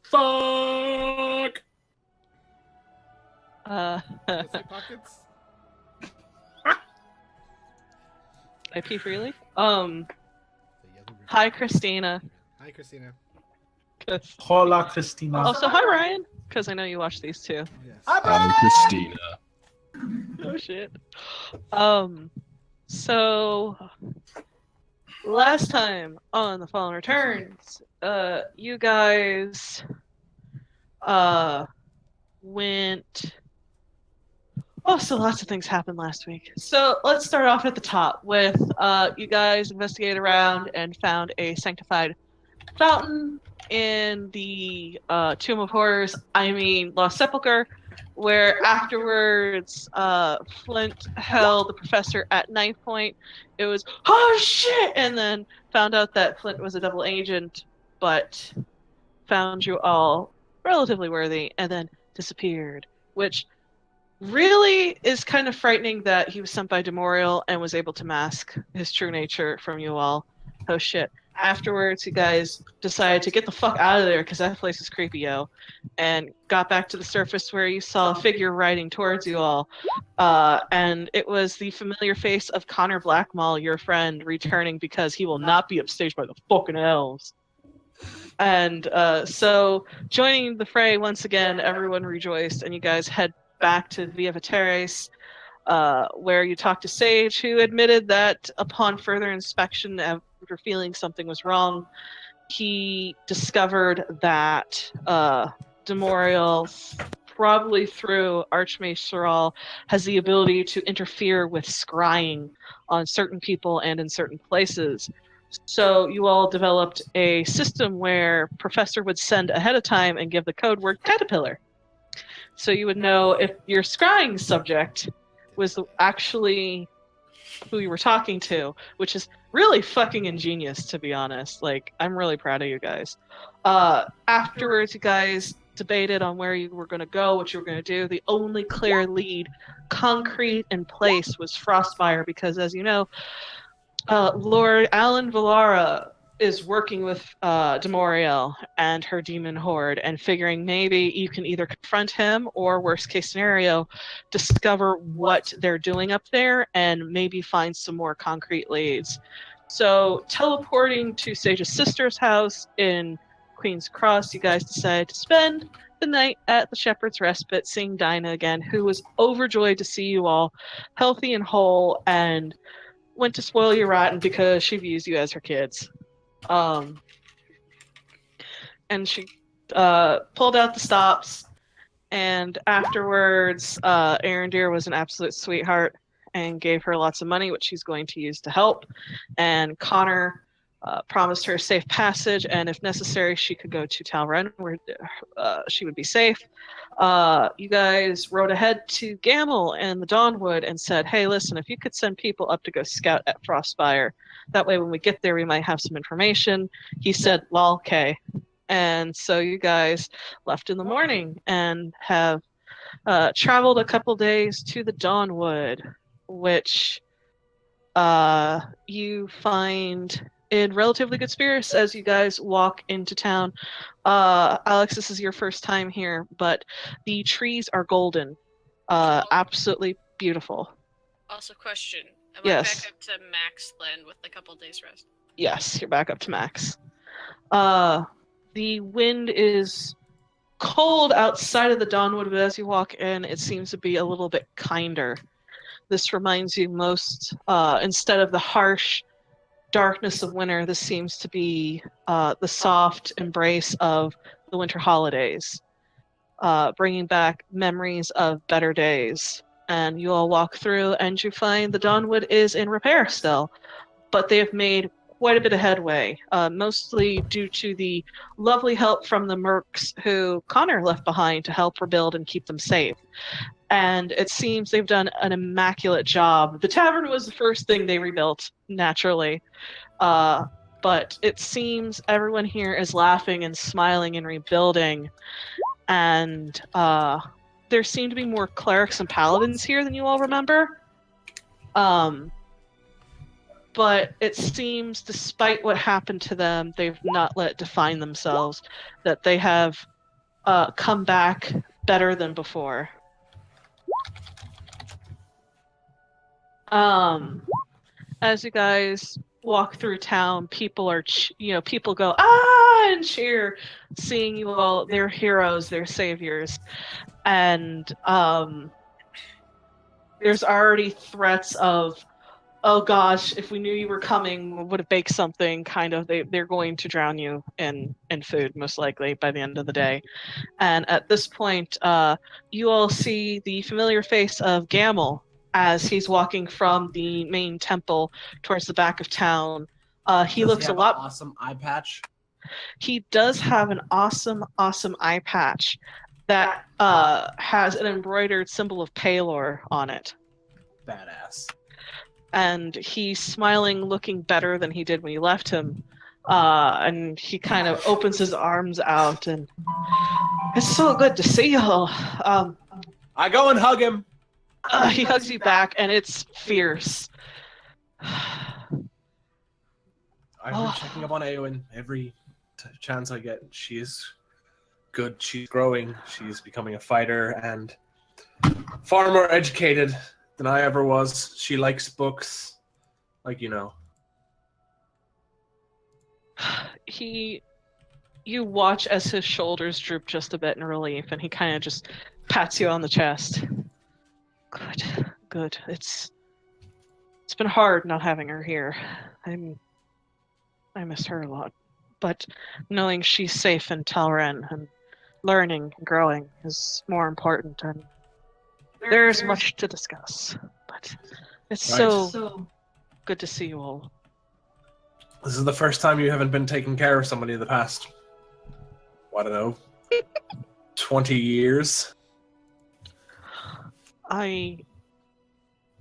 Fuck! Pussy pockets? I pee freely? The yellow Hi, Christina. Hi, Christina. 'Cause- Hola, Christina. Also, hi, Ryan. Because I know you watch these too. Yes. I'm Christina. Oh, shit. So... Last time on The Fallen Returns, you guys, went... Oh, so lots of things happened last week. So let's start off at the top with, you guys investigated around and found a sanctified fountain in the, Tomb of Horrors, Lost Sepulchre, where afterwards, Flint held the professor at knife point. It was, oh shit! And then found out that Flint was a double agent, but found you all relatively worthy, and then disappeared, which really is kind of frightening that he was sent by Demorial and was able to mask his true nature from you all. Oh shit. Afterwards, you guys decided to get the fuck out of there because that place is creepy, yo. And got back to the surface where you saw a figure riding towards you all. And it was the familiar face of Connor Blackmall, your friend, returning because he will not be upstaged by the fucking elves. And so, joining the fray once again, everyone rejoiced, and you guys head back to Via Veteres, where you talked to Sage, who admitted that upon further inspection, after feeling something was wrong, he discovered that Demorial, probably through Archmage Soral, has the ability to interfere with scrying on certain people and in certain places. So you all developed a system where Professor would send ahead of time and give the code word caterpillar. So you would know if your scrying subject was actually who you were talking to, which is really fucking ingenious, to be honest. Like, I'm really proud of you guys. Afterwards, you guys debated on where you were going to go, what you were going to do. The only clear lead, concrete in place, was Frostfire, because as you know, Lord Alan Valara is working with Demoriel and her demon horde, and figuring maybe you can either confront him or, worst case scenario, discover what they're doing up there and maybe find some more concrete leads. So, teleporting to Sage's sister's house in Queen's Cross, you guys decided to spend the night at the Shepherd's Respite, seeing Dinah again, who was overjoyed to see you all healthy and whole, and went to spoil you rotten because she views you as her kids. And she pulled out the stops, and afterwards, Arendir was an absolute sweetheart and gave her lots of money, which she's going to use to help. And Connor promised her safe passage, and if necessary, she could go to Talren, where she would be safe. You guys rode ahead to Gamel and the Dawnwood and said, hey, listen, if you could send people up to go scout at Frostfire, that way when we get there we might have some information. He said, lol, okay. And so you guys left in the morning and have traveled a couple days to the Dawnwood, which you find in relatively good spirits as you guys walk into town. Alex, this is your first time here, but the trees are golden. Absolutely beautiful. Also, question. Am Yes. I back up to max then with a couple days rest? Yes, you're back up to max. The wind is cold outside of the Dawnwood, but as you walk in, it seems to be a little bit kinder. This reminds you most, instead of the harsh darkness of winter, this seems to be the soft embrace of the winter holidays, bringing back memories of better days. And you all walk through, and you find the Dawnwood is in repair still, but they have made quite a bit of headway, mostly due to the lovely help from the mercs who Connor left behind to help rebuild and keep them safe. And it seems they've done an immaculate job. The tavern was the first thing they rebuilt, naturally. But it seems everyone here is laughing and smiling and rebuilding. And there seem to be more clerics and paladins here than you all remember. but it seems, despite what happened to them, they've not let it define themselves, that they have come back better than before. As you guys walk through town, people are, people go, ah, and cheer, seeing you all, their heroes, their saviors. And there's already threats of, oh gosh, if we knew you were coming, we would have baked something, kind of. They're going to drown you in food, most likely, by the end of the day. And at this point, you all see the familiar face of Gamel as he's walking from the main temple towards the back of town. He looks a lot... awesome eye patch? He does have an awesome eye patch that has an embroidered symbol of Palor on it. Badass. And he's smiling, looking better than he did when you left him. And he kind of opens his arms out, and it's so good to see you all. I go and hug him. He hugs you back, and it's fierce. I've been checking up on Eowyn every chance I get. She is good. She's growing. She's becoming a fighter and far more educated than I ever was. She likes books, like, you know. You watch as his shoulders droop just a bit in relief, and he kind of just pats you on the chest. Good. It's been hard not having her here. I miss her a lot. But knowing she's safe in Talren and learning and growing is more important, and there's much to discuss. But it's so good to see you all. This is the first time you haven't been taking care of somebody in the past, I don't know, 20 years?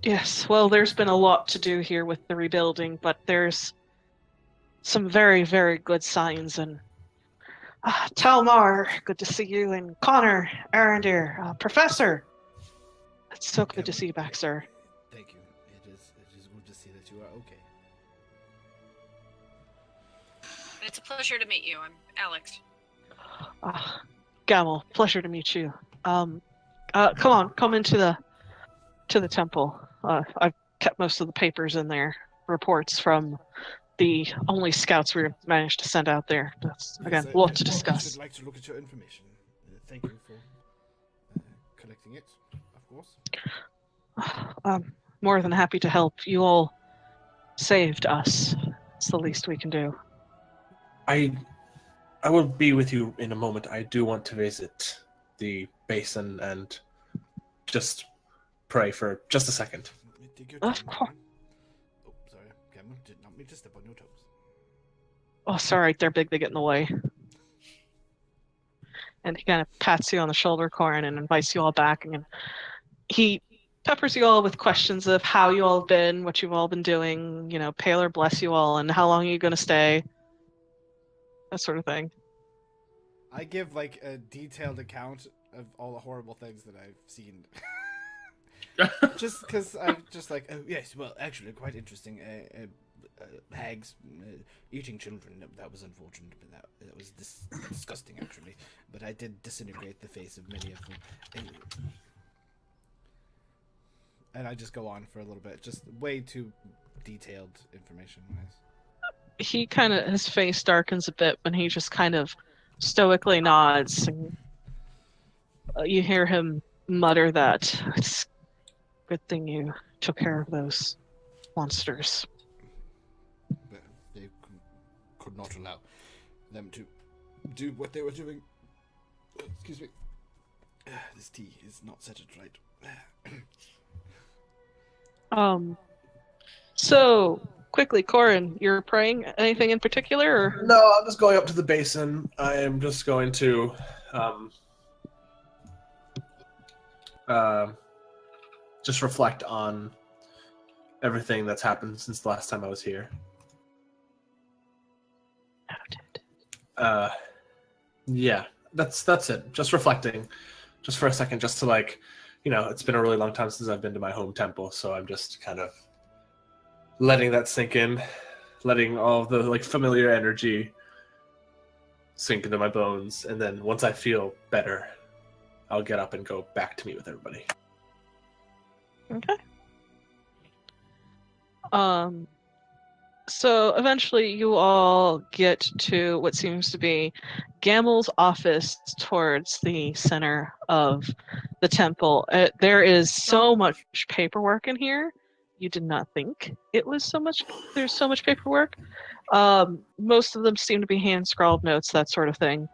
Yes, well, there's been a lot to do here with the rebuilding, but there's some very, very good signs. And Talmar, good to see you, and Connor, Arendir, Professor. It's so good to see you back, sir. Thank you. It is good to see that you are okay. It's a pleasure to meet you. I'm Alex. Gamel, pleasure to meet you. Come into the temple. I've kept most of the papers in there, reports from the only scouts we managed to send out there. That's, again, a lot to discuss. I would like to look at your information. Thank you for collecting it, of course. I'm more than happy to help. You all saved us. It's the least we can do. I will be with you in a moment. I do want to visit the basin and just pray for just a second. Of course. Oh, sorry, Cameron. Did not mean to step on your toes. Oh, sorry, they're big, they get in the way. And he kind of pats you on the shoulder, Corin, and invites you all back. And he peppers you all with questions of how you all have been, what you've all been doing, Palor bless you all, and how long are you going to stay? That sort of thing. I give, like, a detailed account of all the horrible things that I've seen. Just because I'm just like, oh, yes, well, actually, quite interesting. Hags eating children, that was unfortunate, but that was disgusting, actually. But I did disintegrate the face of many of them. And I just go on for a little bit, just way too detailed information. He kind of, his face darkens a bit when he just kind of stoically nods. And you hear him mutter that it's a good thing you took care of those monsters. But they could not allow them to do what they were doing. Excuse me. This tea is not set it right. So, quickly, Corin, you're praying anything in particular? Or? No, I'm just going up to the basin. I am just going to just reflect on everything that's happened since the last time I was here. Noted. Yeah, that's it. Just reflecting, just for a second, just to it's been a really long time since I've been to my home temple, so I'm just kind of letting that sink in, letting all of the like familiar energy sink into my bones, and then once I feel better, I'll get up and go back to meet with everybody. Okay. So eventually you all get to what seems to be Gamel's office towards the center of the temple. There is so much paperwork in here. You did not think it was so much. There's so much paperwork. Most of them seem to be hand scrawled notes, that sort of thing.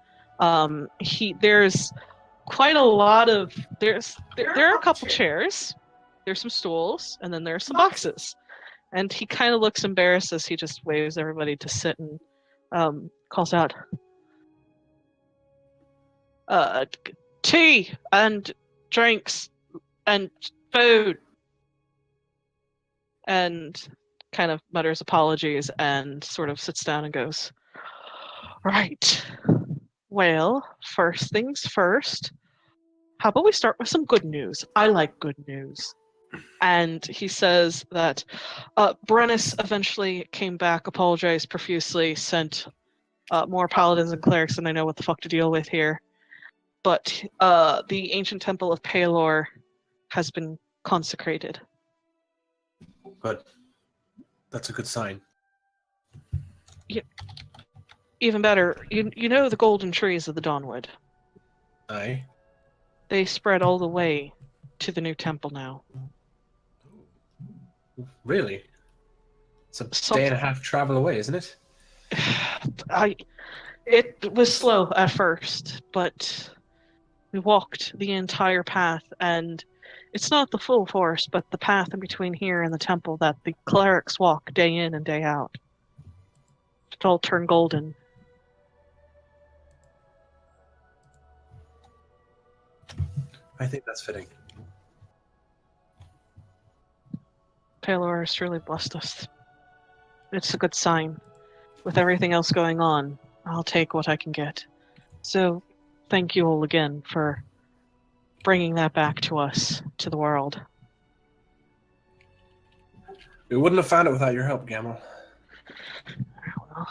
There's quite a lot of there are a couple chairs, there's some stools, and then there's some boxes. And he kind of looks embarrassed as he just waves everybody to sit and calls out, tea and drinks and food, and kind of mutters apologies and sort of sits down and goes, right, well, first things first, how about we start with some good news? I like good news. And he says that Brennus eventually came back, apologized profusely, sent more paladins and clerics than I know what the fuck to deal with here. But the ancient temple of Palor has been consecrated. Good. That's a good sign. Yeah. Even better, you know the golden trees of the Dawnwood. Aye. They spread all the way to the new temple now. Really? It's a day and a half travel away, isn't it? It was slow at first, but we walked the entire path, and it's not the full forest, but the path in between here and the temple that the clerics walk day in and day out. It all turned golden. I think that's fitting. Palor has truly blessed us. It's a good sign. With everything else going on, I'll take what I can get. So, thank you all again for bringing that back to us, to the world. We wouldn't have found it without your help, Gamel. Well,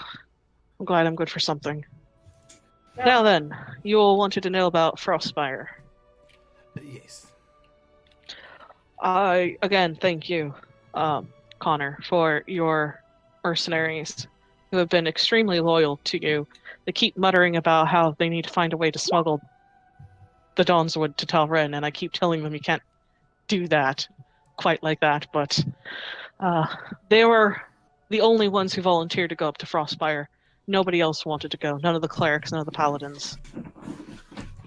I'm glad I'm good for something. Now then, you all wanted to know about Frostspire. Yes. I, again, thank you, Connor, for your mercenaries who have been extremely loyal to you. They keep muttering about how they need to find a way to smuggle the Dawnswood to Tal'Ren, and I keep telling them you can't do that quite like that, but they were the only ones who volunteered to go up to Frostspire. Nobody else wanted to go. None of the clerics, none of the paladins.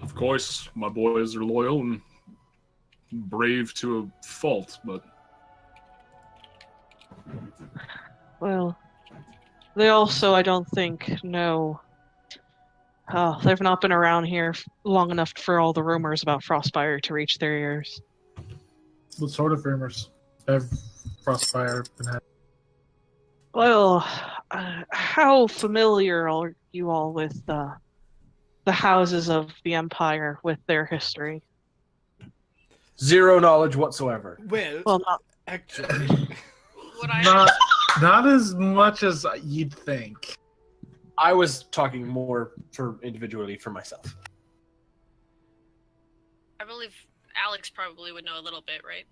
Of course, my boys are loyal and brave to a fault, but... Well, they also, I don't think, know... they've not been around here long enough for all the rumors about Frostspire to reach their ears. What sort of rumors have Frostfire been having? Well, how familiar are you all with the houses of the Empire, with their history? Zero knowledge whatsoever. Well, not... Actually, What I Not as much as you'd think. I was talking more for individually for myself. I believe Alex probably would know a little bit, right?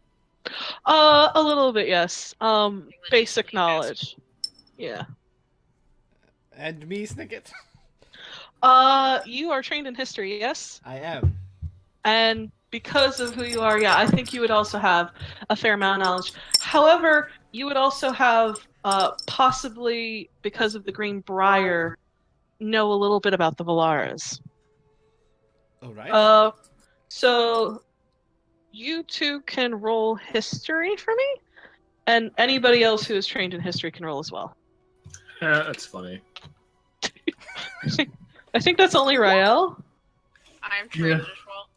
A little bit, yes. Basic knowledge. Yeah. and me, Snicket. You are trained in history, yes? I am. And because of who you are, yeah, I think you would also have a fair amount of knowledge. However, you would also have, possibly, because of the Green Briar, know a little bit about the Valaras. All right. So you two can roll history for me, and anybody else who is trained in history can roll as well. That's funny. I think that's only Rael. I'm trained as well.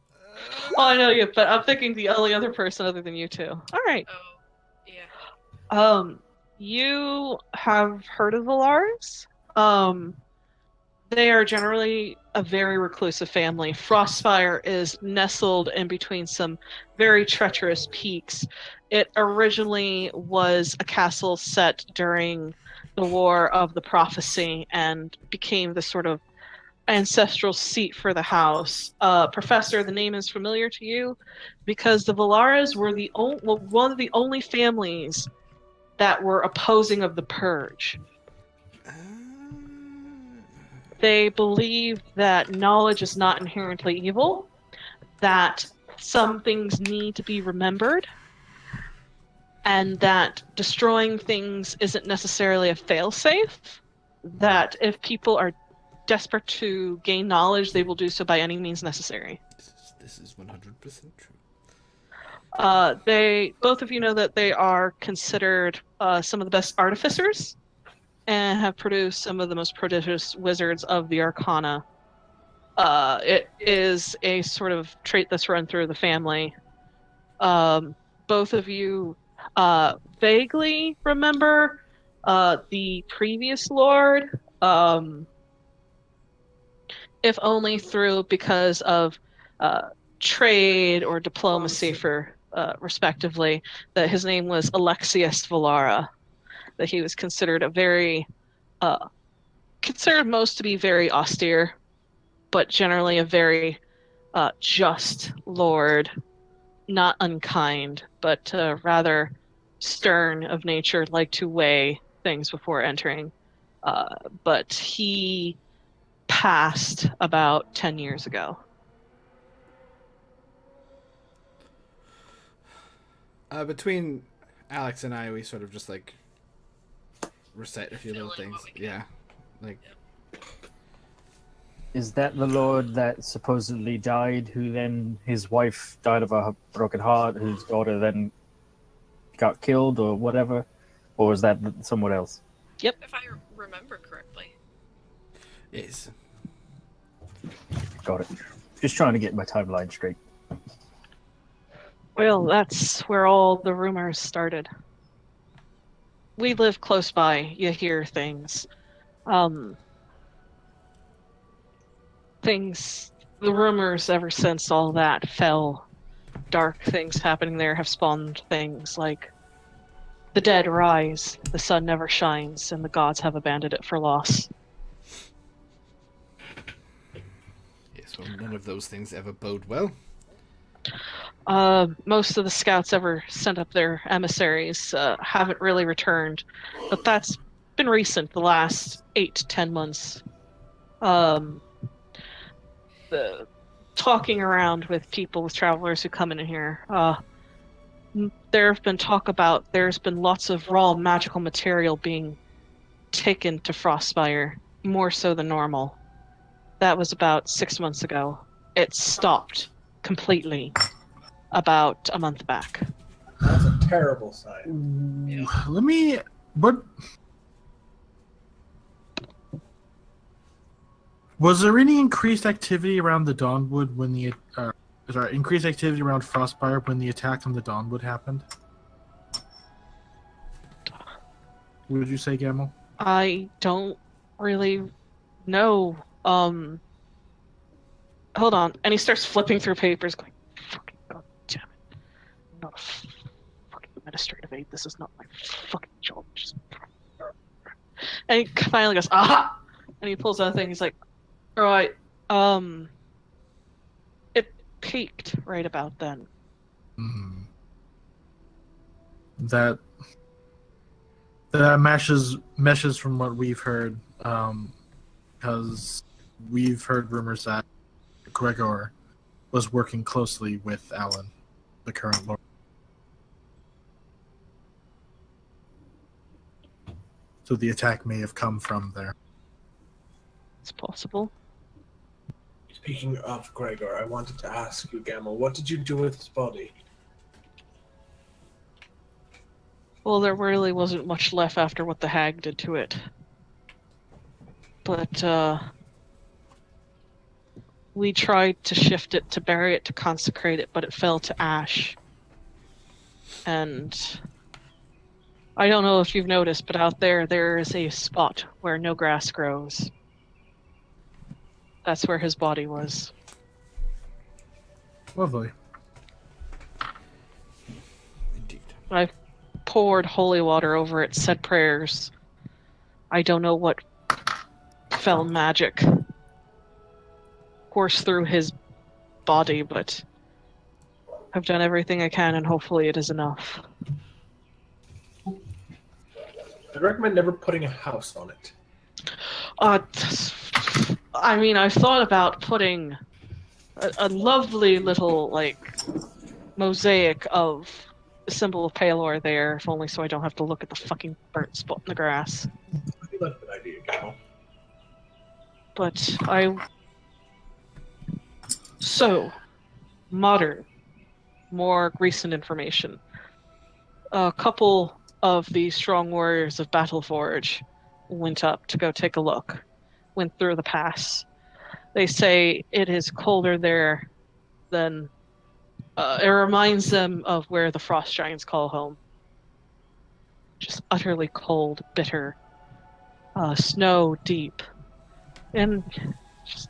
Oh, I know you, but I'm thinking the only other person other than you two. All right. Oh, yeah. You have heard of Valaris? They are generally a very reclusive family. Frostfire is nestled in between some very treacherous peaks. It originally was a castle set during the War of the Prophecy and became the sort of ancestral seat for the house. Professor, the name is familiar to you because the Valaras were one of the only families that were opposing of the Purge. They believe that knowledge is not inherently evil, that some things need to be remembered, and that destroying things isn't necessarily a failsafe, that if people are desperate to gain knowledge, they will do so by any means necessary. This is 100% true. Both of you know that they are considered some of the best artificers and have produced some of the most prodigious wizards of the Arcana. It is a sort of trait that's run through the family. Both of you vaguely remember the previous lord, if only because of trade or diplomacy for respectively, that his name was Alexius Valara, that he was considered considered most to be very austere, but generally a very just lord, not unkind, but rather stern of nature, like to weigh things before entering. But he passed about 10 years ago. Between Alex and I, we sort of just like recite a few little things. Yeah, like. Is that the lord that supposedly died, who then his wife died of a broken heart, whose daughter then got killed or whatever? Or is that someone else? Yep. If I remember correctly. Yes. Got it. Just trying to get my timeline straight. Well, that's where all the rumors started. We live close by. You hear things. The rumors ever since all that fell, dark things happening there have spawned things like the dead rise, the sun never shines, and the gods have abandoned it for loss. Yes, well, none of those things ever bode well. Most of the scouts ever sent up their emissaries haven't really returned, but that's been recent, the last 8 to 10 months. The talking around with people, with travelers who come in here, there have been talk about there's been lots of raw magical material being taken to Frostspire, more so than normal. That was about 6 months ago. It stopped completely about a month back. That's a terrible sign. Yeah. What was there any increased activity around the Dawnwood when increased activity around Frostspire when the attack on the Dawnwood happened? What did you say, Gamel? I don't really know. Hold on. And he starts flipping through papers, going, fucking god damn it. I'm not a fucking administrative aide. This is not my fucking job. And he finally goes, aha! And he pulls out a thing. He's like, alright, it peaked right about then. Mm-hmm. That meshes from what we've heard, because we've heard rumors that Gregor was working closely with Alan, the current lord. So the attack may have come from there. It's possible. Speaking of Gregor, I wanted to ask you, Gamel, what did you do with his body? Well, there really wasn't much left after what the hag did to it. But, we tried to shift it, to bury it, to consecrate it, but it fell to ash. And I don't know if you've noticed, but out there is a spot where no grass grows. That's where his body was. Lovely. Indeed. I poured holy water over it, said prayers. I don't know what fell magic coursed through his body, but I've done everything I can, and hopefully it is enough. I'd recommend never putting a house on it. I mean, I've thought about putting a lovely little, like, mosaic of the symbol of Palor there, if only so I don't have to look at the fucking burnt spot in the grass. I think that's a good idea, Cal. But So, modern, more recent information. A couple of the strong warriors of Battleforge went up to go take a look, went through the pass. They say it is colder there than. It reminds them of where the Frost Giants call home. Just utterly cold, bitter, snow deep. And just,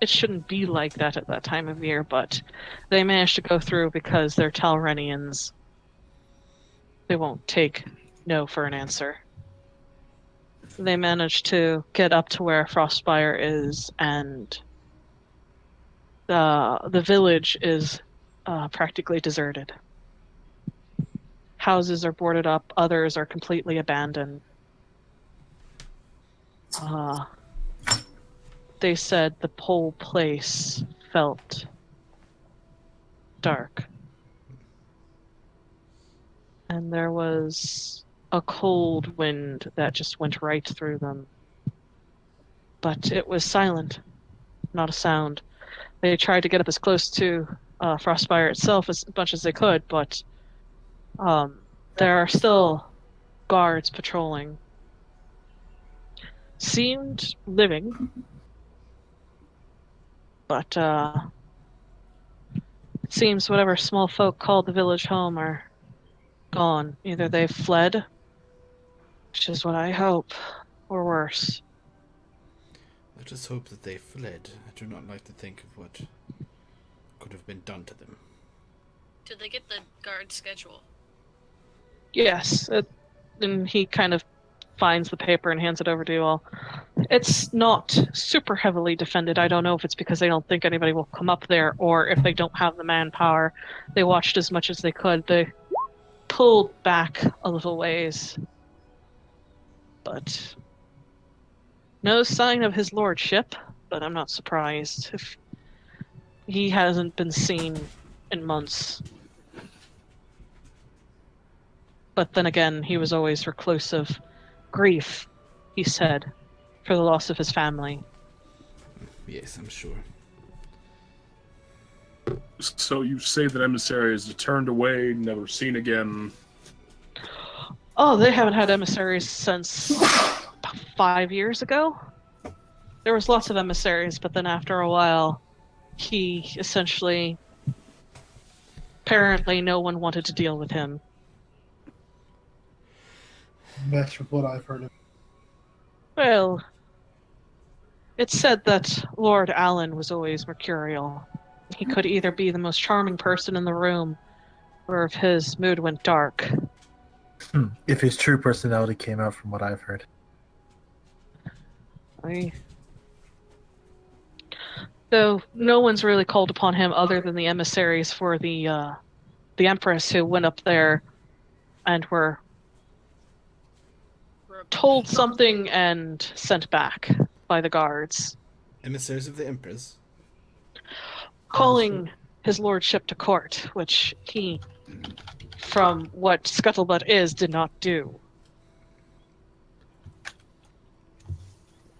it shouldn't be like that at that time of year, but they managed to go through because they're Talrenians. They won't take no for an answer. They managed to get up to where Frostspire is, and the village is practically deserted. Houses are boarded up, others are completely abandoned. They said the whole place felt dark. And there was a cold wind that just went right through them. But it was silent, not a sound. They tried to get up as close to Frostspire itself as much as they could, but there are still guards patrolling. Seemed living, but it seems whatever small folk called the village home are gone. Either they've fled, which is what I hope, or worse. Let us hope that they fled. I do not like to think of what could have been done to them. Did they get the guard schedule? Yes, and he kind of finds the paper and hands it over to you all. It's not super heavily defended. I don't know if it's because they don't think anybody will come up there, or if they don't have the manpower. They watched as much as they could. They pulled back a little ways, but no sign of his lordship. But I'm not surprised if he hasn't been seen in months. But then again, he was always reclusive. Grief, he said, for the loss of his family. Yes, I'm sure. So you say that emissaries are turned away, never seen again. Oh, they haven't had emissaries since about 5 years ago. There was lots of emissaries, but then after a while, he essentially... Apparently no one wanted to deal with him. That's what I've heard of. Well, it's said that Lord Allen was always mercurial. He could either be the most charming person in the room, or if his mood went dark. If his true personality came out from what I've heard. Though no one's really called upon him other than the emissaries for the Empress who went up there and were told something and sent back by the guards. Emissaries of the Empress? Calling his lordship to court, which he, from what Scuttlebutt is, did not do.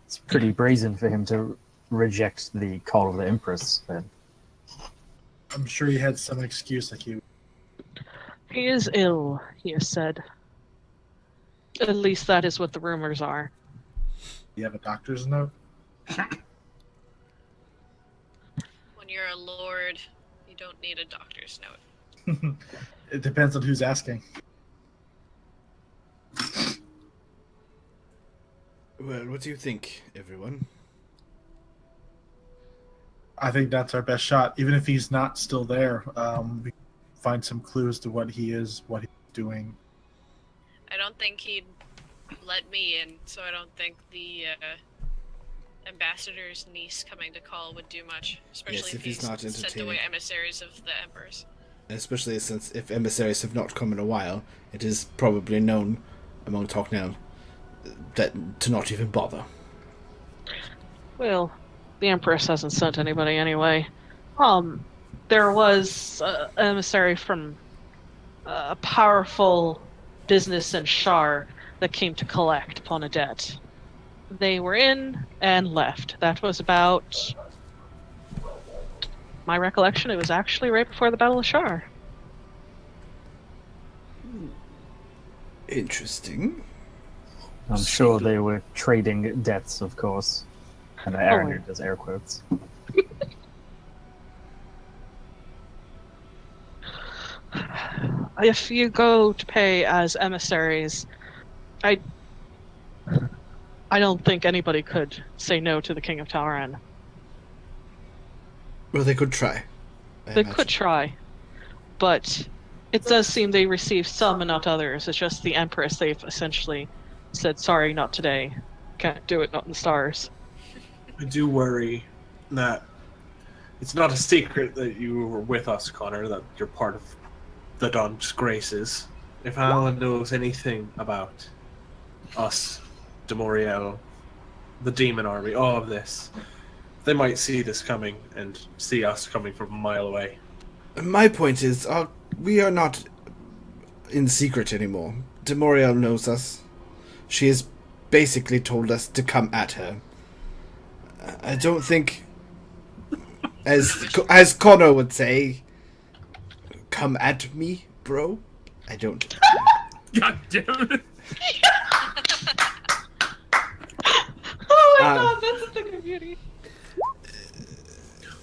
It's pretty brazen for him to reject the call of the Empress, then. I'm sure he had some excuse like you. He is ill, he has said. At least that is what the rumors are. You have a doctor's note? When you're a lord, you don't need a doctor's note. It depends on who's asking. Well, what do you think, everyone? I think that's our best shot. Even if he's not still there, we find some clues to what he is, what he's doing. I don't think he'd let me in, so I don't think the ambassador's niece coming to call would do much, especially Yes, if if he's not sent entertaining. away emissaries of the emperors. Especially since if emissaries have not come in a while, it is probably known among Tok'nel that to not even bother. Well, the Empress hasn't sent anybody anyway. There was an emissary from a powerful business in Shar that came to collect upon a debt. They were in and left. That was about my recollection. It was actually right before the Battle of Shar. Interesting. I'm sure they were trading debts, of course. And Aaron does air quotes. If you go to pay as emissaries, I don't think anybody could say no to the King of Tauren. Well, they could try. I They imagine. could try, but it does seem they received some and not others. It's just the Empress, they've essentially said, sorry, not today. Can't do it, not in the stars. I do worry that it's not a secret that you were with us, Connor, that you're part of the Dawn's Graces. If Alan knows anything about us, Demoriel, the Demon Army, all of this, they might see this coming and see us coming from a mile away. My point is, we are not in secret anymore. Demoriel knows us. She has basically told us to come at her. I don't think, as Connor would say, come at me, bro. I don't. God damn it! Oh my Uh, god, that's a thing of beauty.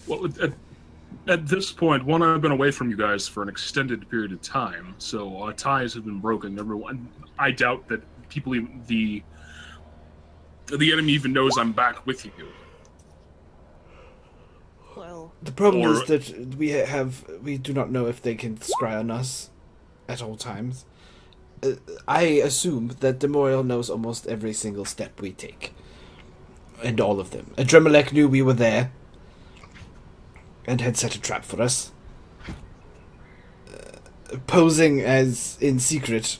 Well, at this point, one, I've been away from you guys for an extended period of time, so ties have been broken. Everyone, I doubt that people, the enemy even knows I'm back with you. Well, The problem Or- is that we do not know if they can scry on us at all times. I assume that Demoriel knows almost every single step we take. And all of them. Adremelech knew we were there. And had set a trap for us. Posing as in secret.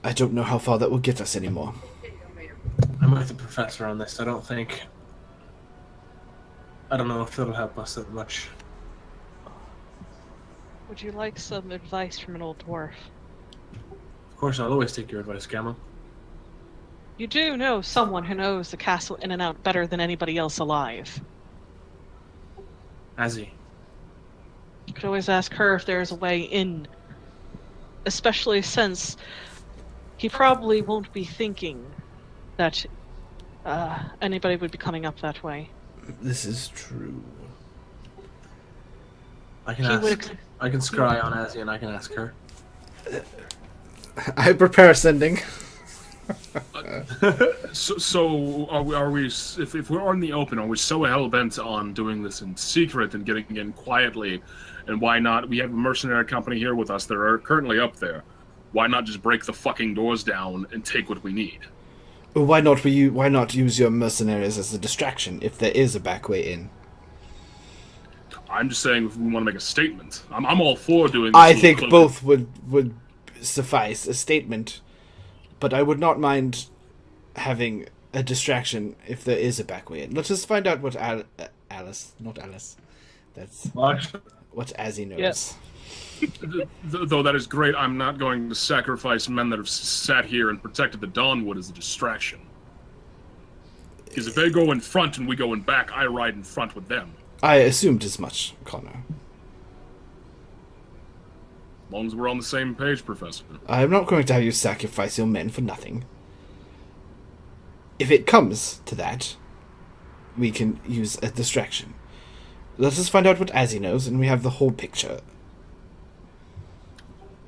I don't know how far that will get us anymore. I'm with the professor on this. I don't know if it'll help us that much. would you like some advice from an old dwarf? Of course, I'll always take your advice, Gamma. You do know someone who knows the castle in and out better than anybody else alive. Azzy. You could always ask her if there's a way in. Especially since he probably won't be thinking that anybody would be coming up that way. This is true. I can He ask. would I can scry on Azzy and I can ask her. I prepare sending. So are we? If we're on the open, are we so hell bent on doing this in secret and getting in quietly? And why not? We have a mercenary company here with us that are currently up there. Why not just break the fucking doors down and take what we need? Well, why not use your mercenaries as a distraction if there is a back way in? I'm just saying if we want to make a statement. I'm all for doing this. I little think cloak. both would suffice. A statement. But I would not mind having a distraction if there is a back way in. Let's just find out what Alice. That's what Azzy knows. Though that is great, I'm not going to sacrifice men that have sat here and protected the Dawnwood as a distraction. Because if they go in front and we go in back, I ride in front with them. I assumed as much, Connor. As long as we're on the same page, Professor. I am not going to have you sacrifice your men for nothing. If it comes to that, we can use a distraction. Let us find out what Azzy knows, and we have the whole picture.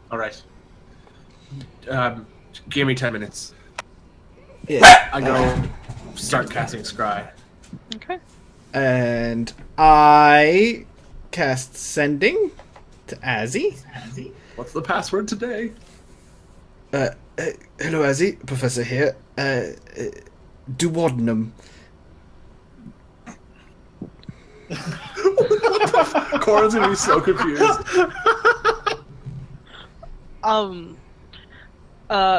All right. Give me 10 minutes. Yeah. I go start casting scry. Okay. And I cast Sending to Azzy. What's the password today? Hello, Azzy. Professor here. Duodenum. Cora's gonna be so confused.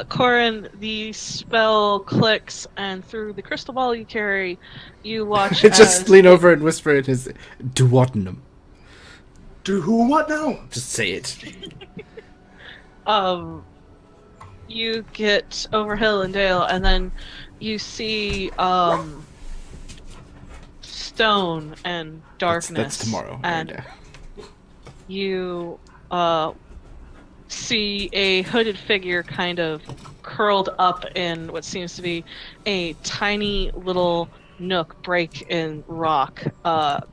Corin, the spell clicks, and through the crystal ball you carry, you watch Just as lean over and whisper in his Duodenum. Do who? What now? Just say it. You get over hill and dale, and then you see stone and darkness. That's tomorrow. And right now. you see a hooded figure kind of curled up in what seems to be a tiny little nook break in rock,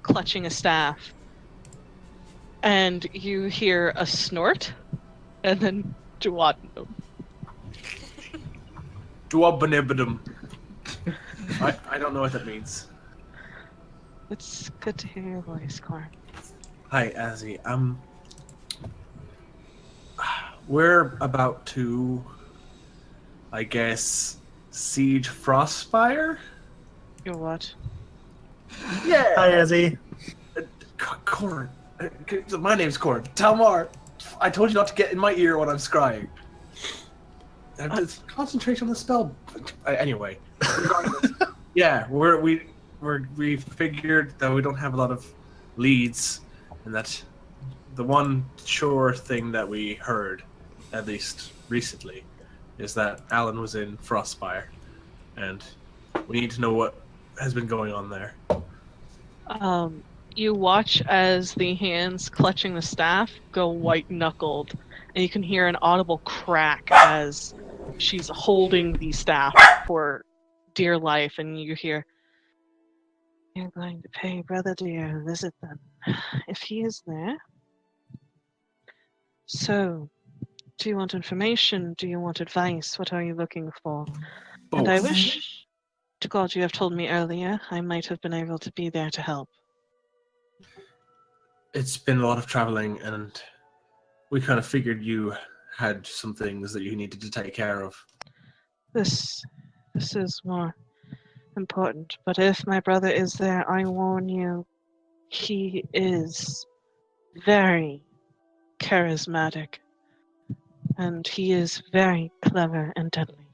clutching a staff. And you hear a snort, and then Duodenum. Duodenum. I don't know what that means. It's good to hear your voice, Corin. Hi, Azzy. We're about to, I guess, siege Frostspire? You're what? Yeah. Hi, Ezzy. Corin. My name's Corin. Talmar. I told you not to get in my ear when I'm scrying. Concentrate on the spell. Anyway. Yeah, we figured that we don't have a lot of leads, and that the one sure thing that we heard, at least recently, is that Alan was in Frostspire, and we need to know what has been going on there. You watch as the hands clutching the staff go white-knuckled, and you can hear an audible crack as she's holding the staff for dear life, and you hear, "You're going to pay Brother Dear a visit then, if he is there. So, do you want information? Do you want advice? What are you looking for?" Both. And I wish to God you have told me earlier. I might have been able to be there to help. It's been a lot of traveling, and we kind of figured you had some things that you needed to take care of. This is more important. But if my brother is there, I warn you, he is very charismatic. And he is very clever and deadly.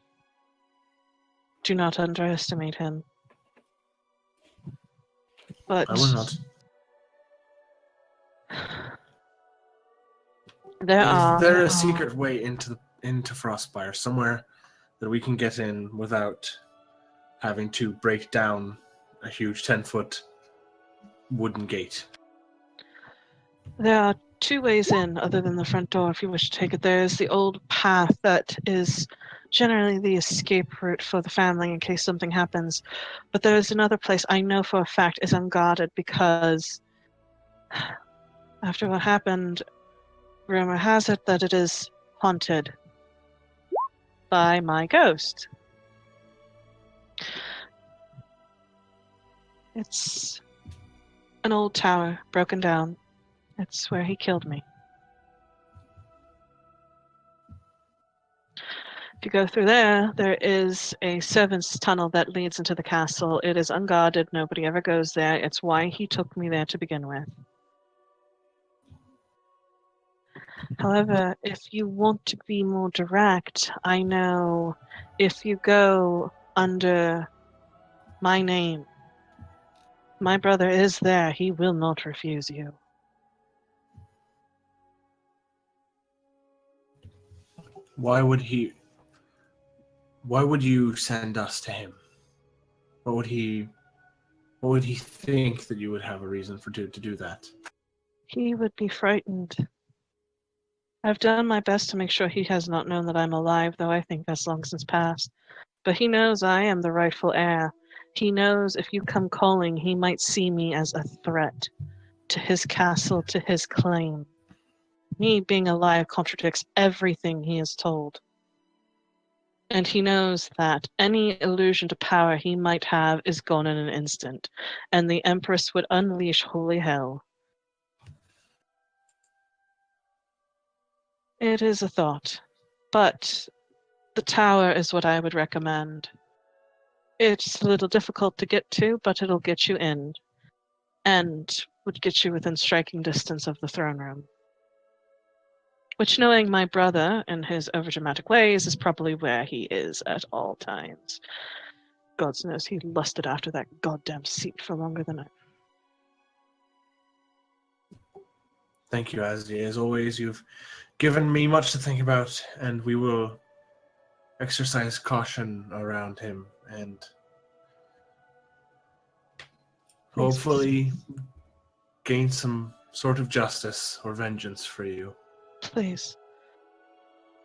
Do not underestimate him. But I will not. there Is there a secret way into Frostspire, somewhere that we can get in without having to break down a huge 10-foot wooden gate? There are two ways in, other than the front door, if you wish to take it. There is the old path that is generally the escape route for the family in case something happens. But there is another place I know for a fact is unguarded because after what happened, rumor has it that it is haunted by my ghost. It's an old tower, broken down. It's where he killed me. If you go through there, there is a servant's tunnel that leads into the castle. It is unguarded. Nobody ever goes there. It's why he took me there to begin with. However, if you want to be more direct, I know if you go under my name, my brother is there. He will not refuse you. Why would you send us to him? What would he think that you would have a reason to do that? He would be frightened. I've done my best to make sure he has not known that I'm alive, though I think that's long since past. But he knows I am the rightful heir. He knows if you come calling, he might see me as a threat to his castle, to his claim. Me being alive contradicts everything he is told. And he knows that any illusion to power he might have is gone in an instant, and the Empress would unleash holy hell. It is a thought, but the tower is what I would recommend. It's a little difficult to get to, but it'll get you in, and would get you within striking distance of the throne room. Which, knowing my brother and his overdramatic ways, is probably where he is at all times. God knows he lusted after that goddamn seat for longer than I. Thank you, Azzy. As always, you've given me much to think about, and we will exercise caution around him and hopefully gain some sort of justice or vengeance for you. Please,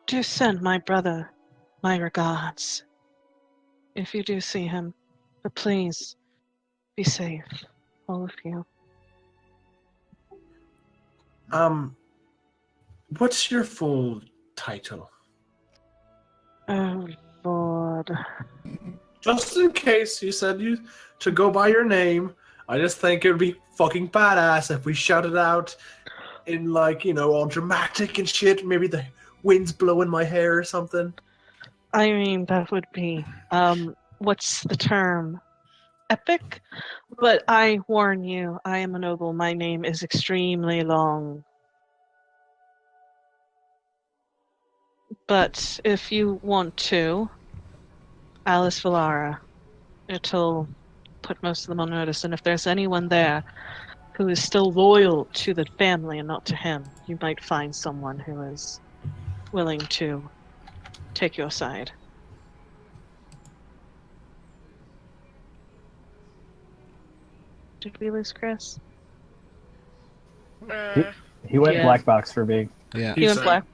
do send my brother my regards if you do see him. But please, be safe, all of you. What's your full title? Oh, Lord. Just in case you said you to go by your name, I just think it would be fucking badass if we shouted out in, like, you know, all dramatic and shit. Maybe the wind's blowing my hair or something. I mean, that would be, what's the term? Epic? But I warn you, I am a noble. My name is extremely long. But if you want to, Alice Villara, it'll put most of them on notice. And if there's anyone there who is still loyal to the family and not to him, you might find someone who is willing to take your side. Did we lose Chris? He went Yeah. black box for me. Yeah. He went black.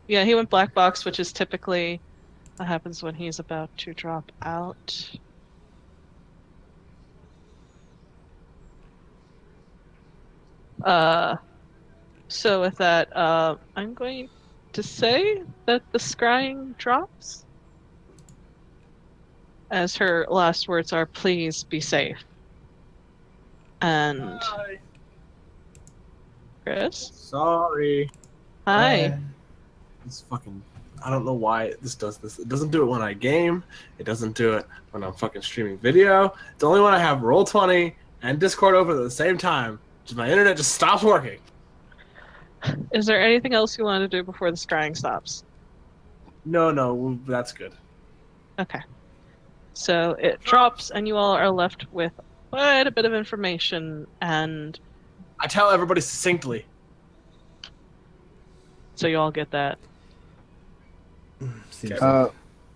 Yeah, he went black box, which is typically what happens when he's about to drop out. So with that, I'm going to say that the scrying drops. As her last words are, "Please be safe." And Chris? Sorry. Hi. It's fucking. I don't know why this does this. It doesn't do it when I game. It doesn't do it when I'm fucking streaming video. It's only when I have Roll20 and Discord open at the same time. Just my internet just stops working. Is there anything else you want to do before the scrying stops? No, that's good. Okay. So it drops, and you all are left with quite a bit of information, and I tell everybody succinctly. so you all get that. Seems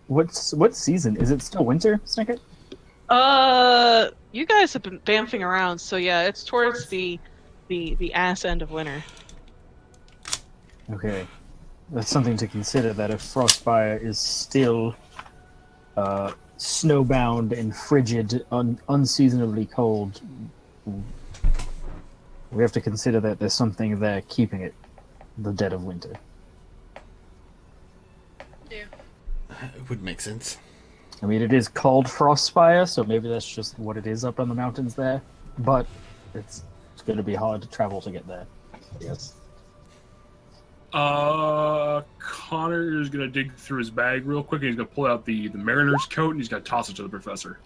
What season? Is it still winter, Snicket? You guys have been bamfing around, so yeah, it's towards the ass end of winter. Okay. That's something to consider, that if Frostfire is still snowbound and frigid, unseasonably cold, we have to consider that there's something there keeping it the dead of winter. it would make sense. I mean, it is called Frostfire, so maybe that's just what it is up on the mountains there, but it's going to be hard to travel to get there, I guess. Connor is gonna dig through his bag real quick, and he's gonna pull out the mariner's coat, and he's gonna toss it to the professor.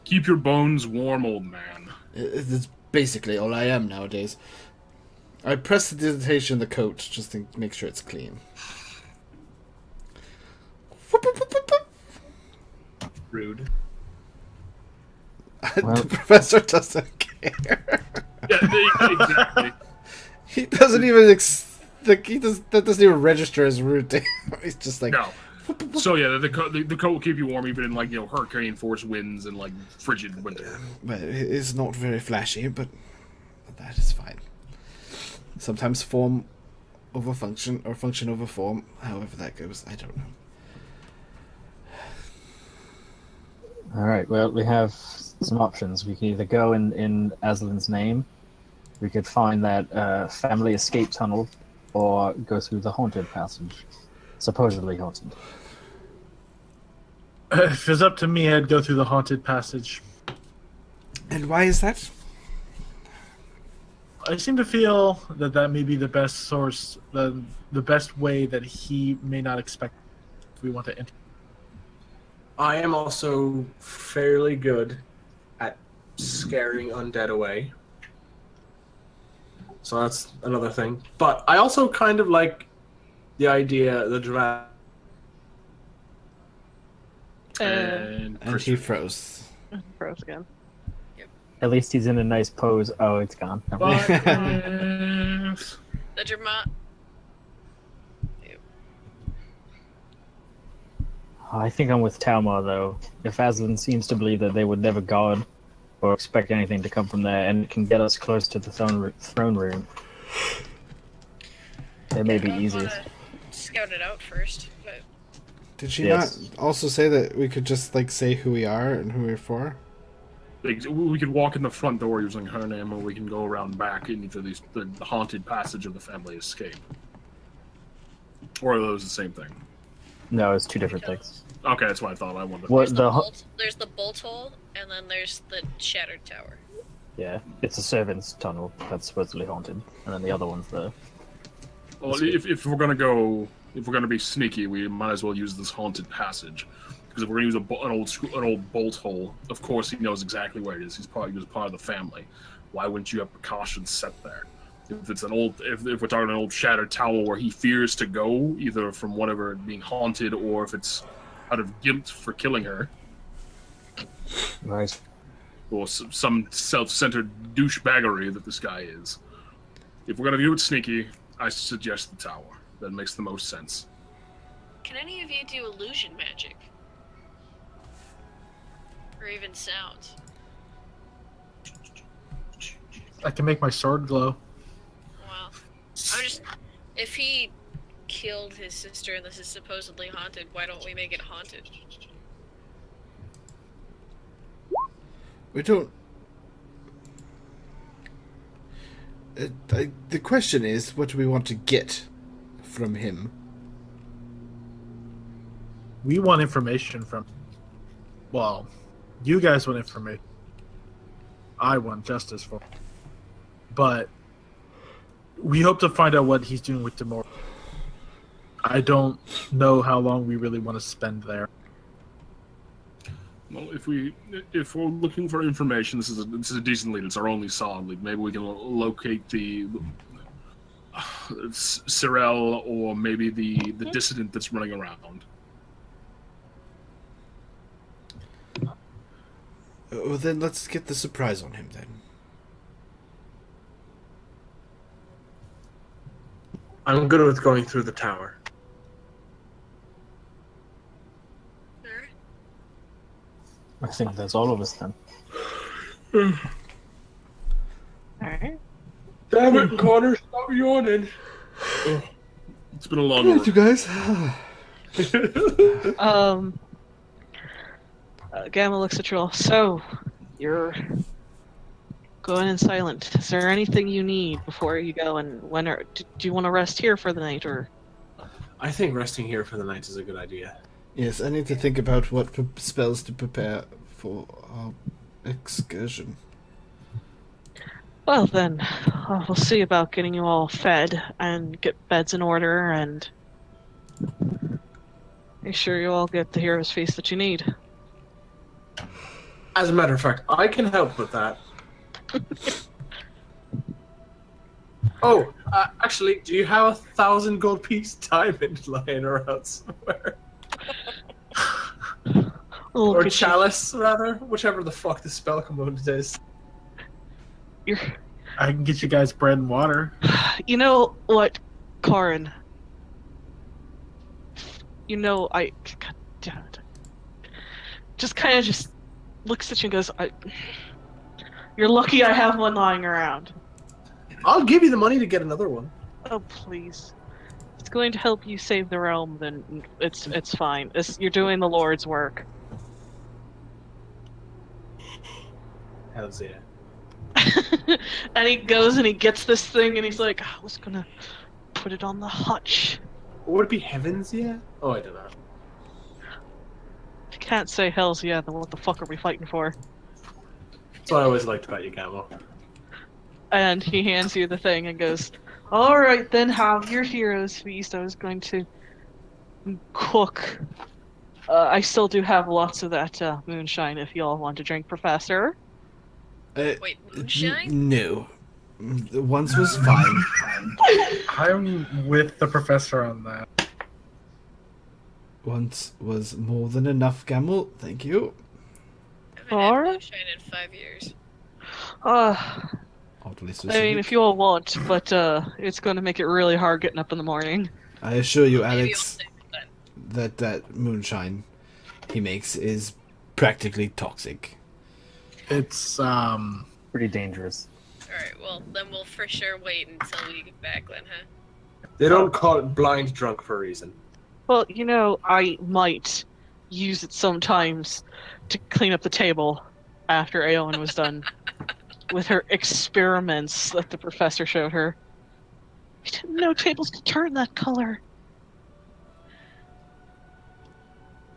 Keep your bones warm, old man. It's basically all I am nowadays. I press the dissertation in the coat just to make sure it's clean. Rude. Well- The professor doesn't care. Yeah, exactly. He doesn't even that doesn't even register as rude to him. He's just like, No. So yeah, the coat will keep you warm even in, like, you know, hurricane force winds and, like, frigid winter. well, it's not very flashy, but that is fine. Sometimes form over function or function over form, however that goes, I don't know. Alright, well, we have some options. We can either go in Aslan's name, We could find that family escape tunnel, or go through the haunted passage, supposedly haunted. If it's up to me, I'd go through the haunted passage. And why is that? I seem to feel that that may be the best source, the best way that he may not expect if we want to enter. I am also fairly good at scaring undead away. So that's another thing. But I also kind of like the idea, the dramatic. And And he froze. Froze again. At least he's in a nice pose. Oh, it's gone. Never mind. The drama. I think I'm with Talmar, though. If Aslan seems to believe that they would never guard or expect anything to come from there, and it can get us close to the throne room, it may be I'd easiest. wanna scout it out first, but Did she Yes. not also say that we could just like say who we are and who we're for? we could walk in the front door using her name, or we can go around back into the haunted passage of the family escape. Or are those the same thing? No, it's two different things. Okay, that's what I thought. I wanted. What there's the? there's the bolt hole, and then there's the shattered tower. Yeah, it's a servant's tunnel that's supposedly haunted, and then the other one's the. Well, if we're gonna be sneaky, we might as well use this haunted passage. Because if we're gonna use an old bolt hole, of course he knows exactly where it is. He was part of the family. Why wouldn't you have precautions set there? If it's if we're talking an old shattered tower where he fears to go, either from whatever being haunted or if it's out of guilt for killing her, Right. or some self-centered douchebaggery that this guy is. If we're gonna do it sneaky, I suggest the tower. That makes the most sense. Can any of you do illusion magic? Or even sounds? I can make my sword glow. Well, I'm just. If he killed his sister and this is supposedly haunted, why don't we make it haunted? We don't. The question is, what do we want to get from him? We want information from. Well, you guys want information. I want justice for. But we hope to find out what he's doing with Demore. I don't know how long we really want to spend there. Well, if we're looking for information, this is a decent lead. It's our only solid lead. Maybe we can locate the Cyrell, or maybe the dissident that's running around. Well, then let's get the surprise on him then. I'm good with going through the tower. Alright. I think that's all of us then. Alright. Damn it, Connor, stop yawning. It's been a long one. you guys. Gamma looks at Troll. So, you're going in silent. Is there anything you need before you go? And do you want to rest here for the night, or? I think resting here for the night is a good idea. Yes, I need to think about what spells to prepare for our excursion. Well then, we'll see about getting you all fed and get beds in order and make sure you all get the hero's feast that you need. As a matter of fact, I can help with that. Oh, actually, do you have 1,000 gold piece diamond lying around somewhere? Look Or at you. chalice, rather? Whichever the fuck the spell component is. I can get you guys bread and water. You know what, Karin? You know, God damn it. Just kind of just looks at you and goes, you're lucky I have one lying around. I'll give you the money to get another one. Oh, please. If it's going to help you save the realm, then it's fine. You're doing the Lord's work. Hells yeah. And he goes and he gets this thing and he's like, I was gonna put it on the hutch. Would it be heavens yet? Oh, I don't know. If you can't say hells yeah, then what the fuck are we fighting for? That's what I always liked about you, Camo. And he hands you the thing and goes, alright then, have your hero's feast. I was going to cook. I still do have lots of that moonshine if y'all want to drink, Professor. Wait, moonshine? No. Once was fine. I'm with the professor on that. Once was more than enough, Gamble. Thank you. I haven't had Alright. moonshine in 5 years. Oddly I specific. mean, if you all want, but it's going to make it really hard getting up in the morning. I assure you, Maybe I'll Alex, save it then. that moonshine he makes is practically toxic. It's Pretty dangerous. Alright, well, then we'll for sure wait until we get back then, huh? They don't call it blind drunk for a reason. Well, you know, I might use it sometimes to clean up the table after Aowen was done with her experiments that the professor showed her. I didn't know tables could turn that color.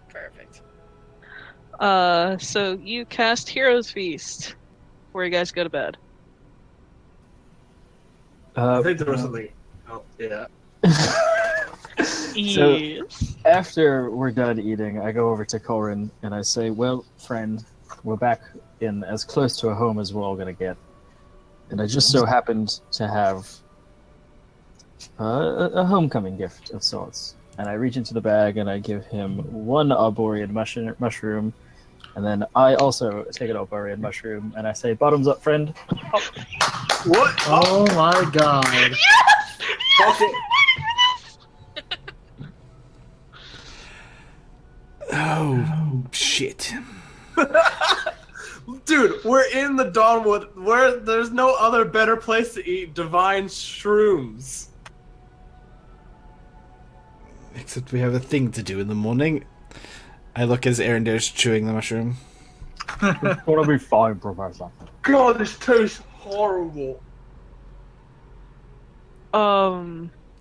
Perfect. So you cast Hero's Feast before you guys go to bed. I think there was something. Oh, yeah. Yes. After we're done eating, I go over to Corin and I say, well, friend, we're back in as close to a home as we're all going to get. And I just so happened to have a homecoming gift of sorts. And I reach into the bag and I give him one Arborean mushroom. And then I also take an Arborean mushroom and I say, bottoms up, friend. What? oh my god. Okay. Oh, shit. Dude, we're in the Dawnwood. Where there's no other better place to eat divine shrooms. Except we have a thing to do in the morning. I look as Arendair's chewing the mushroom. It's going to be fine, Professor. God, this tastes horrible.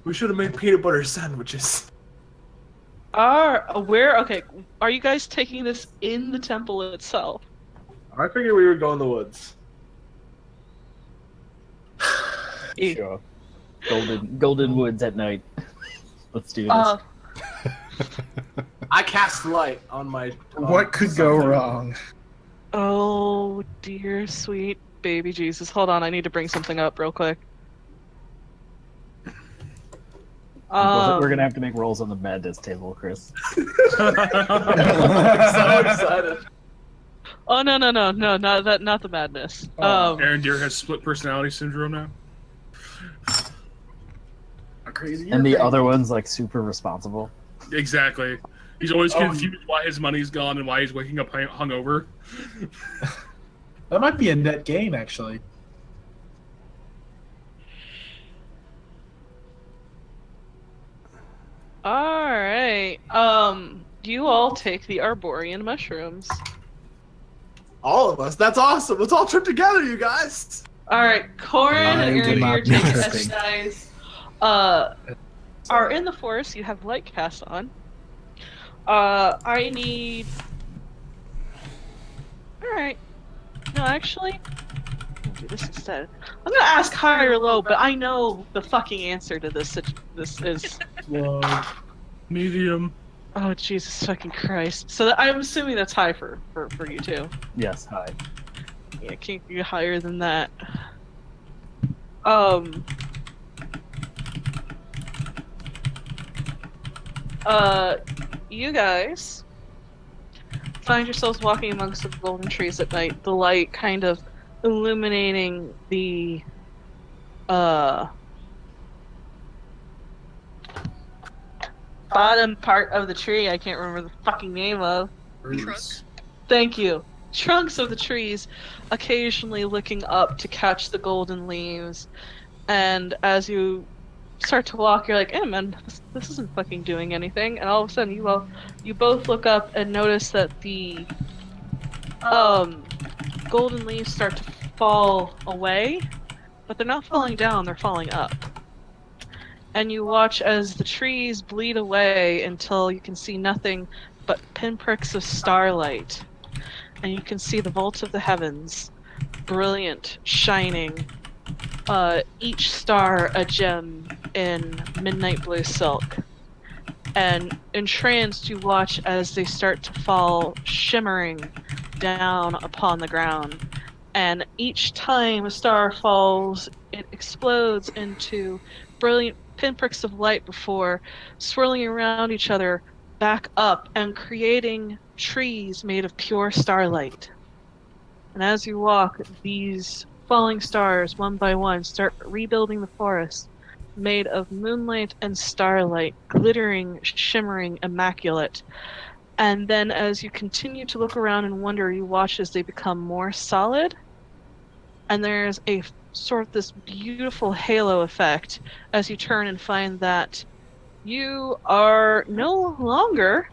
We should have made peanut butter sandwiches. Okay, are you guys taking this in the temple itself? I figured we would go in the woods. Sure. Golden Woods at night. Let's do this. I cast light on my. What could go wrong? Oh dear sweet baby Jesus. Hold on, I need to bring something up real quick. We're going to have to make rolls on the madness table, Chris. I'm so excited. Oh no, not the madness. Aaron Deere has split personality syndrome now. Crazy. And the other one's like super responsible. Exactly. He's always confused why his money's gone and why he's waking up hungover. That might be a net gain, actually. Alright. You all take the Arborean mushrooms. All of us. That's awesome. Let's all trip together, you guys. Alright, Corin and do Aaron, not you're taking interesting. exercise. Are in the forest, you have light cast on. I need... Alright. No, actually... I'll do this instead. I'm gonna ask high or low, but I know the fucking answer to this. This is... Whoa. Medium. Oh, Jesus fucking Christ. So I'm assuming that's high for you too. Yes, hi. Yeah, can't get higher than that. You guys find yourselves walking amongst the golden trees at night, the light kind of illuminating the bottom part of the tree I can't remember the fucking name of. Trunks. Thank you. Trunks of the trees occasionally looking up to catch the golden leaves. And as you start to walk, you're like, hey man, this isn't fucking doing anything. And all of a sudden you both look up and notice that the golden leaves start to fall away, but they're not falling down, they're falling up. And you watch as the trees bleed away until you can see nothing but pinpricks of starlight. And you can see the vault of the heavens, brilliant, shining, each star a gem in midnight blue silk. And entranced, you watch as they start to fall shimmering down upon the ground. And each time a star falls, it explodes into brilliant pinpricks of light before swirling around each other back up and creating trees made of pure starlight. And as you walk, these falling stars, one by one, start rebuilding the forest, made of moonlight and starlight, glittering, shimmering, immaculate. And then as you continue to look around and wonder, you watch as they become more solid. And there's a sort of this beautiful halo effect as you turn and find that you are no longer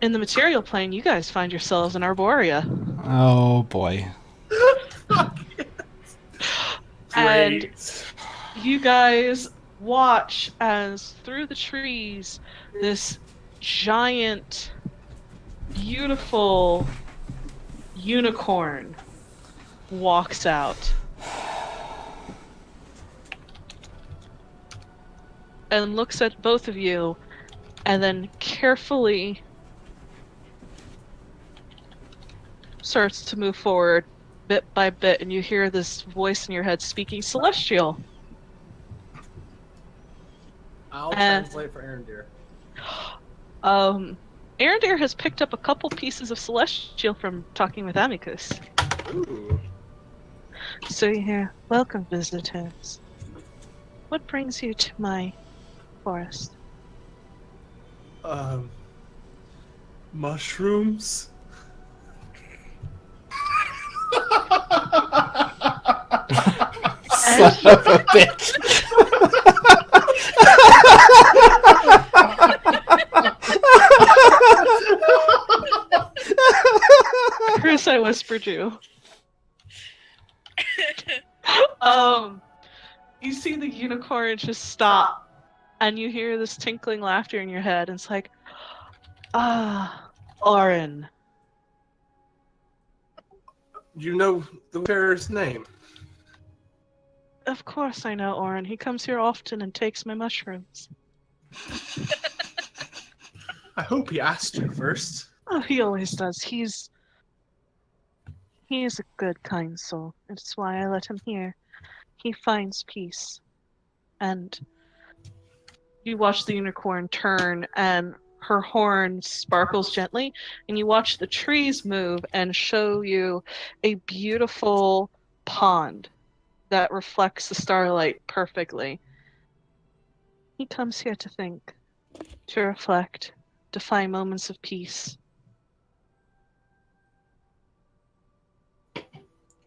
in the material plane. You guys find yourselves in Arborea. Oh boy. And you guys watch as through the trees this giant, beautiful unicorn walks out. And looks at both of you, and then carefully starts to move forward bit by bit, and you hear this voice in your head speaking Celestial. I'll translate for Arendir. Arendir has picked up a couple pieces of Celestial from talking with Amicus. Ooh. So you hear, welcome visitors. What brings you to my forest? Mushrooms? Son of a bitch. Chris, I whispered you. You see the unicorn just stop, and you hear this tinkling laughter in your head, and it's like, Orin. You know the bearer's name? Of course I know Orin. He comes here often and takes my mushrooms. I hope he asked you first. Oh, he always does. He is a good, kind soul. It's why I let him here. He finds peace. And you watch the unicorn turn, and her horn sparkles gently, and you watch the trees move and show you a beautiful pond that reflects the starlight perfectly. He comes here to think, to reflect, to find moments of peace.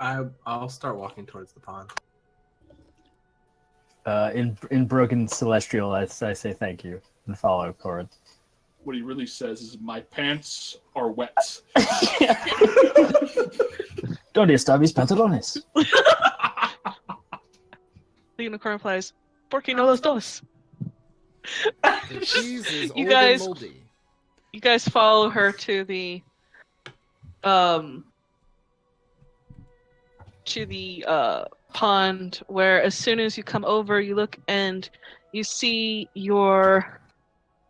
I'll start walking towards the pond. In broken celestial, I say thank you and follow Corin. What he really says is, my pants are wet. ¿Dónde están mis pantalones? The unicorn replies, ¿Por qué no los dos? The cheese is You old guys- and moldy. You guys follow her to the pond, where as soon as you come over, you look and you see your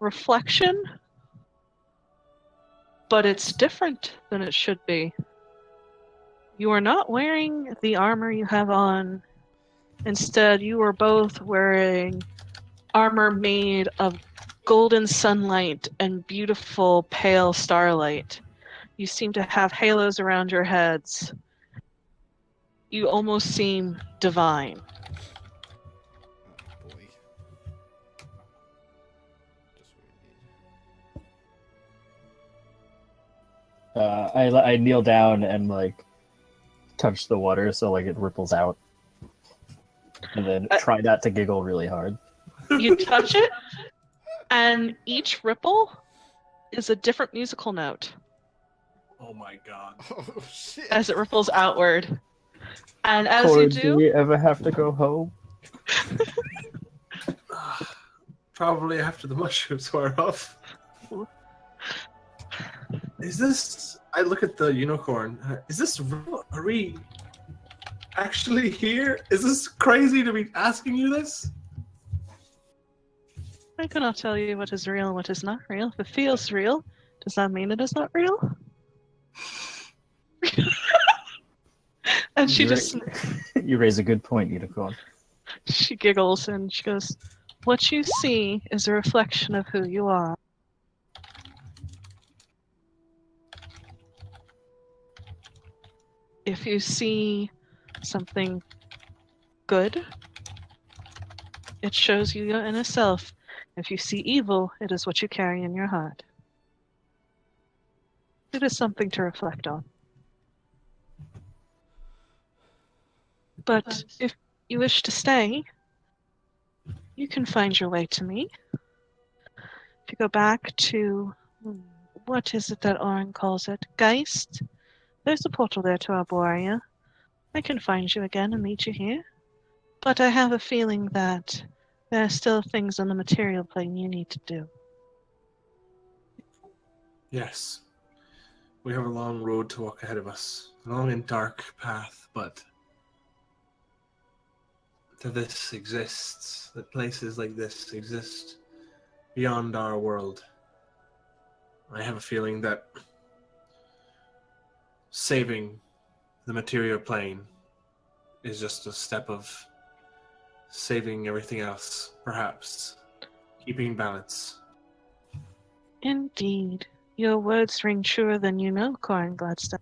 reflection, but it's different than it should be. You are not wearing the armor you have on. Instead, you are both wearing armor made of golden sunlight and beautiful pale starlight. You seem to have halos around your heads. You almost seem divine. Oh, boy. Just what we need. I kneel down and like touch the water so like it ripples out, and then try not to giggle really hard. You touch it, and each ripple is a different musical note. Oh my god. Oh shit! as it ripples outward. And as Or you do do, we ever have to go home? Probably after the mushrooms wear off. Is this... I look at the unicorn. Is this real? Are we actually here? Is this crazy to be asking you this? I cannot tell you what is real and what is not real. If it feels real, does that mean it is not real? And she You just you raise a good point, Unicorn. she giggles and she goes, "What you see is a reflection of who you are." If you see something good, it shows you your inner self. If you see evil, it is what you carry in your heart. It is something to reflect on. But if you wish to stay, you can find your way to me. If you go back to, what is it that Oren calls it? Geist? There's a portal there to Arborea. I can find you again and meet you here. But I have a feeling that there are still things on the material plane you need to do. Yes. We have a long road to walk ahead of us. A long and dark path, but that this exists, that places like this exist beyond our world. I have a feeling that saving the material plane is just a step of saving everything else, perhaps keeping balance. Indeed. Your words ring truer than you know, Corin Gladstone.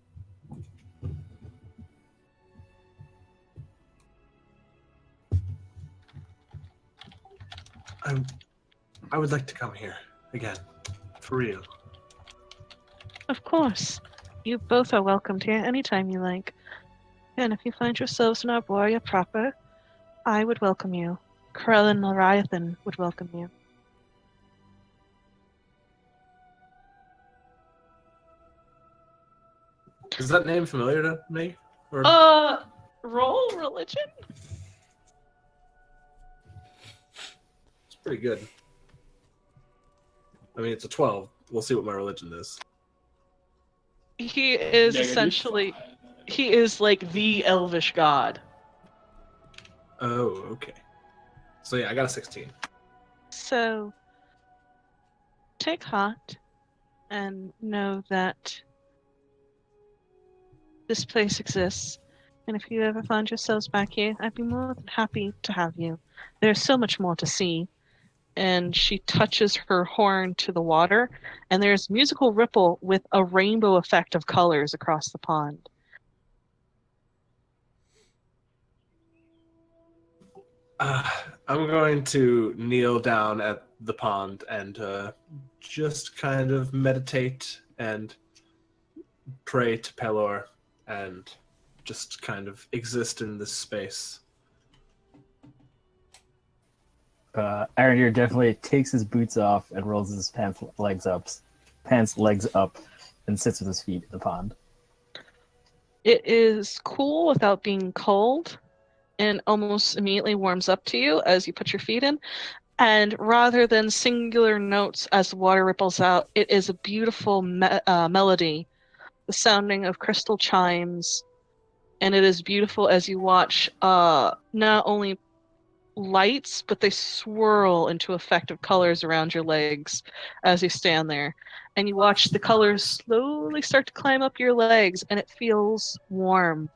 I would like to come here again, for real. Of course. You both are welcomed here anytime you like. And if you find yourselves in Arborea proper, I would welcome you. Krell and Leviathan would welcome you. Is that name familiar to me? Or... Roll religion? It's pretty good. I mean, it's a 12. We'll see what my religion is. He is Negative essentially, 5. he is like the elvish god. Oh, okay. So yeah, I got a 16. So, take heart and know that this place exists. And if you ever find yourselves back here, I'd be more than happy to have you. There's so much more to see. And she touches her horn to the water, and there's musical ripple with a rainbow effect of colors across the pond. I'm going to kneel down at the pond and just kind of meditate and pray to Pelor and just kind of exist in this space. Arondir definitely takes his boots off and rolls his pants legs up, and sits with his feet in the pond. It is cool without being cold, and almost immediately warms up to you as you put your feet in. And rather than singular notes as the water ripples out, it is a beautiful melody, the sounding of crystal chimes. And it is beautiful as you watch not only lights, but they swirl into effective colors around your legs as you stand there. And you watch the colors slowly start to climb up your legs, and it feels warm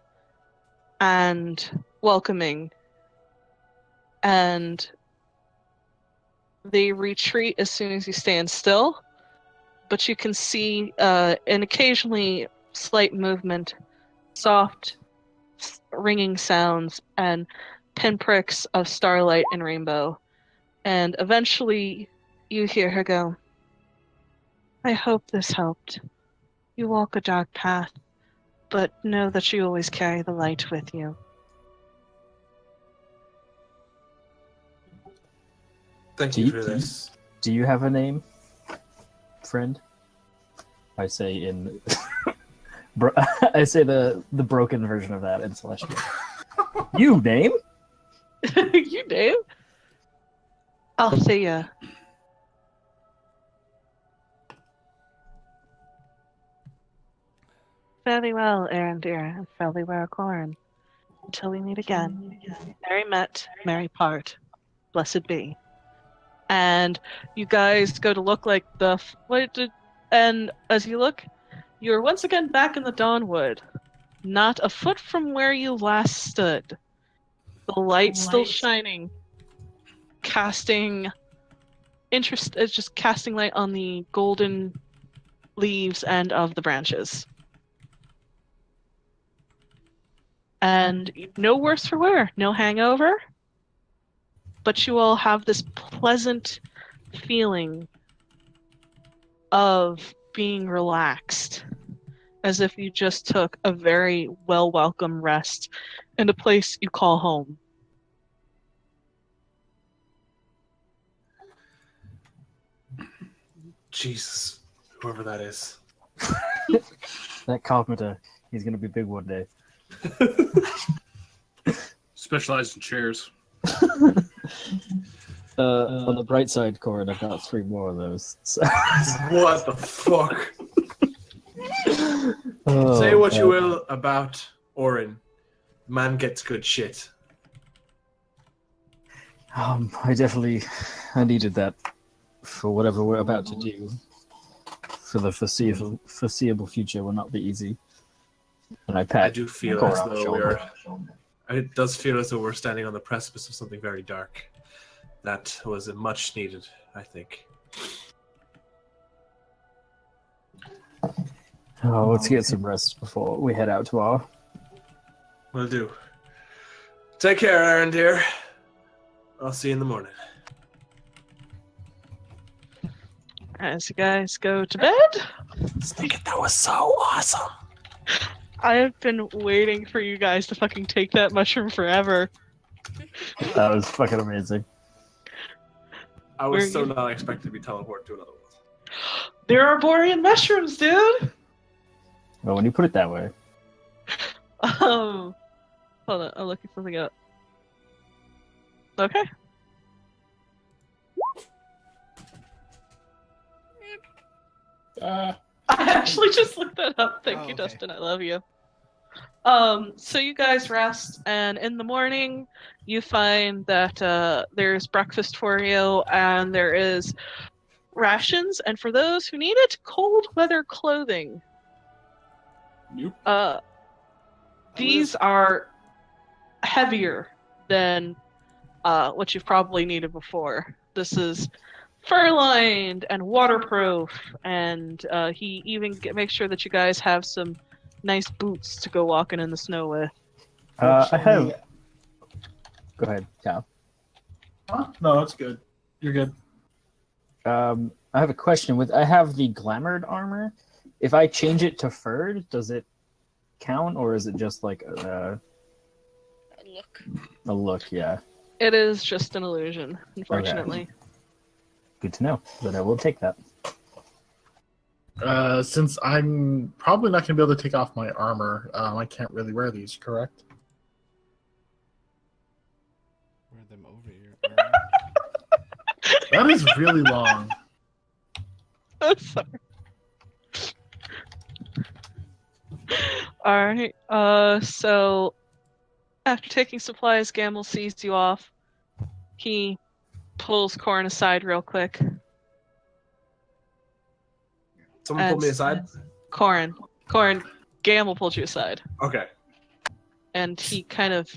and welcoming. And they retreat as soon as you stand still, but you can see an occasionally slight movement, soft ringing sounds, and pinpricks of starlight and rainbow. And eventually you hear her go, "I hope this helped. You walk a dark path, but know that you always carry the light with you." Thank Do you you- for this. Do you have a name, friend? I say in I say the broken version of that in Celestial. You name? You name? I'll see ya. Fairly well, Aaron dear, and fairly well, Corin. Until we meet again. Merry met, merry part. Blessed be. And you guys go to look like and as you look, you're once again back in the Dawnwood. Not a foot from where you last stood. The light still shining, casting just casting light on the golden leaves and of the branches. And no worse for wear, no hangover, but you all have this pleasant feeling of being relaxed, as if you just took a very welcome rest in a place you call home. Jesus, whoever that is. That carpenter, he's gonna be big one day. Specialized in chairs. On the bright side, Corin, I've got 3 more of those. So. What the fuck? Oh, Say what you will about Orin. Man gets good shit. I needed that for whatever we're about to do. For the foreseeable future will not be easy. And I do feel Corin as on the though shoulder. it does feel as though we're standing on the precipice of something very dark. That was much needed, I think. Oh, let's get some rest before we head out to our... Will do. Take care, Aaron, dear. I'll see you in the morning. As you guys go to bed, That was so awesome. I have been waiting for you guys to fucking take that mushroom forever. That was fucking amazing. I Where was so you- not expected to be teleported to another world. There are Borean mushrooms, dude! Well, when you put it that way. Hold on, I'm looking something up. Okay. I actually just looked that up. Thank Oh, you, okay. Dustin. I love you. So you guys rest, and in the morning, you find that there's breakfast for you, and there is rations, and for those who need it, cold weather clothing. Nope. These are heavier than what you've probably needed before. This is fur-lined and waterproof, and he even makes sure that you guys have some nice boots to go walking in the snow with. I have... Go ahead, yeah. Huh? No, it's good. You're good. I have a question. I have the glamored armor. If I change it to furred, does it count, or is it just like a Look. look? Yeah. It is just an illusion, unfortunately. Good to know. Then I will take that. Since I'm probably not going to be able to take off my armor, I can't really wear these, correct? Wear them over your arm. That is really long. I'm sorry. Alright, so after taking supplies, Gamble sees you off. He pulls Corin aside real quick. Someone pulled me aside? Corin, Gamble pulled you aside. Okay. And he kind of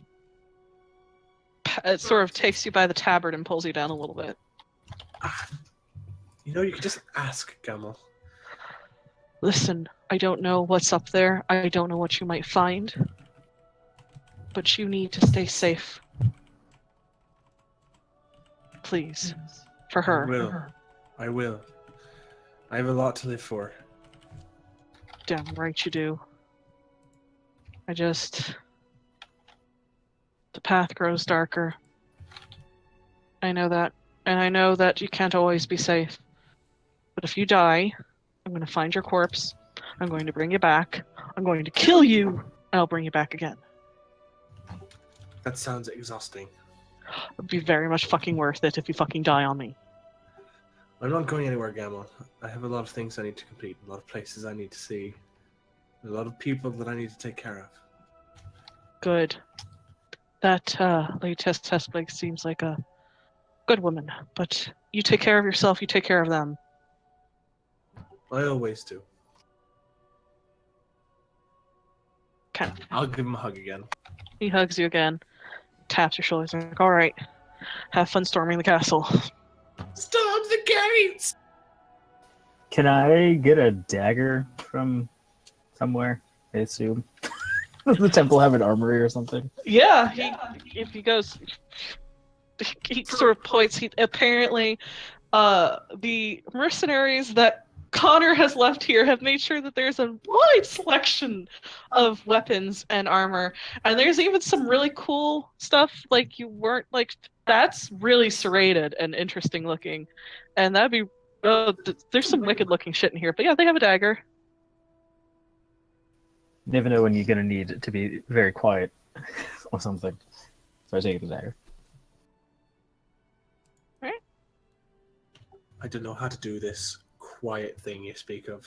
sort of takes you by the tabard and pulls you down a little bit. You know, you could just ask, Gamel. Listen, I don't know what's up there. I don't know what you might find. But you need to stay safe. Please. For her. I will. I will. I have a lot to live for. Damn right you do. The path grows darker. I know that. And I know that you can't always be safe. But if you die, I'm going to find your corpse. I'm going to bring you back. I'm going to kill you, and I'll bring you back again. That sounds exhausting. It'd be very much fucking worth it if you fucking die on me. I'm not going anywhere, Gamma. I have a lot of things I need to complete, a lot of places I need to see, a lot of people that I need to take care of. Good. That Lady Testblake seems like a good woman, but you take care of yourself, you take care of them. I always do. Okay. I'll give him a hug again. He hugs you again, taps your shoulders, and like, all right, have fun storming the castle. Stop the gates! Can I get a dagger from somewhere? I assume. Does the temple have an armory or something? Yeah, if he goes, he sort of points. He apparently, the mercenaries that Connor has left here have made sure that there's a wide selection of weapons and armor, and there's even some really cool stuff. Like you weren't like that's really serrated and interesting looking, and that'd be. There's some wicked looking shit in here, but yeah, they have a dagger. Never know when you're gonna need it to be very quiet or something. So I take the dagger. Right. I don't know how to do this quiet thing you speak of.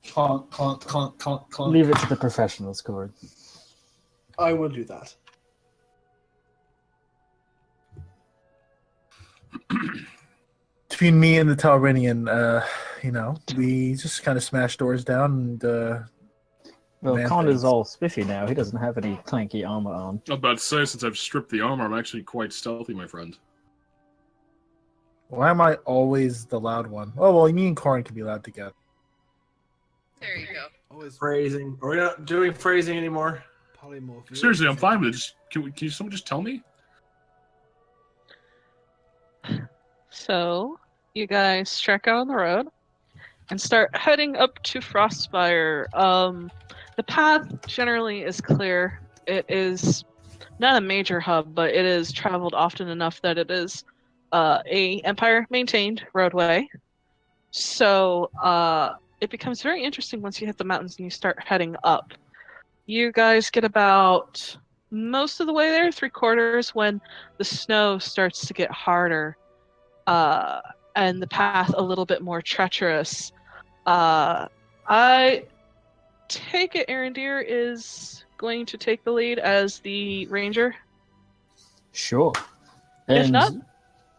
Clunk, clunk, clunk, clunk, clunk. Leave it to the professionals, Cord. I will do that. Between me and the Talrinian, we just kind of smash doors down and Well, Man Connor's things. all spiffy now. He doesn't have any clanky armor on. I'm about to say, since I've stripped the armor, I'm actually quite stealthy, my friend. why am I always the loud one? Oh, well, me and Corin can be loud together. There you go. Always Phrasing. We're not doing phrasing anymore. polymorph. Seriously, I'm fine with it. Just, can someone just tell me? So you guys trek out on the road and start heading up to Frostspire. The path generally is clear. It is not a major hub, but it is traveled often enough that it is a Empire-maintained roadway. So it becomes very interesting once you hit the mountains and you start heading up. You guys get about most of the way there, 3/4, when the snow starts to get harder and the path a little bit more treacherous. I take it Arendir is going to take the lead as the ranger. Sure. If And- not, just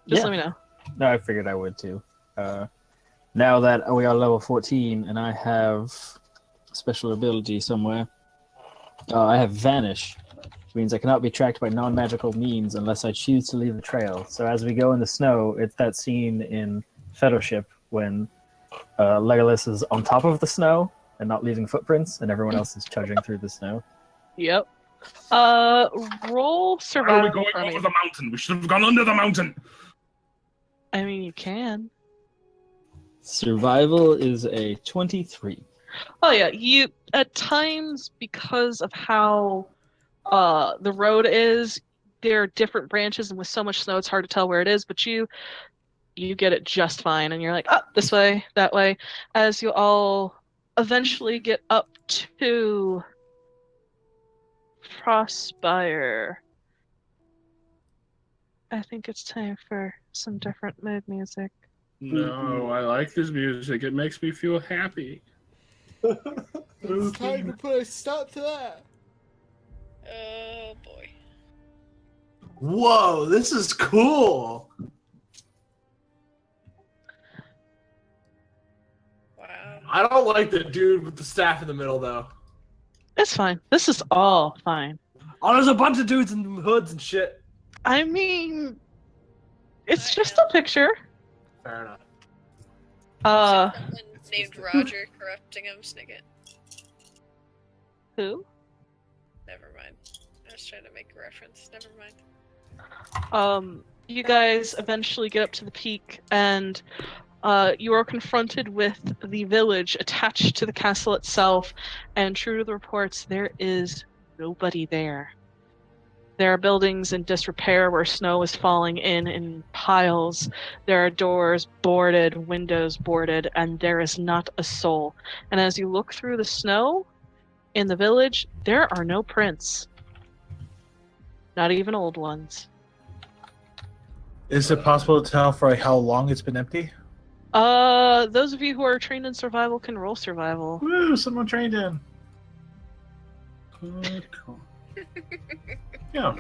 yeah. let me know. No, I figured I would too. Now that we are level 14 and I have a special ability somewhere, I have Vanish, which means I cannot be tracked by non-magical means unless I choose to leave a trail. So as we go in the snow, it's that scene in Fellowship when Legolas is on top of the snow and not leaving footprints, and everyone else is trudging through the snow. Yep. Roll Why are survival we going for me. over the mountain? We should have gone under the mountain. I mean, you can. Survival is a 23. Oh yeah, you at times because of how the road is, there are different branches, and with so much snow, it's hard to tell where it is. But you get it just fine, and you're like, oh, this way, that way, as you all eventually get up to Frostspire. I think it's time for some different mood music. No, I like this music. It makes me feel happy. It's time to put a stop to that. Oh boy. Whoa, this is cool. Wow. I don't like the dude with the staff in the middle, though. It's fine. This is all fine. Oh, there's a bunch of dudes in hoods and shit. I mean, it's just a picture. Fair enough. Someone It's named Mr. Roger corrupting him, Snicket. Who? Never mind. I was trying to make a reference. Never mind. You guys eventually get up to the peak, and you are confronted with the village attached to the castle itself, and true to the reports, there is nobody there. There are buildings in disrepair where snow is falling in piles. There are doors boarded, windows boarded, and there is not a soul. And as you look through the snow in the village, there are no prints. Not even old ones. Is it possible to tell for how long it's been empty? Those of you who are trained in survival can roll survival. Woo! Someone trained in. Yeah.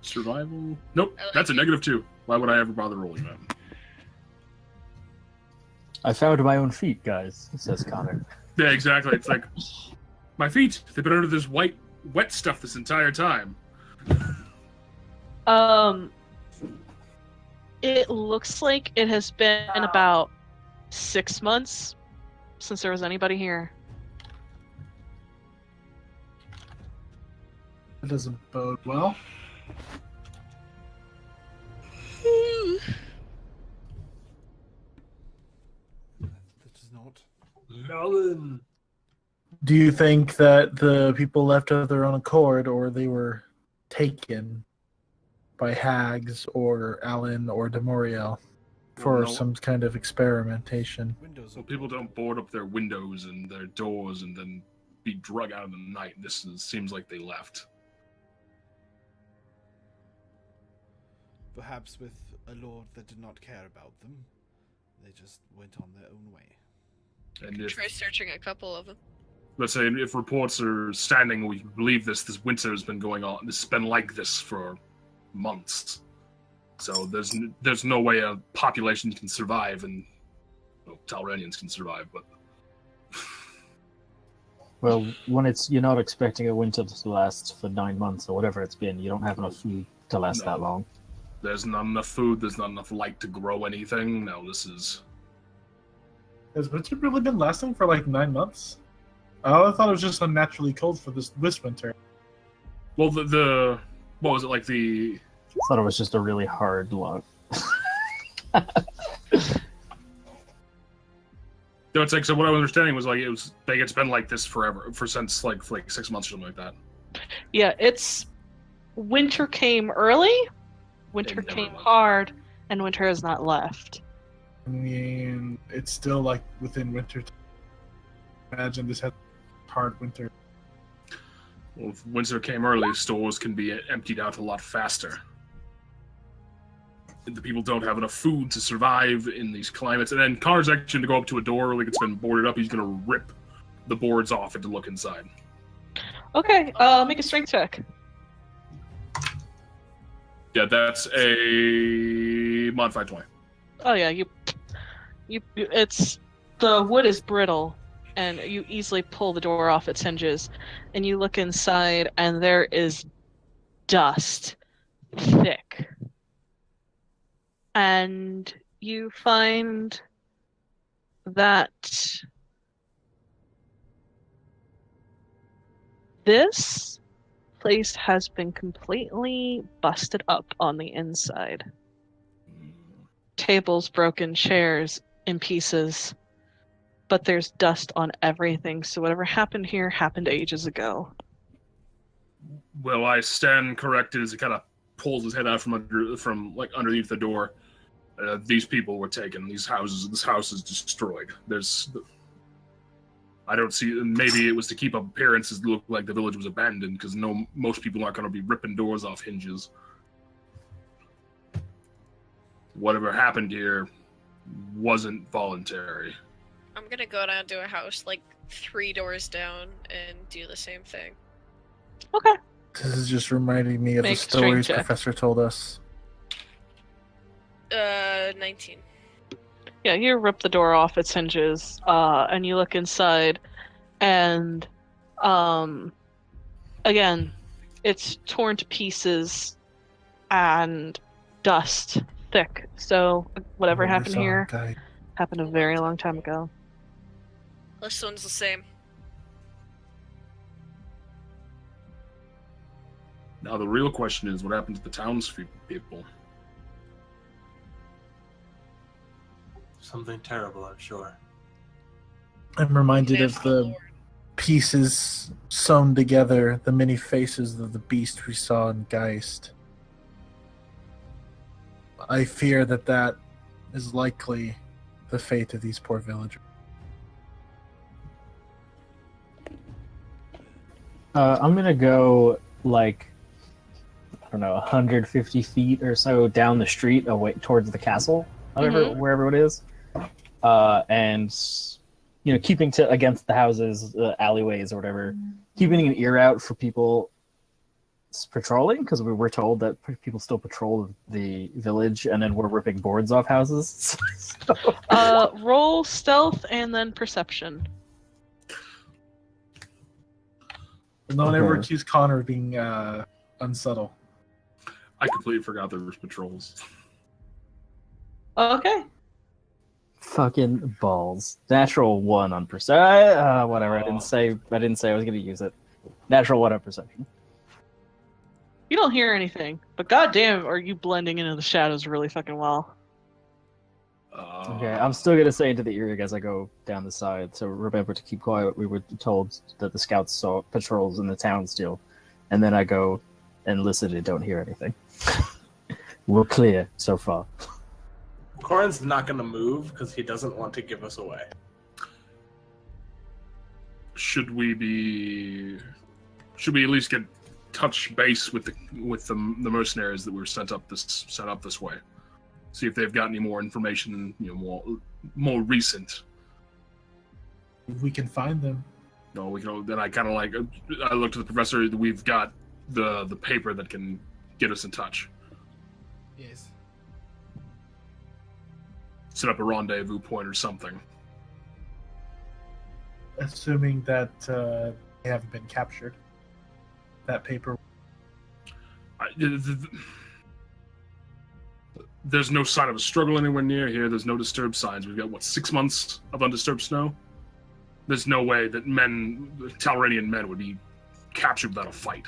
Survival. Nope, that's a -2. Why would I ever bother rolling that? I found my own feet, guys, says Connor. Yeah, exactly. It's like, my feet, they've been under this wet stuff this entire time. It looks like it has been about 6 months since there was anybody here. That doesn't bode well. That does not. Melon. Do you think that the people left of their own accord, or they were taken by hags or Alan or Demoriel for No. some kind of experimentation? Windows. Well, people don't board up their windows and their doors and then be drug out in the night. Seems like they left. Perhaps with a lord that did not care about them, they just went on their own way. And if, Try searching a couple of them. let's say, if reports are standing, we believe this winter has been going on. This has been like this for months. So there's no way a population can survive, and well, Talranians can survive, but Well, when you're not expecting a winter to last for 9 months or whatever it's been, you don't have enough food to last No. that long. there's not enough food. There's not enough light to grow anything. No, this is. Has winter really been lasting for like 9 months? I thought it was just unnaturally cold for this winter. Well, the what was it like the? I thought it was just a really hard luck. No, it's like, so what I was understanding was like it's been like this forever, since like 6 months or something like that. Yeah, winter came early, winter It never came left. hard, and winter has not left. I mean, it's still like within winter. Imagine this had hard winter. Well, if winter came early, stores can be emptied out a lot faster. The people don't have enough food to survive in these climates. And then Connor's actually to go up to a door like it's been boarded up. He's going to rip the boards off and to look inside. Okay, make a strength check. Yeah, that's a modified 20. Oh yeah, it's the wood is brittle, and you easily pull the door off its hinges, and you look inside, and there is dust, thick, and you find that this place has been completely busted up on the inside. Tables broken, chairs in pieces, but there's dust on everything, so whatever happened here happened ages ago. Well, I stand corrected as he kind of pulls his head out from underneath the door. These people were taken. This house is destroyed. I don't see. Maybe it was to keep up appearances to look like the village was abandoned, because most people aren't going to be ripping doors off hinges. Whatever happened here wasn't voluntary. I'm gonna go down to a house like 3 doors down and do the same thing. Okay. This is just reminding me of Make the strength stories check. Professor told us. 19. Yeah, you rip the door off its hinges, and you look inside, and again, it's torn to pieces and dust thick. So whatever Never happened saw him here die. happened a very long time ago. This one's the same. Now the real question is, what happened to the townspeople? Something terrible, I'm sure. I'm reminded They of have the Lord. pieces sewn together, the many faces of the beast we saw in Geist. I fear that is likely the fate of these poor villagers. I'm gonna go like, I don't know, 150 feet or so down the street away towards the castle, wherever it is, and keeping to against the houses, alleyways or whatever, keeping an ear out for people patrolling, because we were told that people still patrol the village, and then we're ripping boards off houses. Roll stealth and then perception. No one ever accused Connor of being unsubtle. I completely forgot there was patrols. Okay. Fucking balls. Natural 1 on perception. Whatever. I didn't say I was gonna use it. Natural 1 on perception. You don't hear anything, but goddamn, are you blending into the shadows really fucking well? Okay, I'm still gonna say into the ear as I go down the side. So remember to keep quiet. We were told that the scouts saw patrols in the town still, and then I go and listen and don't hear anything. We're clear so far. Corin's not going to move because he doesn't want to give us away. Should we at least get touch base with the mercenaries that were set up this way? See if they've got any more information, more recent. We can find them. No, we can. Then I kind of I looked at the professor. We've got the paper that can get us in touch. Yes. Set up a rendezvous point or something. Assuming that they haven't been captured. That paper. There's no sign of a struggle anywhere near here. There's no disturbed signs. We've got, 6 months of undisturbed snow? There's no way that Talranian men would be captured without a fight.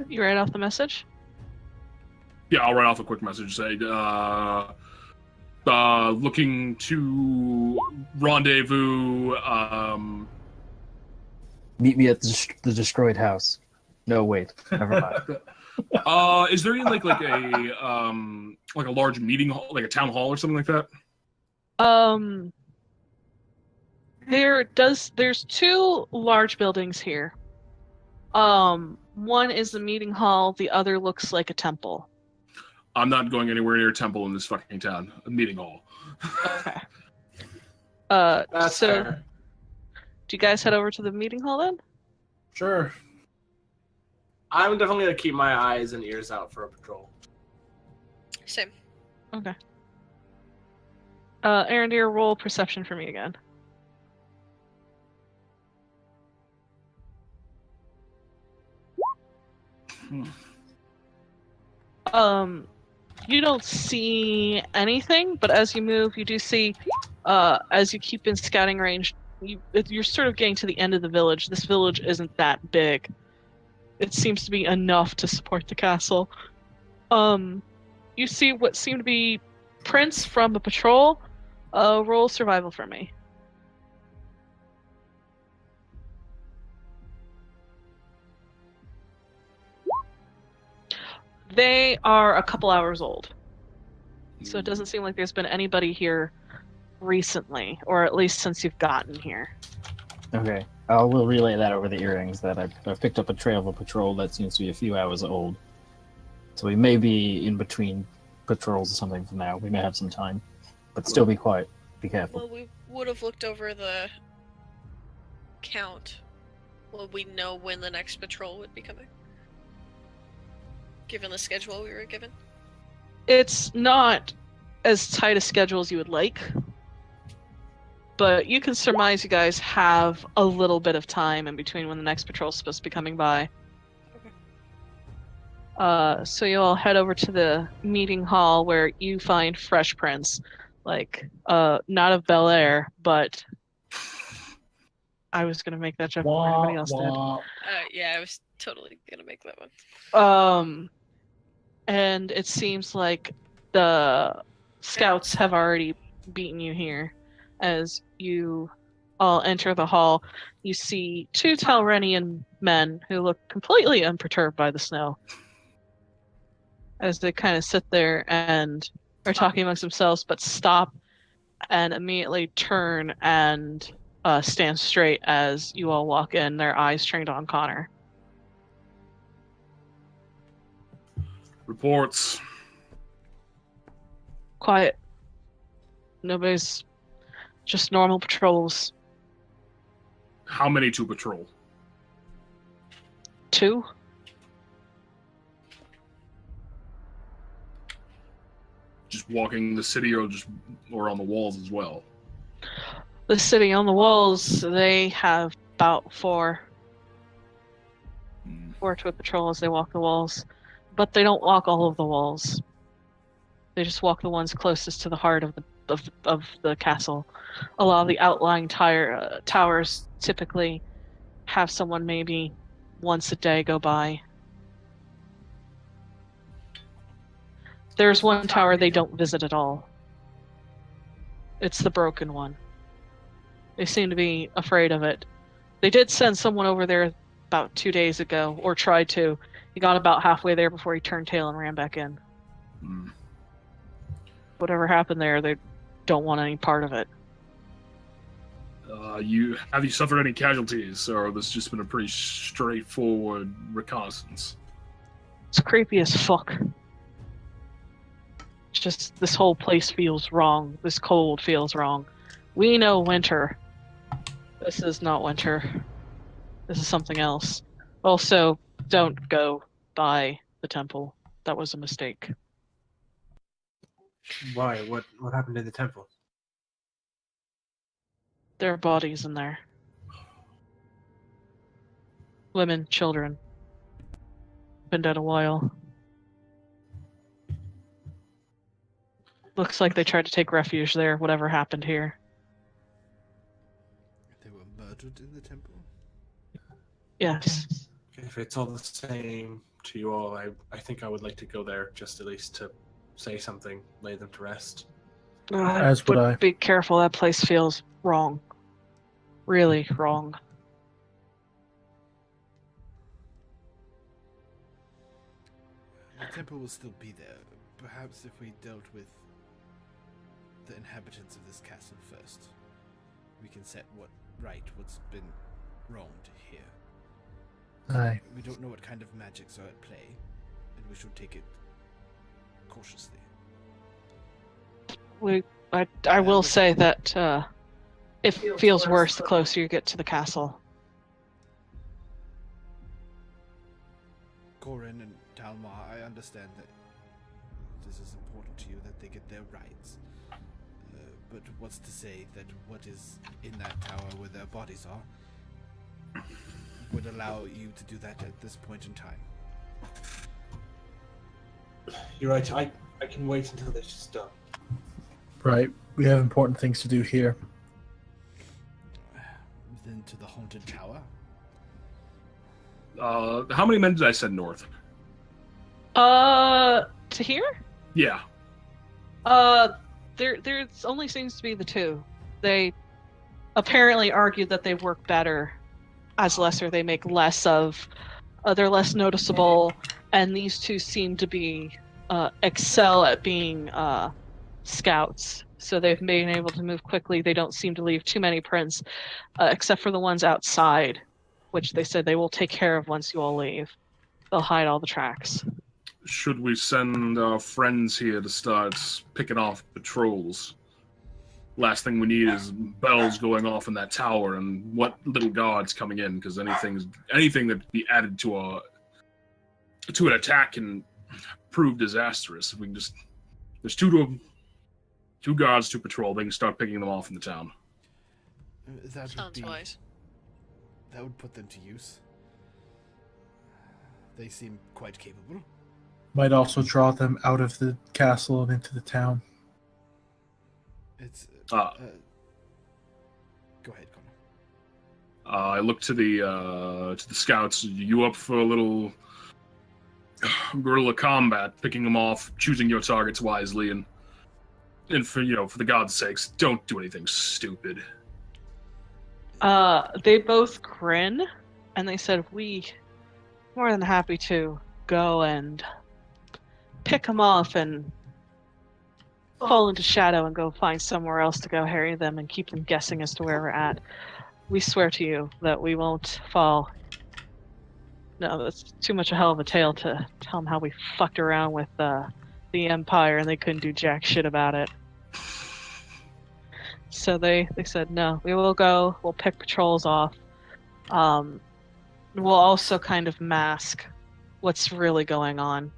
You write off the message? Yeah, I'll write off a quick message. Say, looking to rendezvous. Meet me at the destroyed house. No, wait. Never mind. Is there any like a large meeting hall, like a town hall or something like that? There's 2 large buildings here. One is the meeting hall, the other looks like a temple. I'm not going anywhere near a temple in this fucking town. A meeting hall. Okay. That's so fair. do you guys head over to the meeting hall then? Sure. I'm definitely going to keep my eyes and ears out for a patrol. Same. Okay. Arendir, roll perception for me again. You don't see anything, but as you move, you do see, as you keep in scouting range, you're sort of getting to the end of the village. This village isn't that big. It seems to be enough to support the castle. You see what seem to be prints from a patrol. Roll survival for me. They are a couple hours old. So it doesn't seem like there's been anybody here recently, or at least since you've gotten here. Okay. I will relay that over the earrings that I've picked up a trail of a patrol that seems to be a few hours old. So we may be in between patrols or something for now. We may have some time. But still be quiet. Be careful. Well, we would have looked over the count. Will we know when the next patrol would be coming? Given the schedule we were given? It's not as tight a schedule as you would like, but you can surmise you guys have a little bit of time in between when the next patrol is supposed to be coming by. Okay. So you all head over to the meeting hall where you find fresh prints, like not of Bel Air, but I was gonna make that joke before anybody else did. Yeah, I was totally gonna make that one. And it seems like the scouts have already beaten you here, as you all enter the hall, you see two Talrenian men who look completely unperturbed by the snow. As they kind of sit there and are talking amongst themselves, but stop and immediately turn and stand straight as you all walk in, their eyes trained on Connor. Reports. Quiet. Nobody's... just normal patrols. How many to patrol? 2? Just walking the city, or on the walls as well? The city on the walls, they have about 4. 4 to a patrol as they walk the walls. But they don't walk all of the walls. They just walk the ones closest to the heart of the castle. A lot of the outlying towers typically have someone maybe once a day go by. There's one tower they don't visit at all. It's the broken one. They seem to be afraid of it. They did send someone over there about 2 days ago, or tried to. He got about halfway there before he turned tail and ran back in. Whatever happened there, they don't want any part of it. Have you suffered any casualties, or has this just been a pretty straightforward reconnaissance? It's creepy as fuck. It's just, this whole place feels wrong. This cold feels wrong. We know winter. This is not winter. This is something else. Also, don't go by the temple. That was a mistake. Why? What happened to the temple? There are bodies in there. Women, children. Been dead a while. Looks like they tried to take refuge there, whatever happened here. They were murdered in the temple? Yes. If it's all the same to you all, I think I would like to go there, just at least to say something, lay them to rest. As would I. Be careful, that place feels wrong. Really wrong. The temple will still be there. Perhaps if we dealt with the inhabitants of this castle first, we can set what's been wronged here. Aye. We don't know what kind of magics are at play, and we should take it cautiously. I will say that it feels worse the closer you get to the castle. Corin and Talmar, I understand that this is important to you, that they get their rights. But what's to say that what is in that tower where their bodies are would allow you to do that at this point in time? You're right, I can wait until this is done. Right. We have important things to do here. Then to the haunted tower? How many men did I send north? To here? Yeah. There only seems to be the 2. They apparently argued that they work better as lesser. They make less of. They're less noticeable, and these 2 seem to be excel at being scouts. So they've been able to move quickly. They don't seem to leave too many prints, except for the ones outside, which they said they will take care of once you all leave. They'll hide all the tracks. Should we send our friends here to start picking off patrols? Last thing we need is bells going off in that tower and what little guards coming in, because anything that be added to an attack can prove disastrous. If we can just, there's two guards to patrol, they can start picking them off in the town. That Sounds wise. That would put them to use. They seem quite capable. Might also draw them out of the castle and into the town. It's Go ahead, Connor. I look to the scouts. You up for a little guerrilla combat, picking them off, choosing your targets wisely, and And for the gods' sakes, don't do anything stupid. They both grin, and they said, "We more than happy to go and pick them off and fall into shadow and go find somewhere else to go harry them and keep them guessing as to where we're at. We swear to you that we won't fall." No, that's too much a hell of a tale to tell them how we fucked around with the Empire and they couldn't do jack shit about it. So they said, no, we will go, we'll pick patrols off. We'll also kind of mask what's really going on.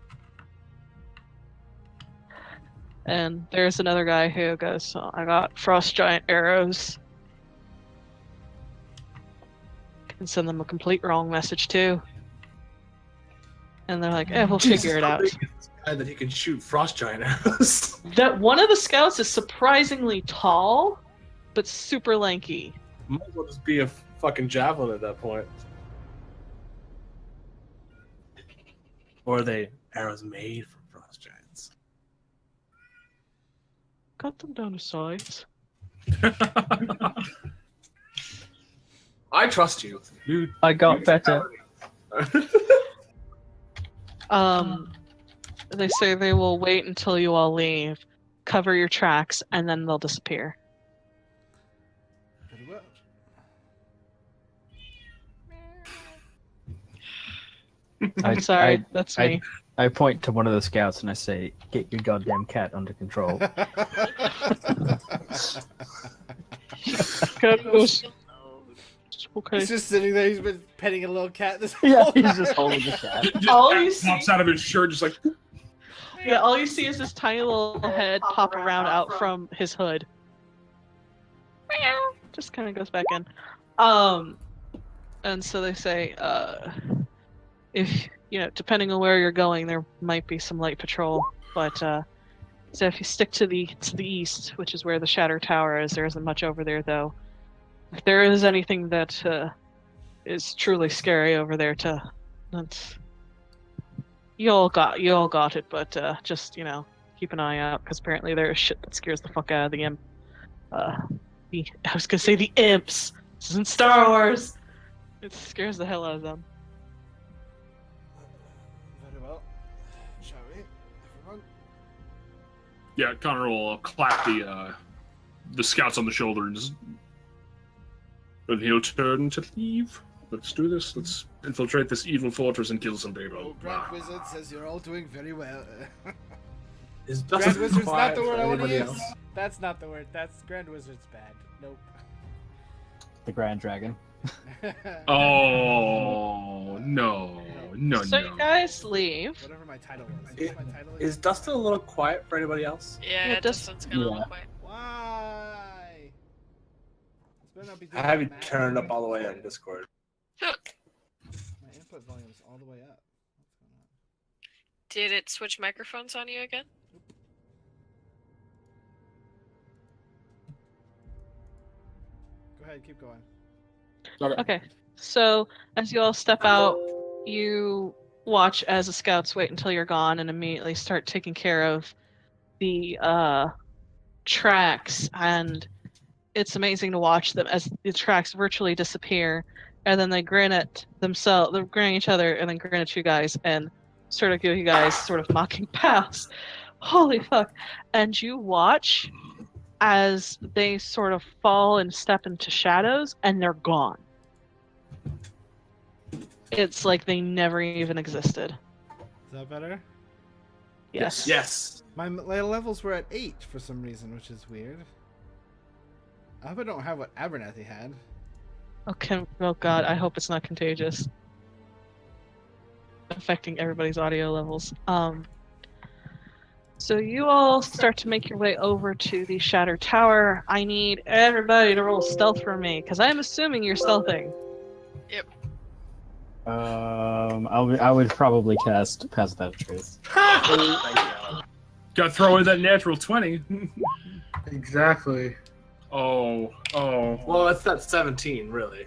And there's another guy who goes, so I got frost giant arrows. Can send them a complete wrong message too. And they're like, we'll figure it out. How big is this guy that he can shoot frost giant arrows? That one of the scouts is surprisingly tall, but super lanky. Might as well just be a fucking javelin at that point. Or are they arrows made from frost giants? Cut them down to size. I trust you. I got better. They say they will wait until you all leave, cover your tracks, and then they'll disappear. Very well. I'm sorry, that's me. I point to one of the scouts and I say, "Get your goddamn cat under control." Cat goes, okay. He's just sitting there. He's been petting a little cat this Yeah, whole he's time. just holding the cat. All you see, Pops out of his shirt, just like. yeah, all you see is this tiny little head pop around out from his hood. Just kind of goes back in. And so they say, if depending on where you're going, there might be some light patrol. But so if you stick to the east, which is where the Shatter Tower is, there isn't much over there though. If there is anything that is truly scary over there, that's you all got it. But just keep an eye out because apparently there is shit that scares the fuck out of the imp. I was gonna say the imps. This isn't Star Wars. It scares the hell out of them. Very well. Shall we, everyone? Yeah, Connor will clap the scouts on the shoulders. And he'll turn to leave. Let's do this. Let's infiltrate this evil fortress and kill some people. Oh, Grand Wizard says you're all doing very well. Is Grand Wizard's not the word I want to anybody use. else? That's not the word. That's Grand Wizard's bad. Nope. The Grand Dragon. Oh no. So you guys leave. Whatever my title was. It- What's my title Is Dustin a little quiet for anybody else? Yeah, Yeah, it just- Dustin's gonna yeah. look quiet. Why? This better not be I doing have you that. turned up all the way on Discord. My input volume is all the way up. What's going on? Did it switch microphones on you again? Go ahead, keep going. Okay. So as you all step out, you watch as the scouts wait until you're gone and immediately start taking care of the tracks, and it's amazing to watch them as the tracks virtually disappear, and then they grin at themselves, they're grinning at each other, and then grin at you guys, and sort of give you guys sort of mocking pals. Holy fuck! And you watch as they sort of fall and step into shadows, and they're gone. It's like they never even existed. Is that better? Yes. Yes. My levels were at 8 for some reason, which is weird. I hope I don't have what Abernathy had. Okay. Oh god, I hope it's not contagious. Affecting everybody's audio levels. So you all start to make your way over to the Shatter Tower. I need everybody to roll stealth for me, because I'm assuming you're stealthing. I would probably cast Pass Without a Trace. Gotta throw in that natural 20. Exactly. Oh. Well, that's 17, really.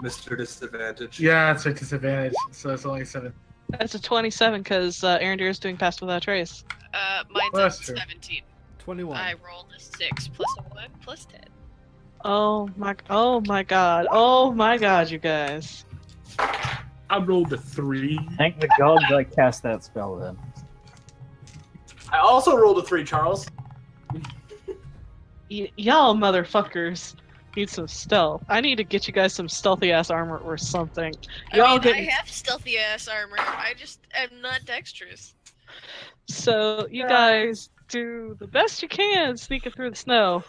Mr. Disadvantage. Yeah, it's a disadvantage, so it's only 7. That's a 27, because Aaron Deere is doing Pass Without Trace. Mine's Well, at that's true. 17. 21. I rolled a 6 plus a 1 plus 10. Oh my god. Oh my god, you guys. I rolled a 3. Thank the gods I cast that spell then. I also rolled a 3, Charles. Y'all motherfuckers need some stealth. I need to get you guys some stealthy ass armor or something. Y'all I getting have stealthy ass armor. I just am not dexterous. so you guys do the best you can sneaking through the snow.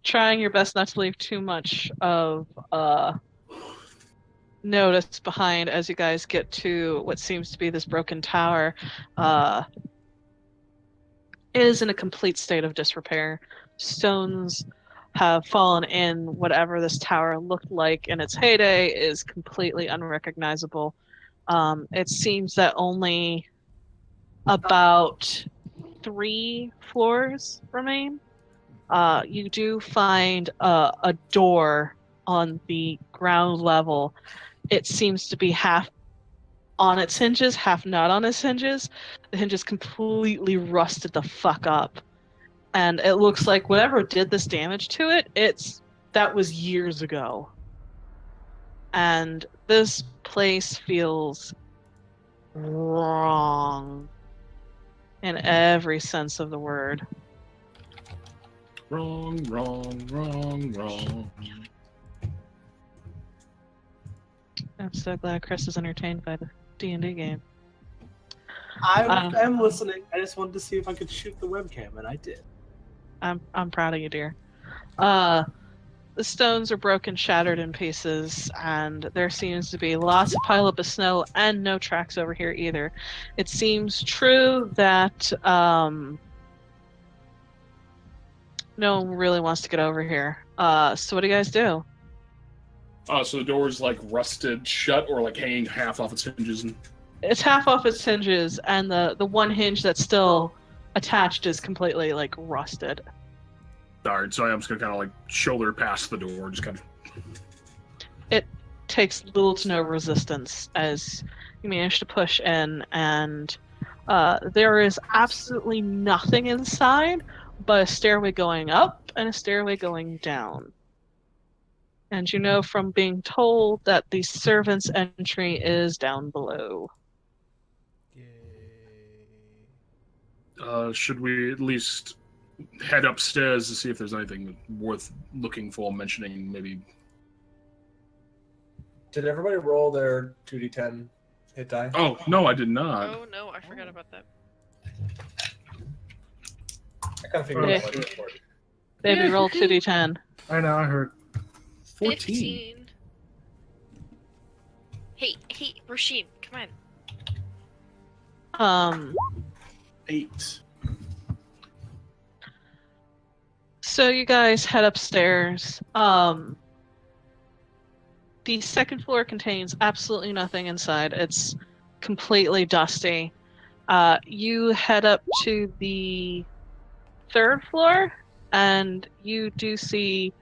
Trying your best not to leave too much of notice behind as you guys get to what seems to be this broken tower. Is in a complete state of disrepair. Stones have fallen in. Whatever this tower looked like in its heyday is completely unrecognizable. It seems that only about 3 floors remain. You do find a door on the ground level. It seems to be half on its hinges, half not on its hinges. The hinges completely rusted the fuck up. And it looks like whatever did this damage to it, that was years ago. And this place feels wrong in every sense of the word. Wrong, wrong, wrong, wrong. I'm so glad Chris is entertained by the D&D game. I'm listening. I just wanted to see if I could shoot the webcam, and I did. I'm proud of you, dear. The stones are broken, shattered in pieces, and there seems to be lots of pileup of snow and no tracks over here either. It seems true that no one really wants to get over here. So what do you guys do? So the door's like rusted shut or like hanging half off its hinges and It's half off its hinges, and the one hinge that's still attached is completely like rusted. alright, so I'm just gonna kinda like shoulder past the door, just kind of It takes little to no resistance as you manage to push in, and there is absolutely nothing inside but a stairway going up and a stairway going down. And you know from being told that the servant's entry is down below. Yay. should we at least head upstairs to see if there's anything worth looking for, mentioning maybe? Did everybody roll their 2d10 hit die? Oh, no, I did not. Oh no, I forgot about that. I kind of figured Yeah. out what it was. Baby, roll 2d10. I know, I heard. 14. 15. Hey, Rasheen, come on. 8. So you guys head upstairs. The second floor contains absolutely nothing inside. It's completely dusty. You head up to the third floor, and you do see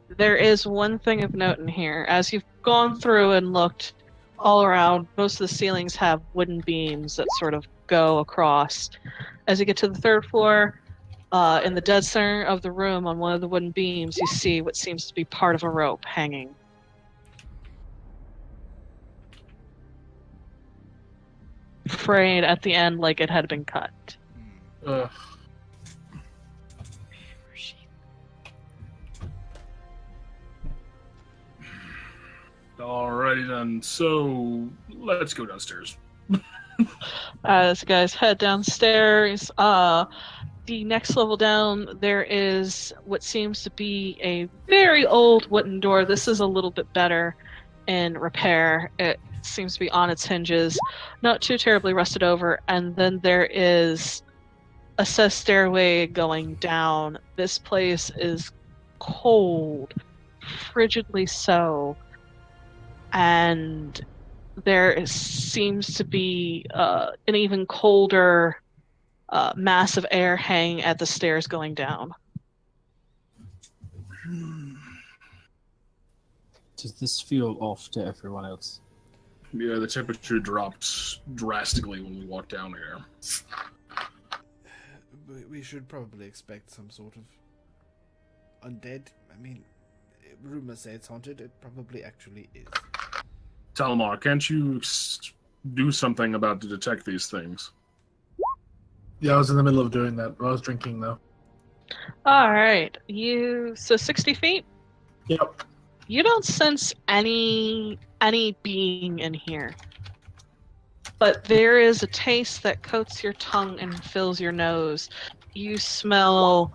there is one thing of note in here. As you've gone through and looked all around, most of the ceilings have wooden beams that sort of go across. As you get to the third floor, in the dead center of the room on one of the wooden beams, you see what seems to be part of a rope hanging. Frayed at the end like it had been cut. Ugh. Rasheen. Alrighty then, so let's go downstairs. As you guys head downstairs, the next level down, there is what seems to be a very old wooden door. This is a little bit better in repair. It seems to be on its hinges, not too terribly rusted over. And then there is a stairway going down. This place is cold, frigidly so. And seems to be an even colder mass of air hanging at the stairs going down. Does this feel off to everyone else? Yeah, the temperature dropped drastically when we walked down here. we should probably expect some sort of undead. I mean, rumors say it's haunted. It probably actually is. Talmar, can't you do something about to detect these things? Yeah, I was in the middle of doing that. I was drinking though. All right, so 60 feet. Yep. You don't sense any being in here, but there is a taste that coats your tongue and fills your nose. You smell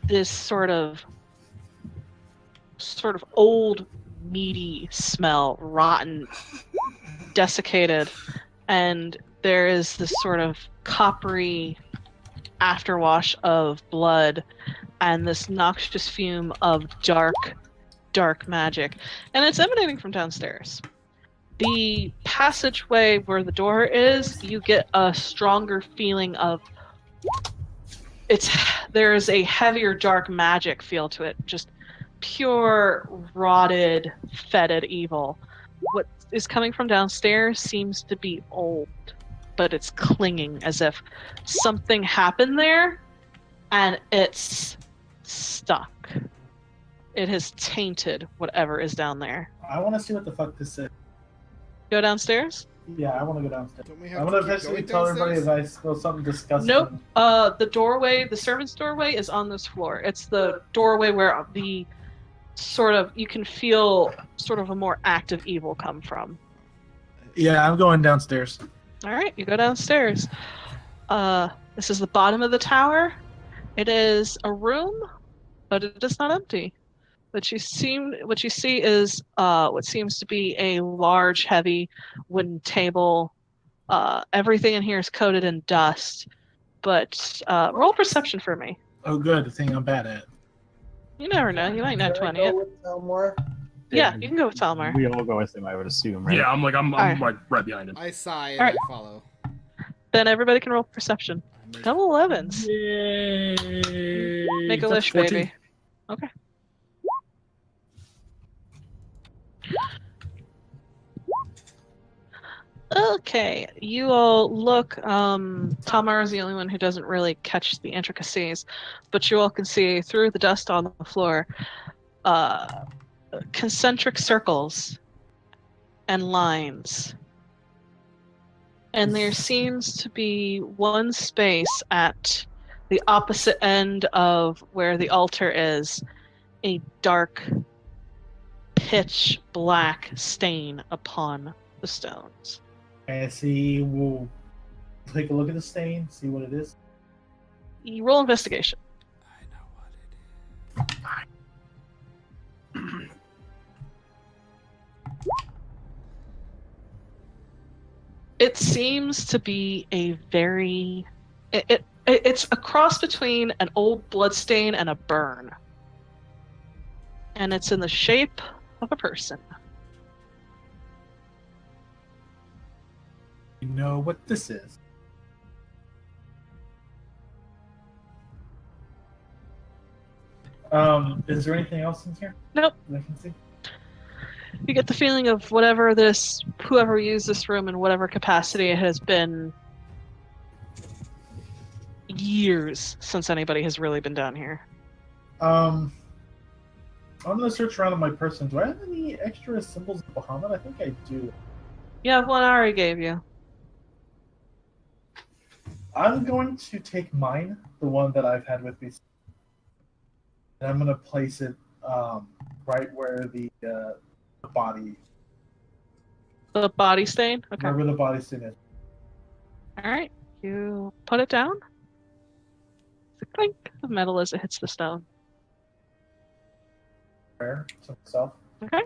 this sort of old, meaty smell, rotten, desiccated, and there is this sort of coppery afterwash of blood and this noxious fume of dark magic, and it's emanating from downstairs. The passageway where the door is, you get a stronger feeling of there is a heavier dark magic feel to it, just pure rotted, fetid evil. What is coming from downstairs seems to be old, but it's clinging as if something happened there and it's stuck. It has tainted whatever is down there. I want to see what the fuck this is. Go downstairs? Yeah, I want to go downstairs. Don't we I have want to keep eventually going tell everybody if downstairs? I smell something disgusting. Nope. The servant's doorway is on this floor. It's the doorway where the you can feel sort of a more active evil come from. Yeah, I'm going downstairs. All right, you go downstairs. This is the bottom of the tower. It is a room, but it is not empty. What you see is what seems to be a large, heavy wooden table. Everything in here is coated in dust. But roll perception for me. Oh, good. The thing I'm bad at. You never know. You might not 20 it. Yeah, you can go with Talmar. We all go with him, I would assume, right? Yeah, I'm Alright. like right behind him. I sigh and Alright. I follow. Then everybody can roll perception. Double 11s. Yay! Make a That's wish, 14. baby. Okay. Okay, you all look. Tamar is the only one who doesn't really catch the intricacies, but you all can see through the dust on the floor concentric circles and lines. And there seems to be one space at the opposite end of where the altar is, a dark, pitch black stain upon the stones. I see. We'll take a look at the stain, see what it is. You roll investigation. I know what it is. It seems to be a very... It's a cross between an old bloodstain and a burn. And it's in the shape of a person. You know what this is? Is there anything else in here? Nope. that I can see? You get the feeling of whoever used this room in whatever capacity, it has been years since anybody has really been down here. I'm gonna search around on my person. Do I have any extra symbols of Bahamut? I think I do. You have one I already gave you. I'm going to take mine, the one that I've had with me, and I'm gonna place it right where the body, The body stain? Okay. wherever the body stain is. Alright. You put it down. It's a clink of metal as it hits the stone. Where? To myself. Okay.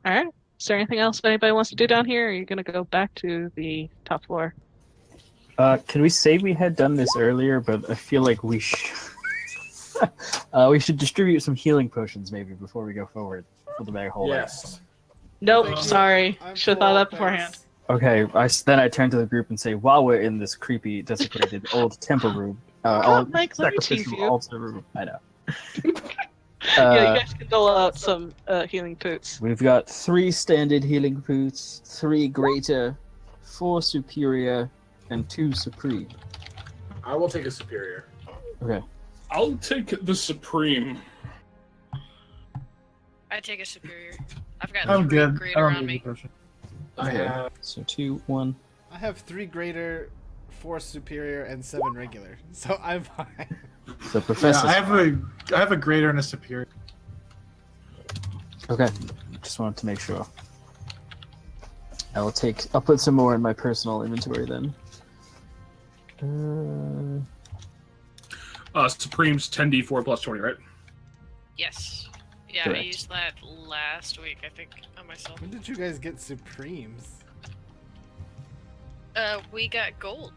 Alright. Is there anything else anybody wants to do down here, or are you going to go back to the top floor? Can we say we had done this earlier, but I feel like we should distribute some healing potions maybe before we go forward for the bag holder. Yes. Nope, Thank you. sorry. I'm Should have thought full, that beforehand. thanks. Okay, then I turn to the group and say, while we're in this creepy, desecrated old temple room, old Mike, let me tease sacrificial you. altar room, I know. Yeah, you guys can dole out some healing poots. We've got 3 standard healing boots, 3 greater, 4 superior, and 2 supreme. I will take a superior. Okay. I'll take the supreme. I take a superior. I've got I'm 3 good. I greater don't on need me. the potion. I have. So 2, 1. I have 3 greater, 4 superior, and 7 regular. So I'm fine. So Professor. Yeah, I have a greater and a superior. Okay. Just wanted to make sure. I'll put some more in my personal inventory then. Supreme's 10d4 plus 20, right? Yes. Yeah, I Correct. used that last week, I think, on myself. When did you guys get Supremes? We got gold.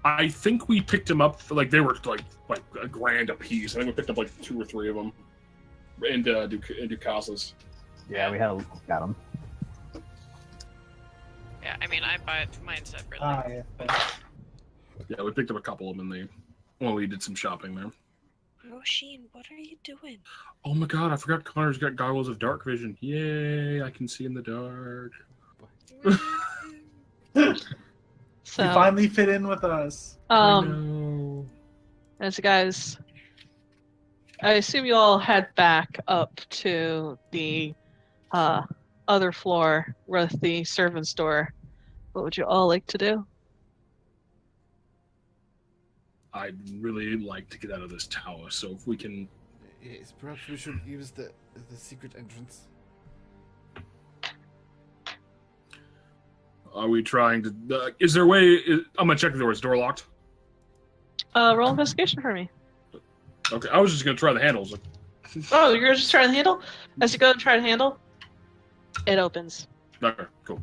I think we picked them up, they were like a grand a piece. I think we picked up like 2 or 3 of them in Ducasa's. Yeah, we got them. Yeah, I mean, I bought mine separately. Yeah, we picked up a couple of them when we did some shopping there. Roshin, what are you doing? Oh my god, I forgot Connor's got goggles of dark vision. Yay, I can see in the dark. So, You finally fit in with us. I know. as you guys, I assume you all head back up to the other floor with the servant's door. What would you all like to do? I'd really like to get out of this tower, so if we can... Yes, perhaps we should use the secret entrance. Are we trying to... is there a way... I'm gonna check the door. Is the door locked? Roll investigation for me. Okay, I was just gonna try the handles. Oh, you're just trying to handle? As you go and try to handle, it opens. Okay, cool.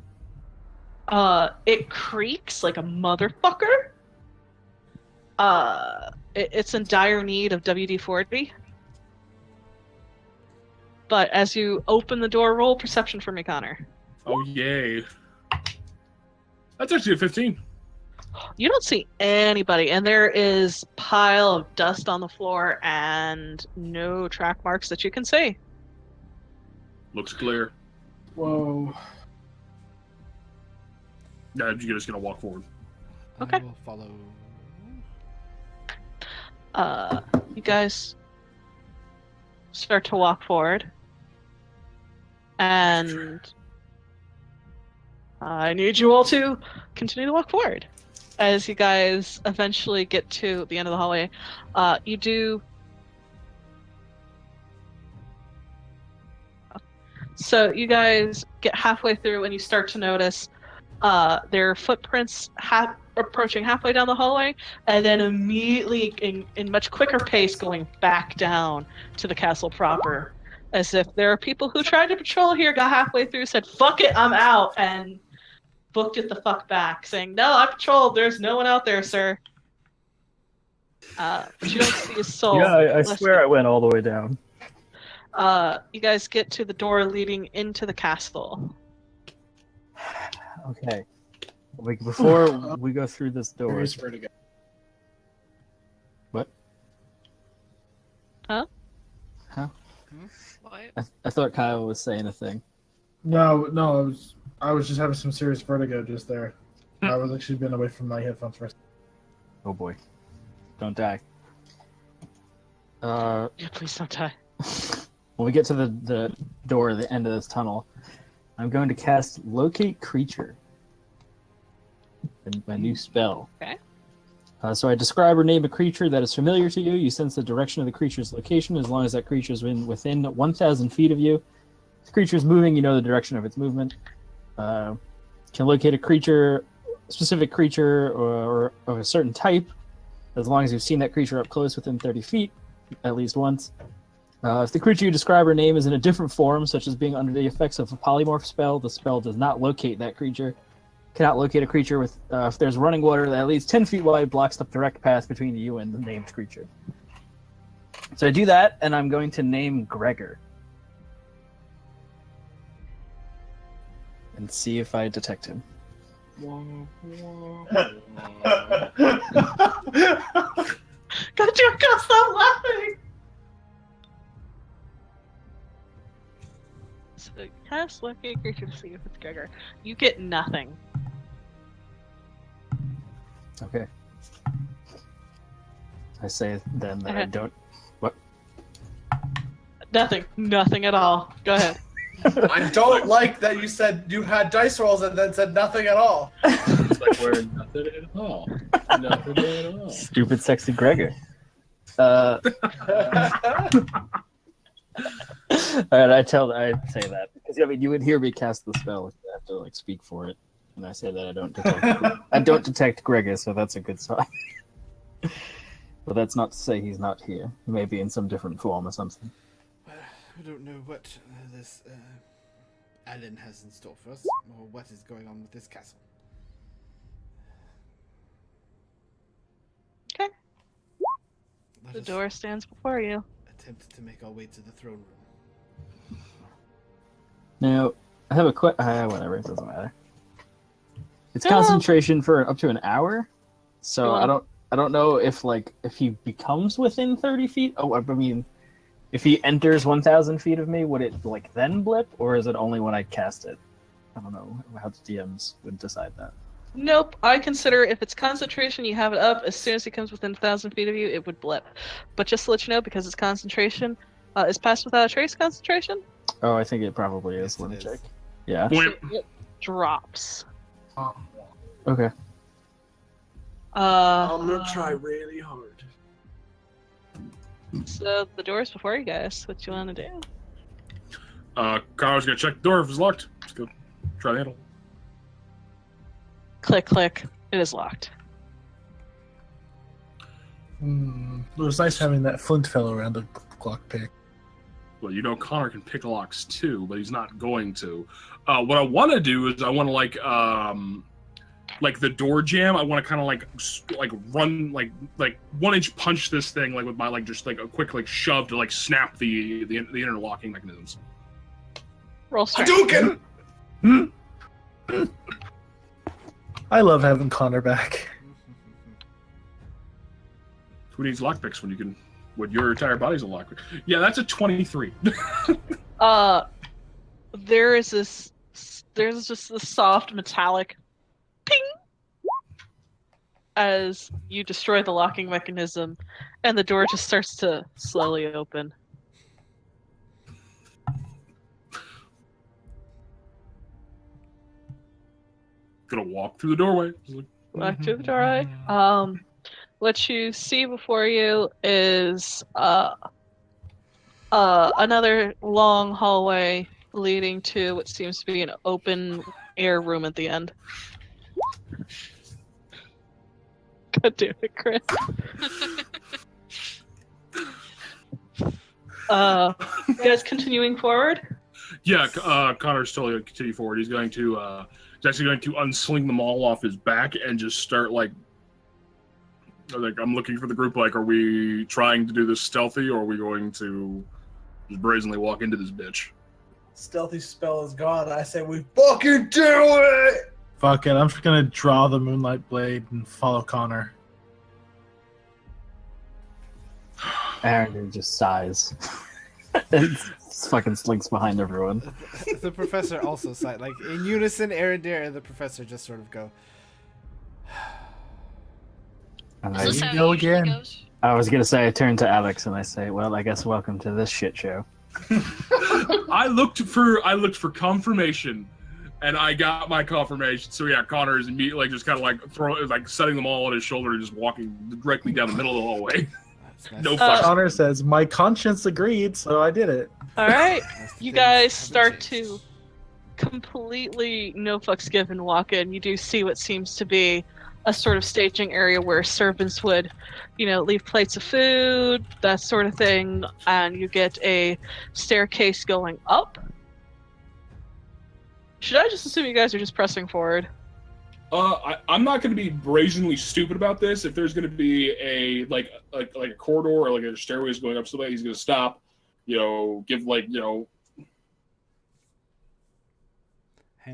It creaks like a motherfucker. It's in dire need of WD-40. But as you open the door, roll perception for me, Connor. Oh, yay. That's actually a 15. You don't see anybody, and there is pile of dust on the floor and no track marks that you can see. Looks clear. Whoa. Yeah, you're just gonna walk forward. Okay. I will follow. You guys start to walk forward, and I need you all to continue to walk forward. As you guys eventually get to the end of the hallway, you do. So you guys get halfway through, and you start to notice there are footprints approaching halfway down the hallway, and then immediately, in much quicker pace, going back down to the castle proper. As if there are people who tried to patrol here, got halfway through, said, "Fuck it, I'm out," and booked it the fuck back, saying, "No, I patrolled. There's no one out there, sir." But you don't see a soul. Yeah, I swear I went all the way down. You guys get to the door leading into the castle. Okay. Before we go through this door, Here's vertigo. what? Huh? Huh? What? I thought Kyle was saying a thing. No, I was just having some serious vertigo just there. I was actually been away from my headphones for a second. Oh boy. Don't die. Yeah, please don't die. When we get to the door at the end of this tunnel, I'm going to cast Locate Creature. My new spell. Okay. So I describe or name a creature that is familiar to you. You sense the direction of the creature's location as long as that creature is within 1,000 feet of you. If the creature is moving, you know the direction of its movement. Can locate a specific creature or of a certain type, as long as you've seen that creature up close within 30 feet, at least once. If the creature you describe or name is in a different form, such as being under the effects of a polymorph spell, the spell does not locate that creature. Cannot locate a creature with if there's running water that at least 10 feet wide blocks the direct path between you and the named creature. So I do that, and I'm going to name Gregor. And see if I detect him. God, you gotta stop laughing! So Cast locate creature to see if it's Gregor. You get nothing. Okay. I say then that I Okay. don't. Nothing at all. Go ahead. I don't like that you said you had dice rolls and then said nothing at all. It's like we're nothing at all. Nothing at all. Stupid, sexy Gregor. Alright, I say that because I mean you would hear me cast the spell. I have to like speak for it, and I say that I don't detect. I don't detect Gregor, so that's a good sign. But that's not to say he's not here. He may be in some different form or something. I don't know what this Alan has in store for us, or what is going on with this castle. Okay. Let The us door stands before you. attempt to make our way to the throne room. Now, I have a whatever, it doesn't matter. It's No. concentration for up to an hour, so You wanna- I don't know if he becomes within 30 feet. Oh, I mean, if he enters 1,000 feet of me, would it then blip, or is it only when I cast it? I don't know how the DMs would decide that. Nope. I consider if it's concentration, you have it up. As soon as it comes within 1,000 feet of you, it would blip. But just to let you know, because it's concentration, is passed without a trace concentration? Oh, I think it probably is. Yes, Let me it check. is. Yeah. So it drops. Okay. I'm gonna try really hard. So the door's before you guys. What you want to do? Connor's gonna check the door if it's locked. Let's go try the handle. Click, click. It is locked. It was nice having that Flint fellow around the clock pick. Well, you know Connor can pick locks too, but he's not going to. What I want to do is I want to like the door jam. I want to kind of like run like 1 inch punch this thing like with my just a quick shove to snap the interlocking mechanisms. Roll strength. Hadouken! I love having Connor back. Who needs lockpicks when your entire body's a lockpick? Yeah, that's a 23. There's just this soft metallic ping as you destroy the locking mechanism, and the door just starts to slowly open. Gonna walk through the doorway. Back to the doorway. What you see before you is another long hallway leading to what seems to be an open air room at the end. God damn it, Chris. You guys continuing forward? Yeah, Connor's totally going to continue forward. He's going to, he's actually going to unsling the maul off his back and just start I'm looking for the group. Are we trying to do this stealthy, or are we going to just brazenly walk into this bitch? Stealthy spell is gone. I say we fucking do it! Fuck it, I'm just gonna draw the Moonlight Blade and follow Connor. Aaron just sighs. and fucking slinks behind everyone. The professor also sighed. In unison, Arendir and the professor just sort of go. And Is I, this how go it usually again. goes? I was gonna say, I turn to Alex and I say, "Well, I guess welcome to this shit show." I looked for confirmation, and I got my confirmation. So yeah, Connor is immediately just kind of setting them all on his shoulder and just walking directly down the middle of the hallway. That's nice. No fucks. Connor says, "My conscience agreed, so I did it." All right. Nice You things guys haven't start changed. to completely no fucks given walk in. You do see what seems to be a sort of staging area where servants would, leave plates of food, that sort of thing, and you get a staircase going up. Should I just assume you guys are just pressing forward? I'm not going to be brazenly stupid about this. If there's going to be a corridor or a stairways going up, somebody he's going to stop. Give Hand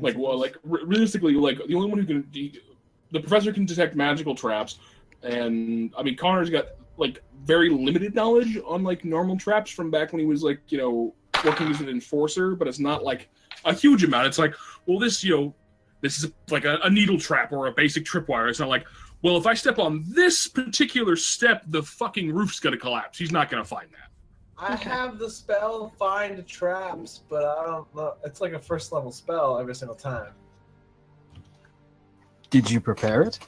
signals. realistically, the only one who can, the professor can detect magical traps, and I mean Connor's got very limited knowledge on normal traps from back when he was working as an enforcer, but it's not a huge amount. It's like, well, this is like a needle trap or a basic tripwire. It's not like, well, if I step on this particular step, the fucking roof's gonna collapse. He's not gonna find that. I have the spell find traps, but I don't know. It's like a first level spell every single time. Did you prepare it?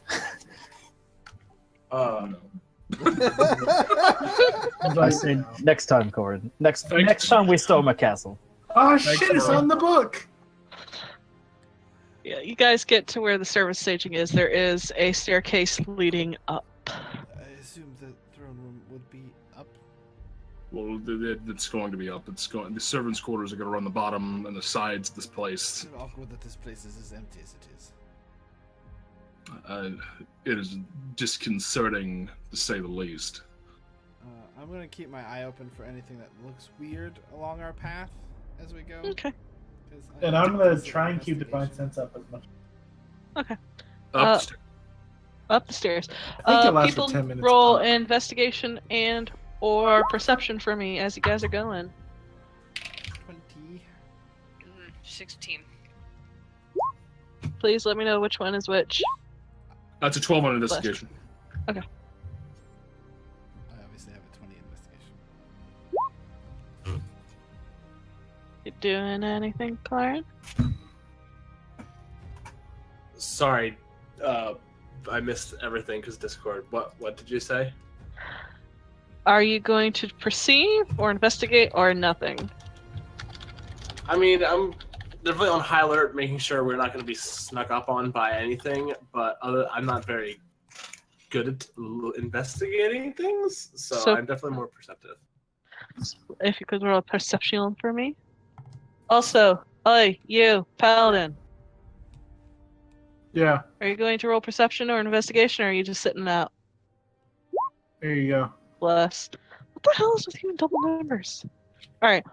Like, I say next time, Corin. Next time we storm a castle. oh shit, it's on the book. Yeah, you guys get to where the service staging is. There is a staircase leading up. I assume the throne room would be up. Well, it's going to be up. The servants' quarters are going to run the bottom and the sides of this place. It's awkward that this place is as empty as it is. It is disconcerting, to say the least. I'm gonna keep my eye open for anything that looks weird along our path as we go. Okay. And I'm gonna try and keep divine sense up as much. Okay. Upstairs. Up the stairs. I think it lasts People for 10 minutes. roll investigation and or perception for me as you guys are going. 20. 16. Please let me know which one is which. That's a 12 on investigation. I obviously have a 20 investigation. You doing anything, Clarence? Sorry, I missed everything because Discord. What did you say? Are you going to perceive or investigate or nothing? I mean, I'm definitely on high alert, making sure we're not going to be snuck up on by anything. But I'm not very good at investigating things, so I'm definitely more perceptive. If you could roll a perception for me. Also, you, Paladin. Yeah, Are you going to roll perception or investigation, or are you just sitting out? there you go. Bless. What the hell is with you in double numbers? Alright.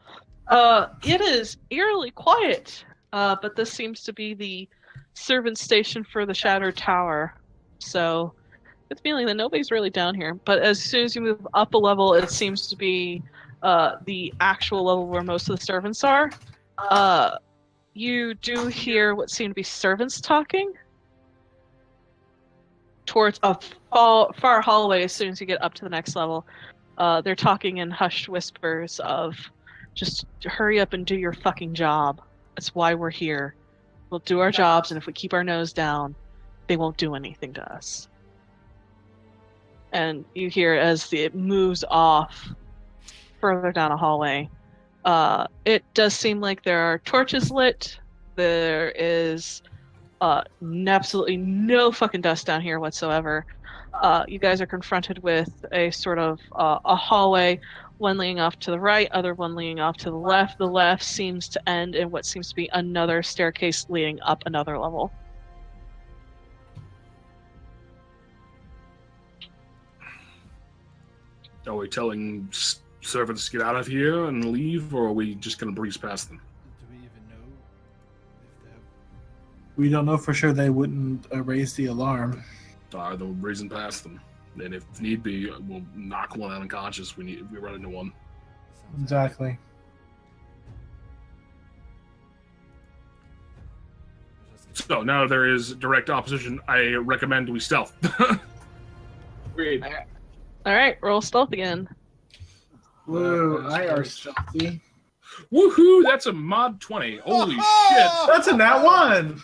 It is eerily quiet, but this seems to be the servant station for the Shattered Tower. So, it's feeling that nobody's really down here. But as soon as you move up a level, it seems to be the actual level where most of the servants are. You do hear what seem to be servants talking towards a far hallway as soon as you get up to the next level. They're talking in hushed whispers of, just hurry up and do your fucking job. That's why we're here. We'll do our jobs, and if we keep our nose down, they won't do anything to us. And you hear as it moves off further down a hallway, it does seem like there are torches lit. There is absolutely no fucking dust down here whatsoever. You guys are confronted with a sort of a hallway, one leading off to the right, other one leading off to the left. The left seems to end in what seems to be another staircase leading up another level. Are we telling servants to get out of here and leave, or are we just going to breeze past them? Do we even know if they have... We don't know for sure they wouldn't raise the alarm. Then we'll breezing past them. And if need be, we'll knock one out unconscious. We run into one. Exactly. So now there is direct opposition. I recommend we stealth. Agreed. Alright, roll stealth again. Whoa, I are stealthy. Woohoo! That's a mod 20. Holy shit! That's a nat 1!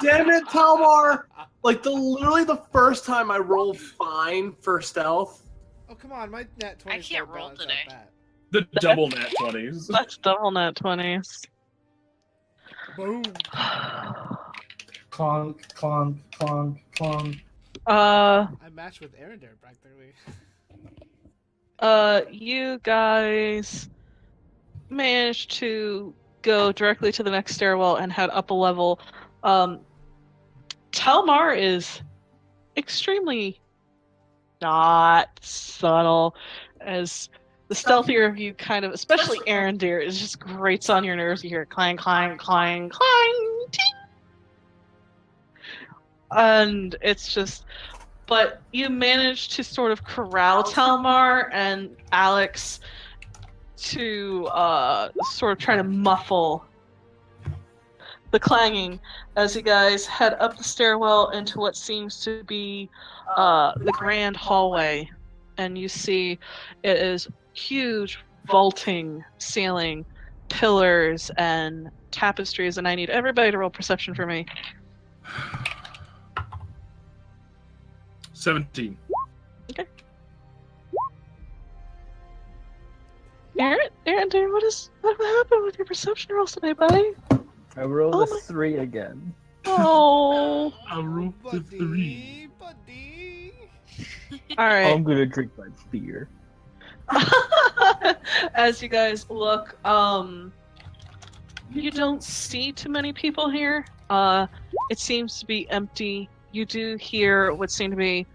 Damn it, Talmar! Like literally the first time I rolled fine for stealth. Oh, come on, my nat 20 I can't roll today. The double nat 20s. That's double nat 20s. Boom. Clonk, clonk, clonk, clonk. I matched with Arendelle practically. You guys managed to go directly to the next stairwell and head up a level. Talmar is extremely not subtle, as the stealthier of you kind of, especially Arendelle, is just grates on your nerves. You hear clang, clang, clang, clang, ting! And it's just, but you manage to sort of corral Talmar, and Alex to sort of try to muffle the clanging as you guys head up the stairwell into what seems to be the grand hallway. And you see it is huge vaulting ceiling, pillars, and tapestries. And I need everybody to roll perception for me. 17. Aaron, dude, what happened with your perception rolls today, buddy? I rolled Oh a my- 3 again. Oh, I rolled the 3. Buddy. all right. I'm gonna drink my beer. As you guys look, you don't see too many people here. It seems to be empty. You do hear what seem to be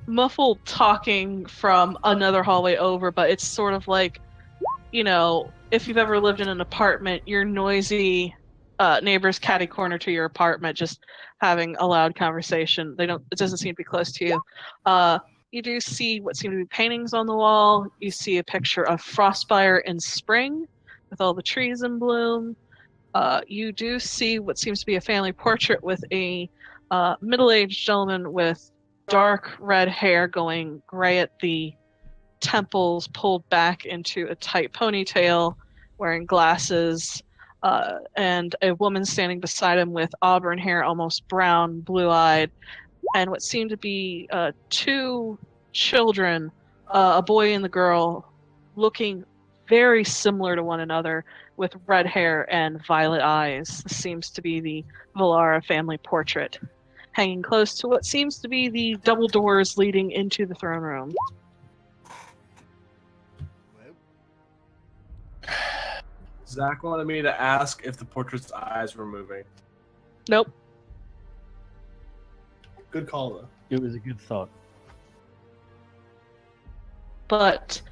muffled talking from another hallway over, but it's sort of like, if you've ever lived in an apartment, your noisy neighbors catty corner to your apartment just having a loud conversation. It doesn't seem to be close to you. You do see what seem to be paintings on the wall. You see a picture of Frostfire in spring with all the trees in bloom. You do see what seems to be a family portrait with a middle-aged gentleman with dark red hair going gray at the temples, pulled back into a tight ponytail, wearing glasses, and a woman standing beside him with auburn hair, almost brown, blue-eyed, and what seem to be 2 children, a boy and the girl, looking very similar to one another with red hair and violet eyes. This seems to be the Valara family portrait, hanging close to what seems to be the double doors leading into the throne room. Zach wanted me to ask if the portrait's eyes were moving. Nope. Good call, though. It was a good thought. But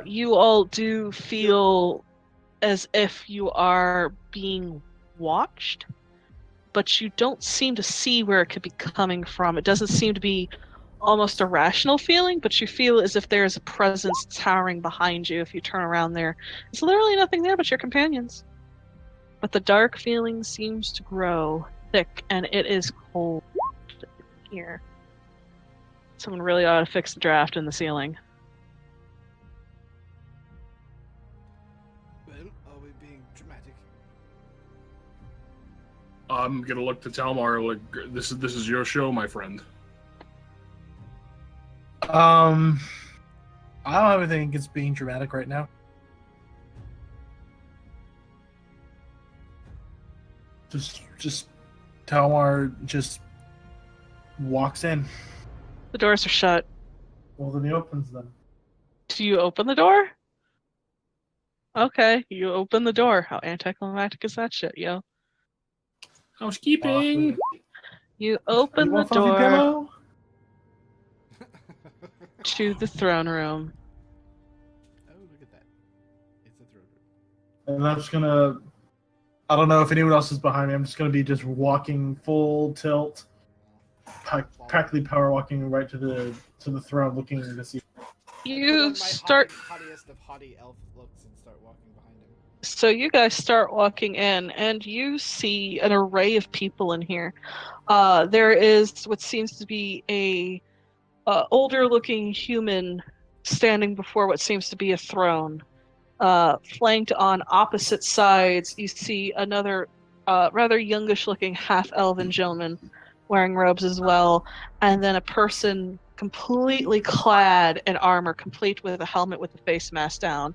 you all do feel as if you are being watched, but you don't seem to see where it could be coming from. It doesn't seem to be almost a rational feeling, but you feel as if there's a presence towering behind you. If you turn around, there's literally nothing there but your companions. But the dark feeling seems to grow thick, and it is cold here. Someone really ought to fix the draft in the ceiling. Well, are we being dramatic? I'm gonna look to Talmar like this is your show, my friend. I don't have anything against being dramatic right now. Just Talmar just walks in. The doors are shut. Well, then he opens them. Do you open the door? Okay, you open the door. How anticlimactic is that shit, yo? Housekeeping. You open You the want fluffy door pillow? to the throne room. Oh, look at that. It's a throne room. And I'm just gonna. I don't know if anyone else is behind me. I'm just gonna be just walking full tilt, practically power walking right to the throne, looking to see. You start. Haughtiest of haughty elf looks and start walking behind him. So you guys start walking in, and you see an array of people in here. There is what seems to be a older-looking human standing before what seems to be a throne. Flanked on opposite sides, you see another rather youngish-looking half-elven gentleman wearing robes as well, and then a person completely clad in armor, complete with a helmet with a face mask down.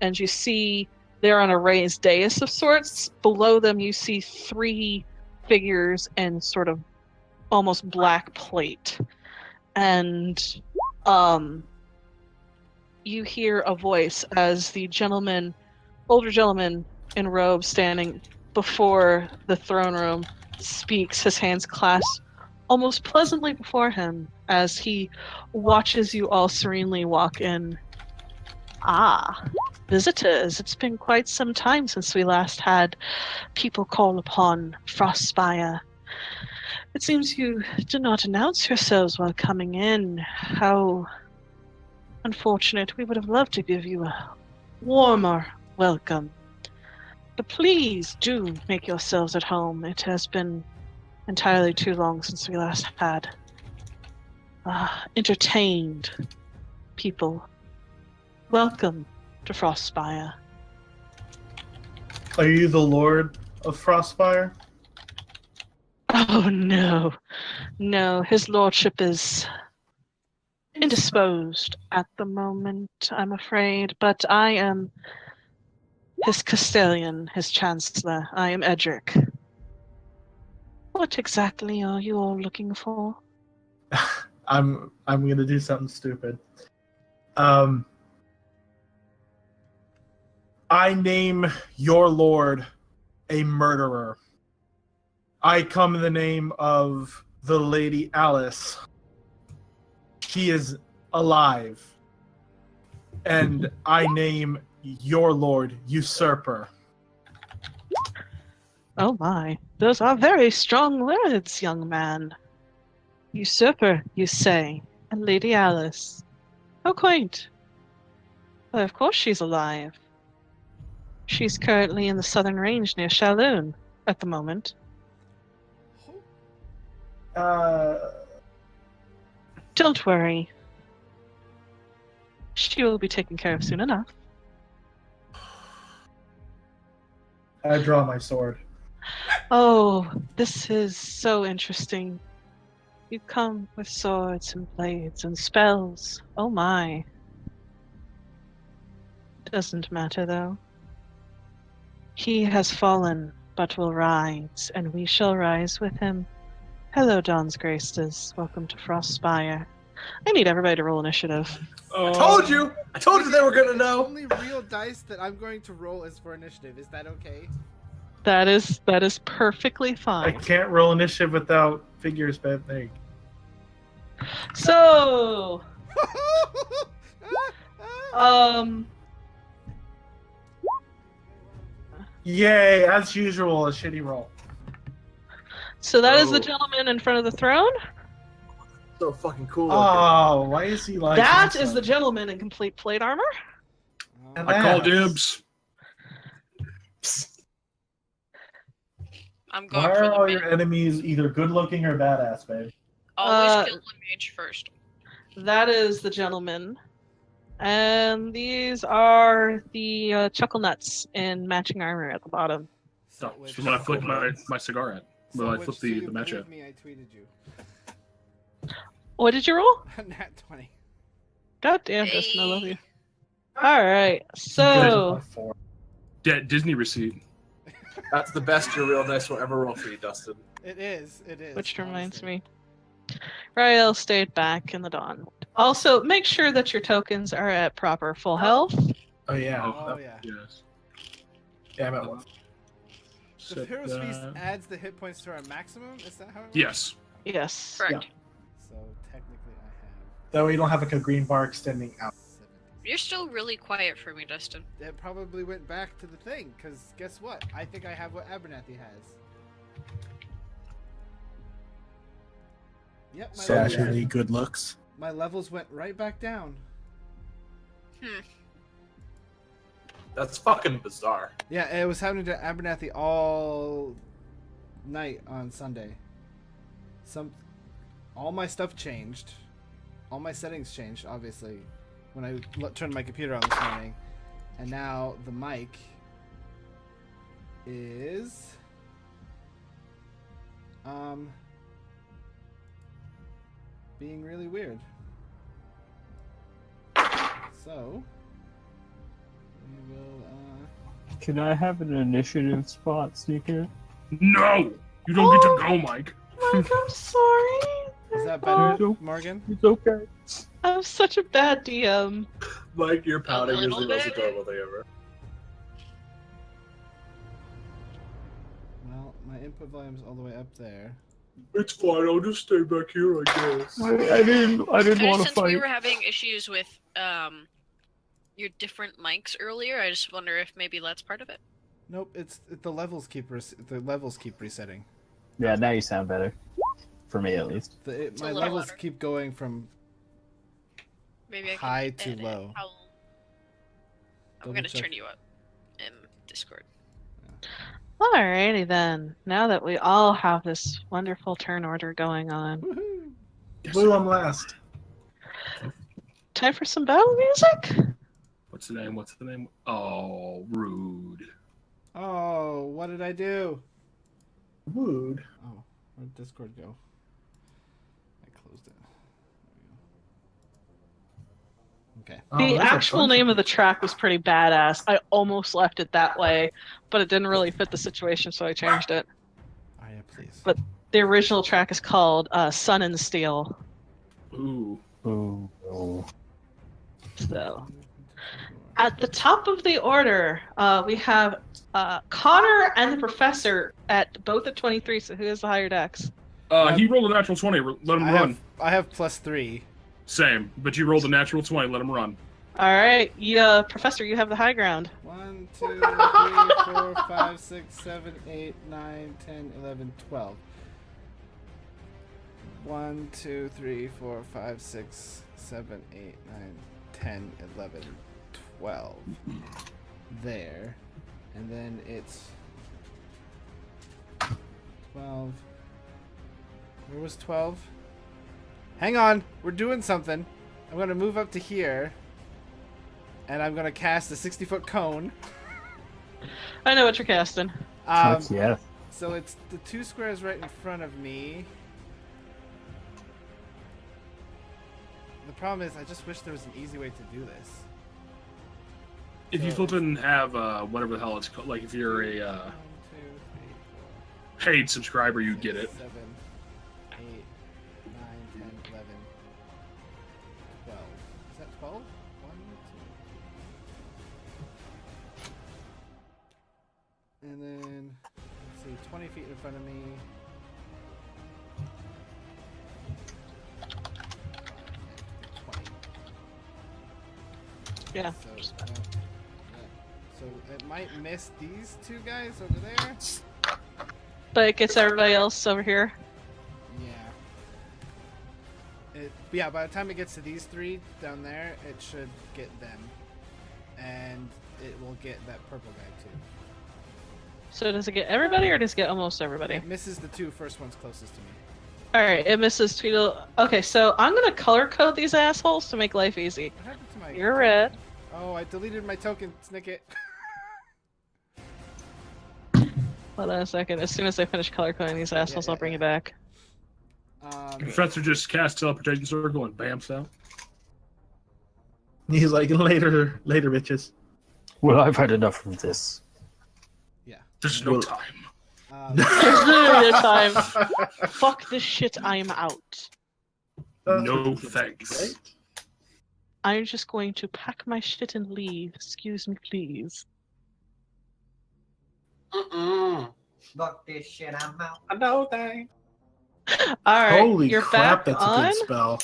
And you see they're on a raised dais of sorts. Below them, you see 3 figures in sort of almost black plate. And you hear a voice as the older gentleman in robes standing before the throne room speaks, his hands clasped almost pleasantly before him as he watches you all serenely walk in. Ah, visitors, it's been quite some time since we last had people call upon Frostspire. It seems you did not announce yourselves while coming in. How unfortunate. We would have loved to give you a warmer welcome. But please do make yourselves at home. It has been entirely too long since we last had entertained people. Welcome to Frostspire. Are you the Lord of Frostspire? Oh no. No, his lordship is indisposed at the moment, I'm afraid, but I am his Castellan, his Chancellor. I am Edric. What exactly are you all looking for? I'm gonna do something stupid. I name your lord a murderer. I come in the name of the Lady Alice. She is alive. And I name your lord Usurper. Oh my, those are very strong words, young man. Usurper, you say, and Lady Alice. How quaint. Well, of course she's alive. She's currently in the southern range near Shalloon at the moment. Don't worry. She will be taken care of soon enough. I draw my sword. Oh, this is so interesting. You come with swords and blades and spells. Oh my. Doesn't matter though. He has fallen, but will rise, and we shall rise with him. Hello, Dawn's Graces. Welcome to Frostspire. I need everybody to roll initiative. I told you! I told you they were gonna The know! only real dice that I'm going to roll is for initiative. Is that okay? That is perfectly I fine. can't roll initiative without figures, but there you go. So, Yay, as usual, a shitty roll. so that is the Oh. gentleman in front of the throne. So fucking cool. Oh, why is he like That is the gentleman in complete plate armor. And I call that- dibs. I'm going Why for are the all mage. your enemies either good looking or badass, babe? Always kill the mage first. That is the gentleman. And these are the chuckle nuts in matching armor at the bottom. So, which- so when I flick my cigar at. so Well, I which- flip so you the match believe at. me, I tweeted you. What did you roll? Nat 20. God damn, Justin, I love Hey. you. Alright, so Disney receipt. That's the best your real dice will ever roll for you, Dustin. It is. It is. which reminds honestly. me. Rael stayed back in the dawn. Also, make sure that your tokens are at proper full health. Oh yeah. Oh yeah. Yes. Yeah, I'm at one. The Set Hero's Feast that. adds the hit points to our maximum. Is that how it works? Yes. Yes. Correct. So technically, I Though we don't have like a green bar extending out. have 70. You're still really quiet for me, Dustin. It probably went back to the thing, because guess what? I think I have what Abernathy has. Yep, my, levels, good looks. my levels went right back down. That's fucking bizarre. Yeah, it was happening to Abernathy all night on Sunday. All my stuff changed. All my settings changed, obviously, when I turned my computer on this morning. And now the mic is being really weird. So we will Can I have an initiative spot, Sneaker? No! You don't get to go, Mike. Mike, I'm sorry. is that better, Oh. Morgan? It's okay. I'm such a bad DM. Mike, your pouting is little the most bit. adorable thing ever. Well, my input volume's all the way up there. It's fine, I'll just stay back here, I guess. I didn't want to Since we fight. were having issues with your different mics earlier, I just wonder if maybe that's part of it. Nope, the levels keep resetting. Yeah, now you sound better. For me, at least. My a little levels louder. keep going from Maybe I can High to edit low. how- I'm Double gonna check. turn you up in Discord. Alrighty then. Now that we all have this wonderful turn order going on, Woohoo! Blue, I'm last. time for some battle music. What's the name? What's the name? Oh, rude. Oh, what did I do? Wood. Oh, where'd Discord go? I closed it. There we go. Okay. Oh, The there's a actual bunch name of the track was pretty badass. I almost left it that way, but it didn't really fit the situation, so I changed it. Oh yeah, please. But the original track is called Sun and Steel. Ooh. Ooh. Oh. So, at the top of the order, we have Connor and the Professor at both at 23. So who has the higher dex? He rolled a natural 20. Let him run. I have +3. Same, but you rolled a natural 20. Let him run. All right, Professor, you have the high ground. 1, 2, 3, 4, 5, 6, 7, 8, 9, 10, 11, 12. 1, 2, 3, 4, 5, 6, 7, 8, 9, 10, 11, 12. There. And then it's 12. Where was 12? Hang on, we're doing something. I'm going to move up to here. And I'm going to cast a 60-foot cone. I know what you're casting. Fuck yeah. So it's the 2 squares right in front of me. The problem is, I just wish there was an easy way to do this. If you flip and have whatever the hell it's called, like if you're a 1, 2, 3, 4, paid subscriber, you get it. 7, 8, 9, 10, 11, 12. Is that 12? 1, 2. And then, let's see, 20 feet in front of me. Yeah. So it might miss these 2 guys over there. But it gets everybody else over here. Yeah. Yeah, by the time it gets to these 3 down there, it should get them. And it will get that purple guy too. So does it get everybody or does it get almost everybody? It misses the 2 first ones closest to me. Alright, it misses Tweedle. Okay, so I'm gonna color code these assholes to make life easy. What happened to my... You're red. Oh, I deleted my token, Snicket. Hold on a second. As soon as I finish color coding these assholes, yeah, I'll bring yeah. you back. Professor just cast teleportation circle and bamps out. He's like, later, bitches. Well, I've had enough of this. There's no Well- time. There's literally no time. Fuck this shit, I'm out. No thanks. Right? I'm just going to pack my shit and leave. Excuse me, please. Fuck this shit, I'm out. No thanks. Alright, Holy you're crap, back that's on. a good spell.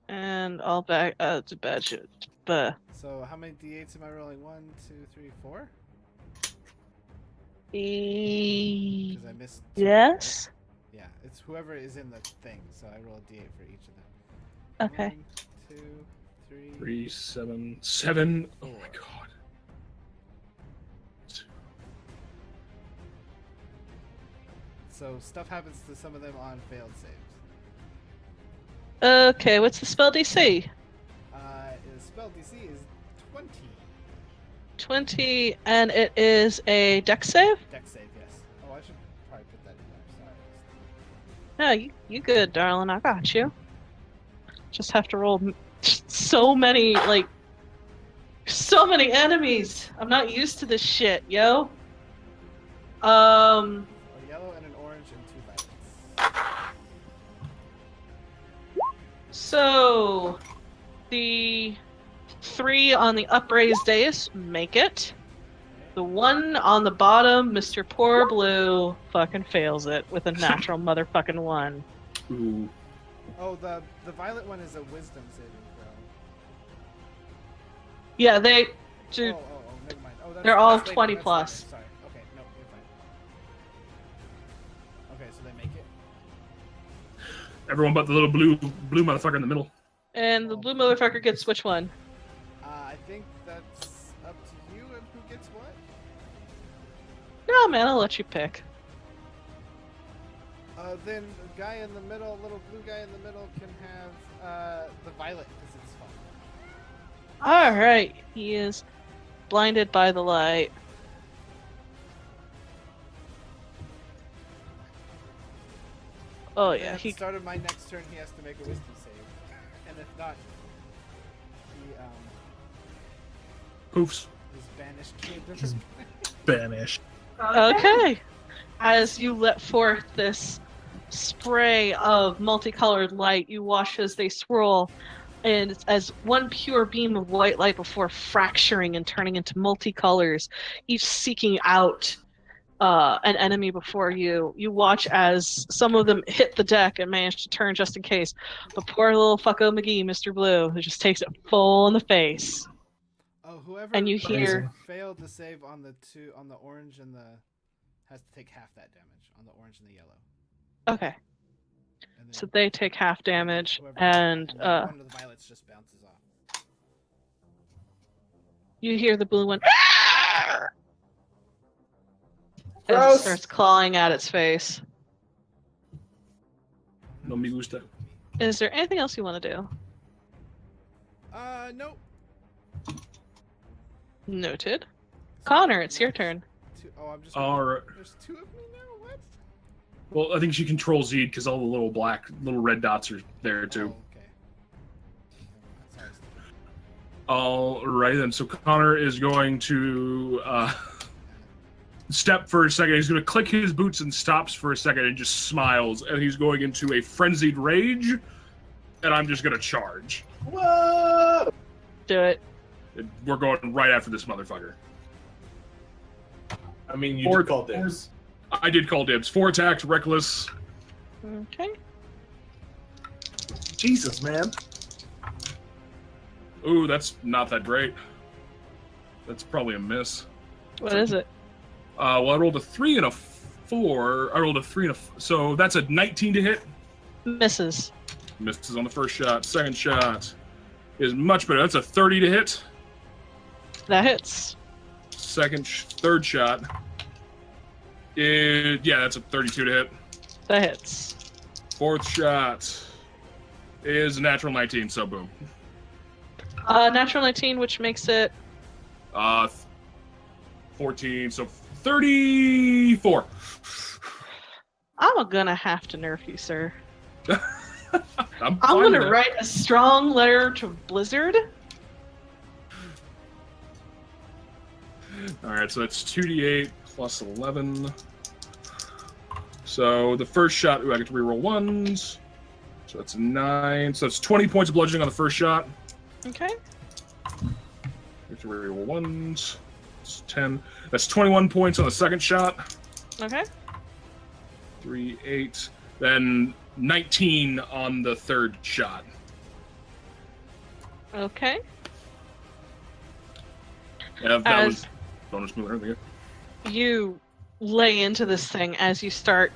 And I'll back. It's a bad shit. But So how many d8s am I rolling? 1, 2, 3, 4? Because I missed 2, yes. right? Yeah, it's whoever is in the thing, so I roll a d8 for each of them. Okay. 1, 2, 3. 3, 7, 7. Oh my god. So stuff happens to some of them on failed saves. Okay, what's the spell DC? The spell DC is 20. 20, and it is a dex save? Dex save, yes. Oh, I should probably put that in there. No, Sorry. you good, darling. I got you. Just have to roll so many, so many enemies. I'm not used to this shit, yo. A yellow and an orange and 2 violets. So, the 3 on the upraised dais make it. The 1 on the bottom, Mr. Poor Blue, fucking fails it with a natural motherfucking 1. Ooh. Oh, the violet one is a wisdom saving throw. Yeah, they do. Oh, never mind. Oh, They're all that's later, 20 that's plus. later. Sorry. Okay, no, you're fine. Okay, so they make it. Everyone but the little blue motherfucker in the middle. And the blue motherfucker gets which one? I think that's up to you and who gets what. No, man, I'll let you pick. Then the guy in the middle, little blue guy in the middle, can have the violet because it's fun. Alright, he is blinded by the light. Oh And yeah, at he the start of my next turn, he has to make a wisdom save. And if not, he Poofs. is banished to a different Banished. Okay. As you let forth this spray of multicolored light, you watch as they swirl, and it's as one pure beam of white light before fracturing and turning into multicolors, each seeking out an enemy before you. You watch as some of them hit the deck and manage to turn just in case. But poor little fucko McGee, Mr. Blue, who just takes it full in the face. Oh, whoever And you hear- failed to save on the orange and the has to take half that damage on the orange and the yellow. Okay, And then so they take half damage, whoever- and then one of the violets just bounces off. you hear the blue one as it Gross. starts clawing at its face. No me gusta. Is there anything else you want to do? Nope. Noted. Connor, it's your turn. Oh, I'm just. All right. There's two of me now. What? Well, I think she controls Zed because all the little red dots are there too. Oh, okay. Sorry. All right then. So Connor is going to step for a second. He's going to click his boots and stops for a second and just smiles. And he's going into a frenzied rage. And I'm just going to charge. Whoa! Do it. We're going right after this motherfucker. I mean, you Or- did call dibs. I did call dibs. 4 attacks, reckless. Okay. Jesus, man. Ooh, that's not that great. That's probably a miss. What is it? Well, I rolled a 3 and a 4. I rolled a 3 and a... So that's a 19 to hit. Misses. Misses on the first shot. Second shot is much better. That's a 30 to hit. That hits. Third shot. Yeah, that's a 32 to hit. That hits. Fourth shot is a natural 19, so boom. Natural 19, which makes it 14, so 34. I'm gonna have to nerf you, sir. I'm I'm fine with gonna it. write a strong letter to Blizzard. Alright, so that's 2d8 plus 11. So the first shot, I get to reroll ones. So that's a 9. So it's 20 points of bludgeoning on the first shot. Okay. I get to reroll ones. It's 10. That's 21 points on the second shot. Okay. 3, 8. Then 19 on the third shot. Okay. Yeah, that As- was bonus move. Everything. You lay into this thing as you start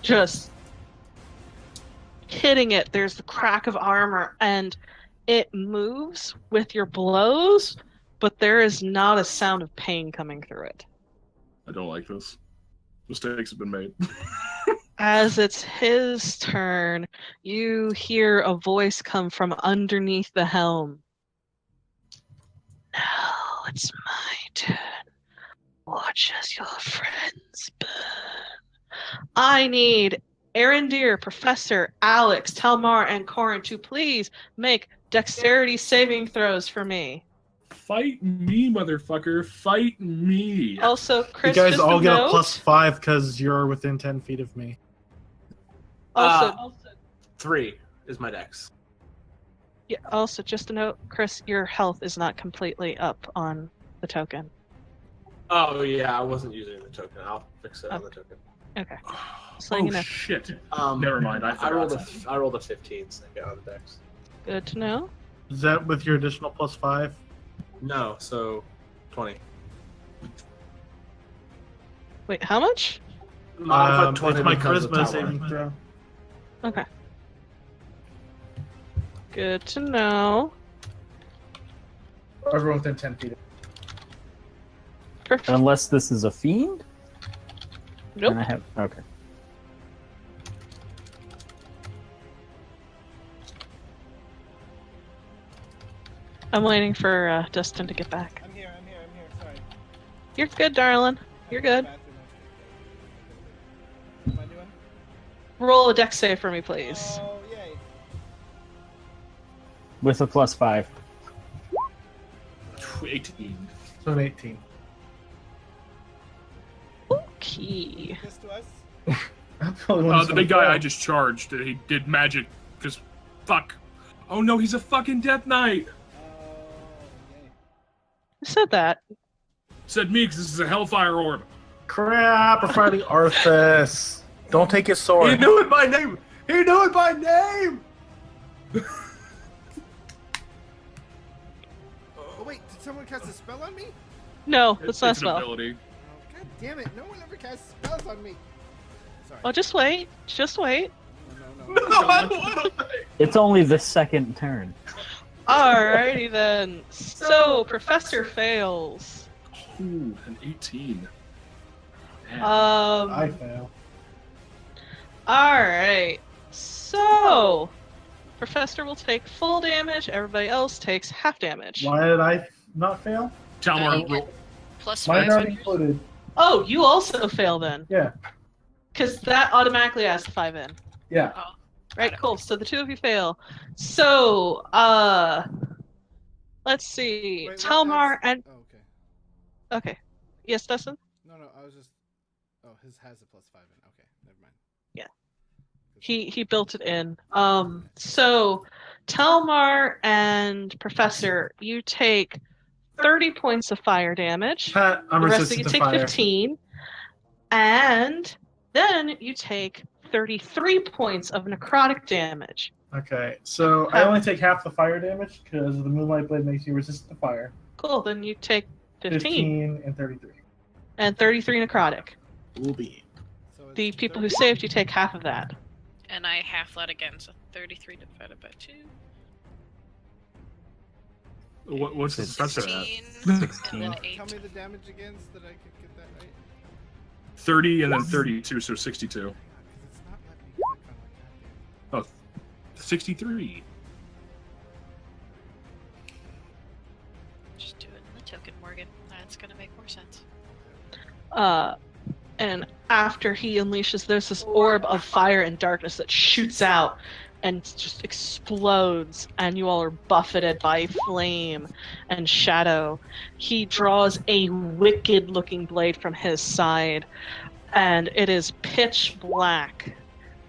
just hitting it. There's the crack of armor, and it moves with your blows, but there is not a sound of pain coming through it. I don't like this. Mistakes have been made. As it's his turn, you hear a voice come from underneath the helm. Now it's my turn. Watch as your friends burn. I need Arendir, Professor, Alex, Telmar, and Corin to please make dexterity saving throws for me. Fight me, motherfucker. Fight me. Also, Chris, You guys just all a get note. a +5 because you're within 10 feet of me. Also, 3 is my dex. yeah, also, just a note, Chris, your health is not completely up on the token. Oh yeah, I wasn't using the token. I'll fix it on the token. Okay. Just letting you know. Shit. Um, Never mind. I rolled a 15 second on the dex. Good to know. Is that with your additional +5? No, so 20. Wait, how much? Modified 20 it's my becomes a charisma tower. saving throw. Okay. Good to know. Everyone within 10 feet. Perfect. Unless this is a fiend? Nope. And I have... Okay. I'm waiting for Dustin to get back. I'm here. Sorry. You're good, darling. You're good. What am I doing? Roll a dex save for me, please. Oh, yay. With a +5. 18. So an 18. Okay. This to us? I'm the only one who's The gonna big guy fail. I just charged, he did magic, because fuck. Oh no, he's a fucking Death Knight! Yay. Who said that? Said me, because this is a Hellfire Orb. Crap, we're fighting Arthas. Don't take his He sword. knew it by name. He knew it by name. Oh, wait, did someone cast a spell on me? No, that's not a It's an spell. ability. Oh, god damn it. No one ever casts spells on me. Sorry. Oh, just wait. Just wait. No. No, I don't want to. It's only the second turn. Alrighty then. So, Professor fails. Ooh, an 18. Damn. I fail. Alright. So, Professor will take full damage, everybody else takes half damage. Why did I not fail? Talmar, you roll. Plus Mine 5 already on yours. included. Oh, you also fail then. Yeah. Because that automatically adds 5 in. Yeah. Right, cool. So the two of you fail. So, let's see. Wait, what Talmar adds- and... Oh, okay. Okay. Yes, Dustin? No, I was just. Oh, his has a +5 in. Okay, never mind. Yeah. He built it in. So Talmar and Professor, you take 30 points of fire damage. Pat, I'm The rest of resistant you to take fire. 15. And then you take 33 points of necrotic damage. Okay, so I only take half the fire damage because the Moonlight Blade makes you resistant to fire. Cool, then you take 15 and 33. and 33 necrotic. Will be. So it's The people who 30 saved you take half of that. And I half that again, so 33 divided by 2. What's the professor at? 16. And then 8. Tell me the damage again so that I could get that right. 30 and then 32, so 62. Hang on, 'cause it's not letting me click on my goddamn. Oh, 63. Just do it in the token, Morgan. That's gonna make more sense. And after he unleashes, there's this orb of fire and darkness that shoots out and just explodes, and you all are buffeted by flame and shadow. He draws a wicked-looking blade from his side, and it is pitch black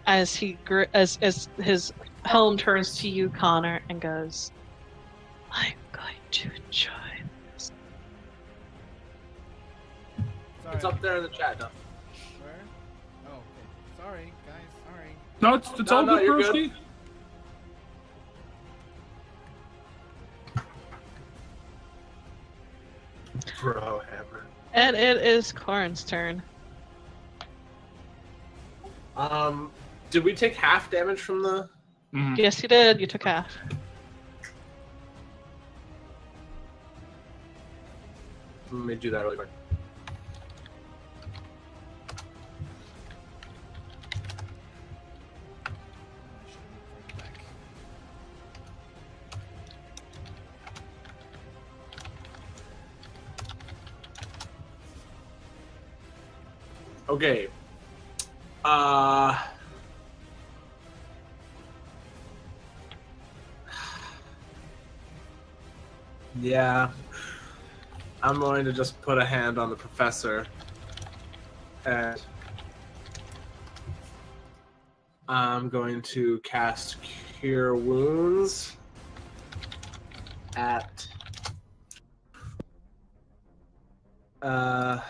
as as his helm turns to you, Connor, and goes, "I'm going to enjoy this." Sorry. It's up there in the chat, Duff. Where? Oh, okay. Sorry, guys. Sorry. No, it's No, all no, good, you're Broski. Bro, hammer. And it is Karn's turn. Did we take half damage from the? Mhm. Yes, you did. You took half. Let me do that really quick. I should have moved further back. Okay. Yeah. I'm going to just put a hand on the professor. And I'm going to cast Cure Wounds at I'm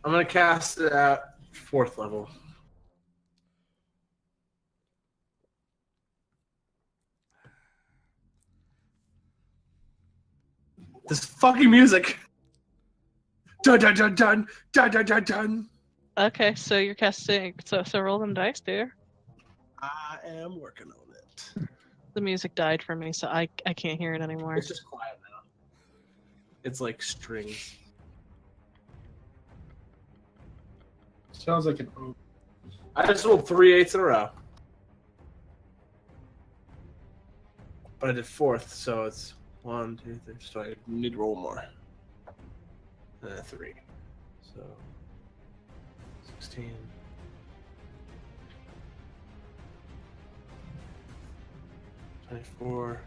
gonna cast it at 4th level. This fucking music. Dun dun dun dun dun dun dun dun. Okay, so you're casting. So roll them dice, dear. I am working on it. The music died for me, so I can't hear it anymore. It's just quiet now. It's like strings. Sounds like an O. I just rolled 3 8s in a row. But I did 4th, so it's 1, 2, 3. So I need to roll more. 3. So 16. 24.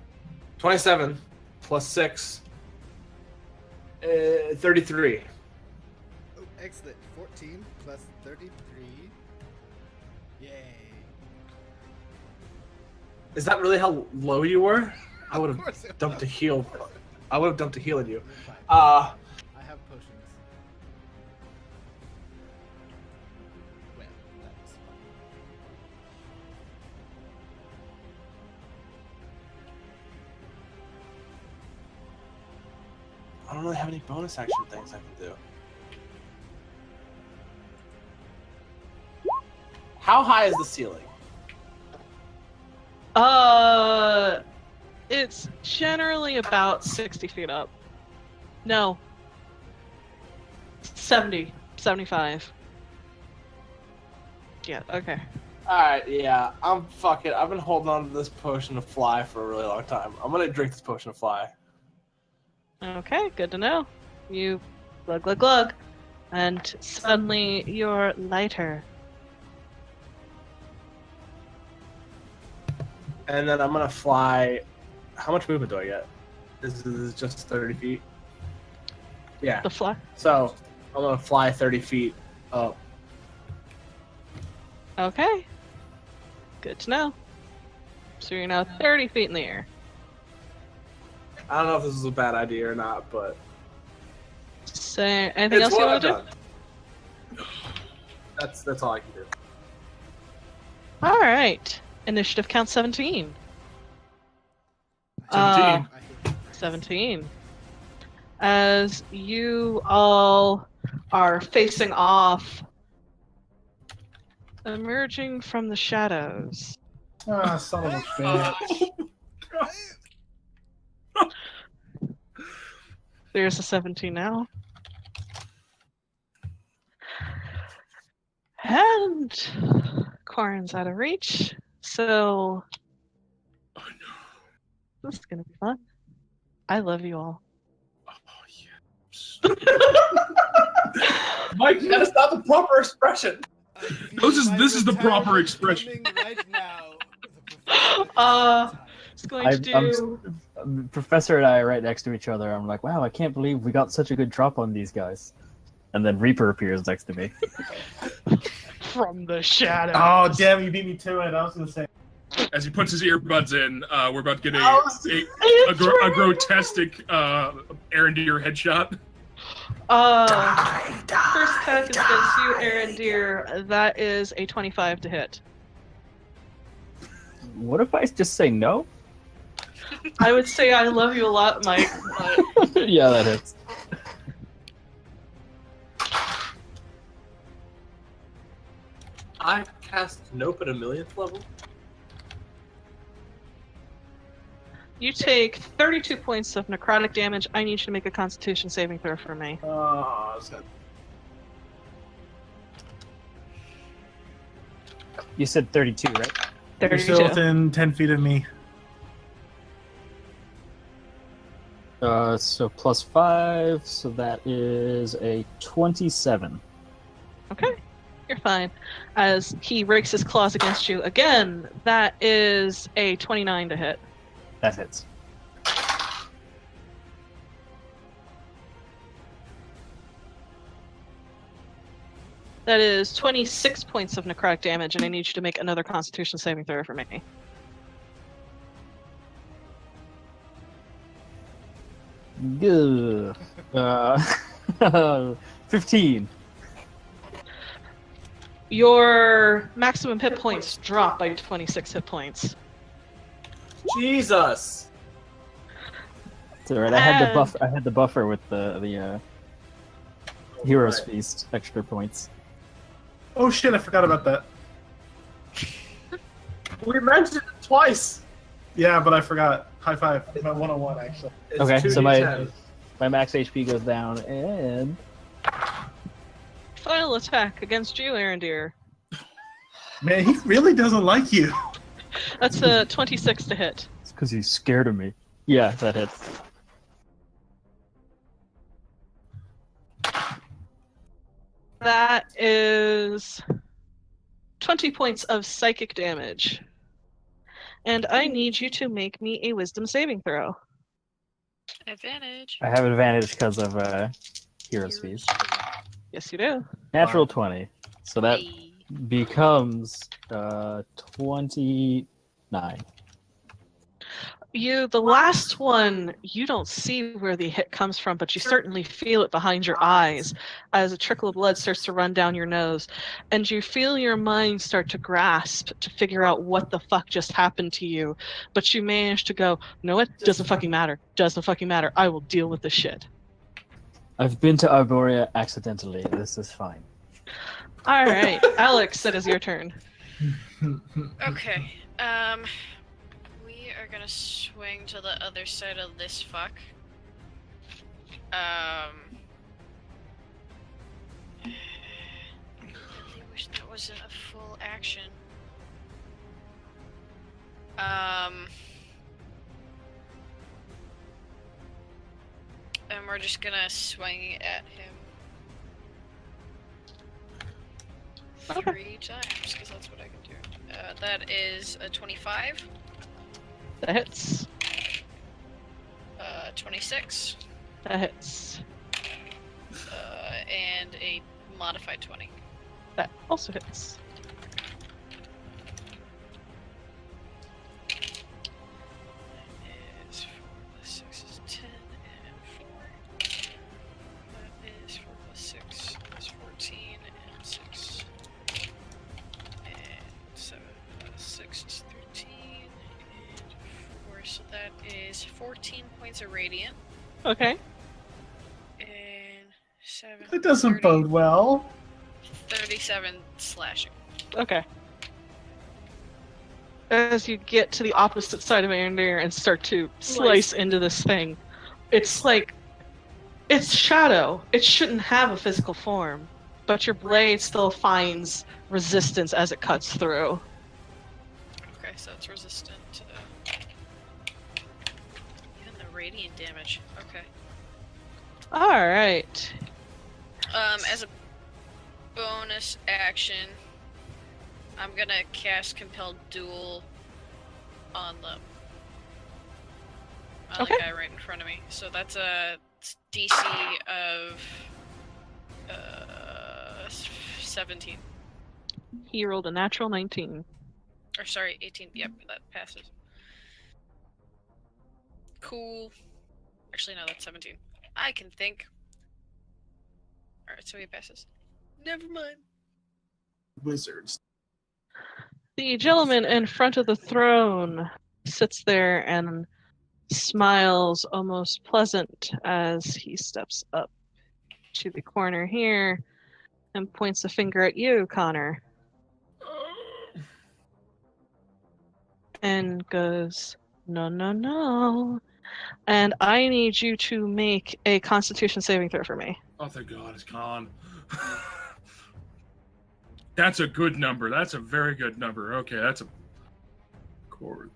27 plus 6. 33. Oh, excellent. 14 plus 33. Yay. Is that really how low you were? I would Of have course it dumped a was. heal. I would have dumped a heal in you. Fine. Uh, I have potions. Well, that was fun. I don't really have any bonus action things I can do. How high is the ceiling? It's generally about 60 feet up. No. 70, 75. Yeah, okay. Alright, yeah. Fuck it. I've been holding on to this potion of fly for a really long time. I'm gonna drink this potion of fly. Okay, good to know. You glug glug glug. And suddenly you're lighter. And then I'm gonna fly. How much movement do I get? This is just 30 feet. Yeah. The fly. So I'm gonna fly 30 feet up. Okay. Good to know. So you're now 30 feet in the air. I don't know if this is a bad idea or not, but So anything it's else you what want I've to do? done. That's all I can do. Alright. Initiative count 17. 17. 17. As you all are facing off, emerging from the shadows. Ah, son of a bitch. There's a 17 now. And Quarren's out of reach, so Oh no. this is gonna be fun. I love you all. Oh Mike, that's not the proper expression. This is the proper expression. Right now. It's going to do. Professor and I are right next to each other. I'm like, wow, I can't believe we got such a good drop on these guys. And then Reaper appears next to me. From the shadows. Oh, damn, you beat me to it. I was going to say. yeah. As he puts his earbuds in, we're about to get It's a grotesque Arendir headshot. First attack is against you, Arendir. That is a 25 to hit. What if I just say no? I would say I love you a lot, Mike. But Yeah, that hits. I cast Nope at a 1,000,000th level. you take 32 points of necrotic damage. I need you to make a Constitution saving throw for me. Oh, it's good. You said 32, right? You're 32. still within 10 feet of me. So plus 5, so that is a 27. Okay, you're fine. As he rakes his claws against you again, that is a 29 to hit. That hits. That is 26 points of necrotic damage, and I need you to make another Constitution saving throw for me. Good. 15. Your maximum hit points drop by 26 hit points. Jesus. It's alright. I had And- the buffer with the Hero's Feast extra points. Oh shit! I forgot about that. We mentioned it twice. Yeah, but I forgot. High five. My 101 actually. It's Okay, so my 2d10. max HP goes down, and Final attack against you, Arendir. Man, he really doesn't like you. That's a 26 to hit. it's because he's scared of me. Yeah, that hits. That is 20 points of psychic damage. And I need you to make me a wisdom saving throw. Advantage. I have advantage because of Hero's Feast. Yes, you do. Natural 20. So that Hey. becomes 29. The last one, you don't see where the hit comes from, but you certainly feel it behind your eyes as a trickle of blood starts to run down your nose. And you feel your mind start to grasp to figure out what the fuck just happened to you. But you manage to go, no, it doesn't fucking matter. Doesn't fucking matter. I will deal with this shit. I've been to Arborea accidentally. This is fine. All right, Alex, it is your turn. Okay. We are gonna swing to the other side of this fuck. I really wish that wasn't a full action. And we're just gonna swing at him Okay. 3 times, because that's what I can do. That is a 25, That hits. 26, That hits. and a modified 20. That also hits. That is 4 plus 6 is 10, and 4. That is 4 plus 6 is 14, and 6. And 7 plus 6 is 13, and 4. So that is 14 points of radiant, Okay. and 7. That doesn't 30 bode well. 37 slashing. Okay. As you get to the opposite side of Arendir and start to slice into this thing, it's like it's shadow. It shouldn't have a physical form, but your blade still finds resistance as it cuts through. Okay, so it's resistant to even the radiant damage. Okay. All right. As a bonus action, I'm gonna cast Compelled Duel on the Okay. guy right in front of me. So that's a DC of 17. He rolled a natural 19. Or sorry, 18. Yep, that passes. Cool. Actually, no, that's 17. I can think. Alright, so he passes. Never mind. Wizards. The gentleman in front of the throne sits there and smiles almost pleasant as he steps up to the corner here and points a finger at you, Connor, and goes, no, no, no. And I need you to make a Constitution saving throw for me. Oh, thank God, it's Khan. That's a good number. That's a very good number. Okay, that's a chord.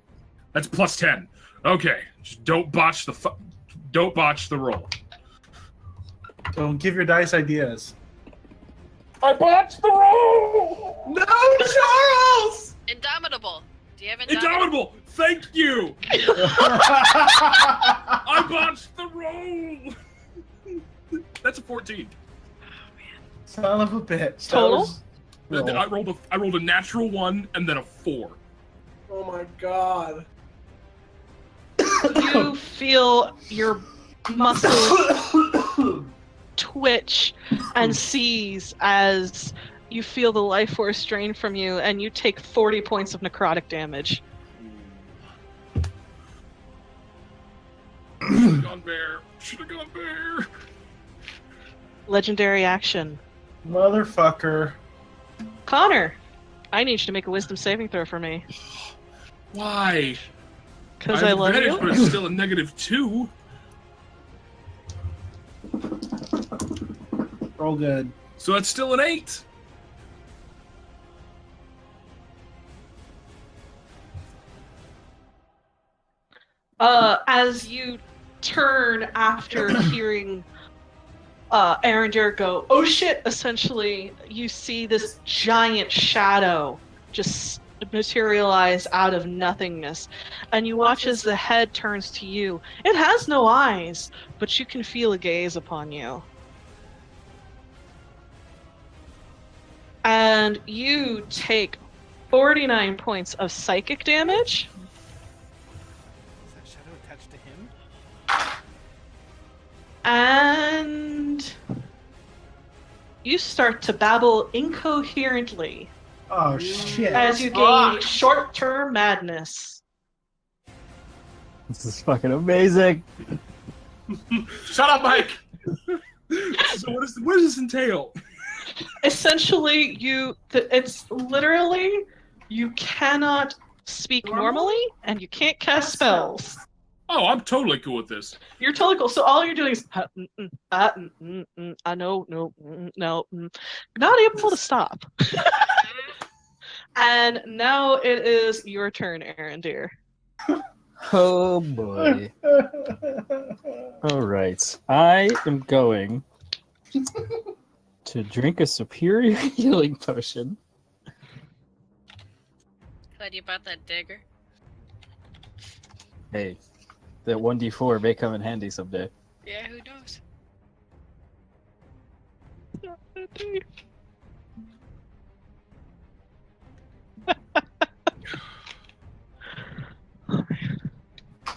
That's plus 10. Okay, just don't botch the roll. Don't give your dice ideas. I botched the roll. No, Charles! Indomitable. Do you have Indomitable? Indomitable. Thank you. I botched the roll. That's a 14. Son of a bitch. Total? I rolled a natural 1 and then a 4. Oh my god. You feel your muscles twitch and seize as you feel the life force drain from you, and you take 40 points of necrotic damage. Should've gone bear. Should've gone bear. Legendary action. Motherfucker. Connor, I need you to make a wisdom saving throw for me. Why? Because I love advantage, you. but it's still a -2. Roll good. So that's still an 8. As you turn after hearing Arendir go, oh shit, essentially, you see this giant shadow just materialize out of nothingness. And you watch as the head turns to you. It has no eyes, but you can feel a gaze upon you. And you take 49 points of psychic damage. Is that shadow attached to him? And you start to babble incoherently Oh shit! as you gain short-term madness. This is fucking amazing. Shut up, Mike! So what does this entail? Essentially, it's literally you cannot speak normally and you can't cast spells. Oh, I'm totally cool with this. You're totally cool. So all you're doing is I know, no, not able to stop. And now it is your turn, Arendir. Oh boy. Alright. I am going to drink a superior healing potion. Glad you bought that dagger. Hey, that 1d4 may come in handy someday. Yeah, who knows? Oh,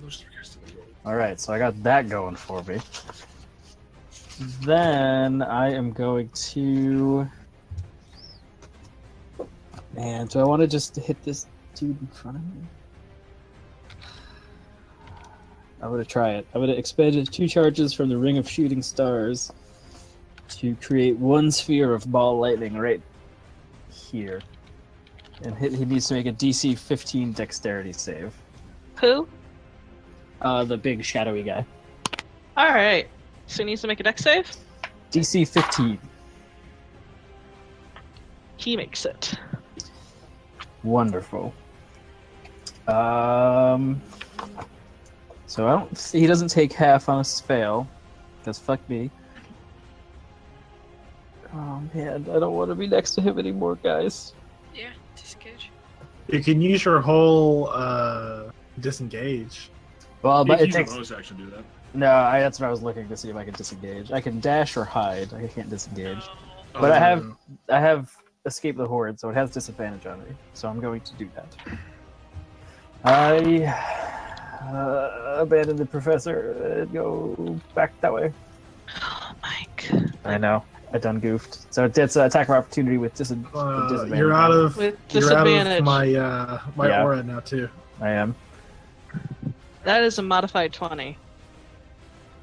those 3 guys still go. Alright, so I got that going for me. Then I am going to... And do I want to just hit this dude in front of me? I'm going to try it. I'm going to expend 2 charges from the Ring of Shooting Stars to create 1 sphere of ball lightning right here. And he needs to make a DC 15 dexterity save. Who? The big shadowy guy. Alright. So he needs to make a dex save? DC 15. He makes it. Wonderful. So he doesn't take half on a fail, because fuck me. Oh man, I don't want to be next to him anymore, guys. Yeah, disengage. You can use your whole disengage. Well, but You it can use takes. a bonus action to do that. No, that's what I was looking to see if I could disengage. I can dash or hide. I can't disengage. No. But I have escape the horde, so it has disadvantage on me. So I'm going to do that. I abandon the professor and go back that way. Oh, Mike. I know. I done goofed. So it's an attack of opportunity with disadvantage. You're out of With you're out disadvantage. of my Yeah. aura now too. I am. That is a modified 20.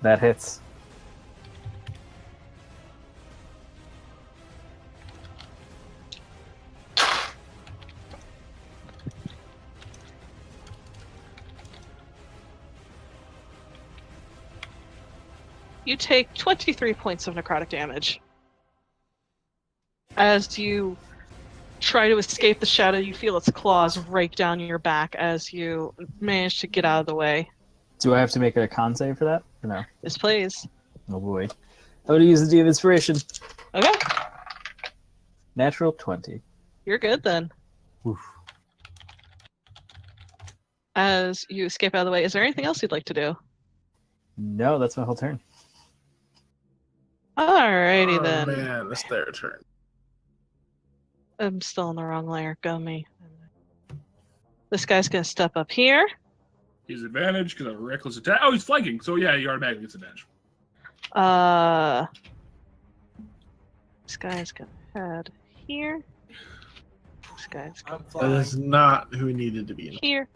That hits. You take 23 points of necrotic damage. As you try to escape the shadow, you feel its claws rake down your back as you manage to get out of the way. Do I have to make a con save for that? Or no? This plays. Oh boy. I'm going to use the D of Inspiration. Okay, Natural 20. you're good then. Oof. As you escape out of the way, is there anything else you'd like to do? No, that's my whole turn. Alrighty Oh, then. man, it's their turn. I'm still in the wrong layer. Go me. This guy's gonna step up here. He's advantage because of a reckless attack. Oh, he's flanking. So yeah, he automatically gets advantage. This guy's gonna head here. This guy's I'm That flying. is not who he needed to be. here.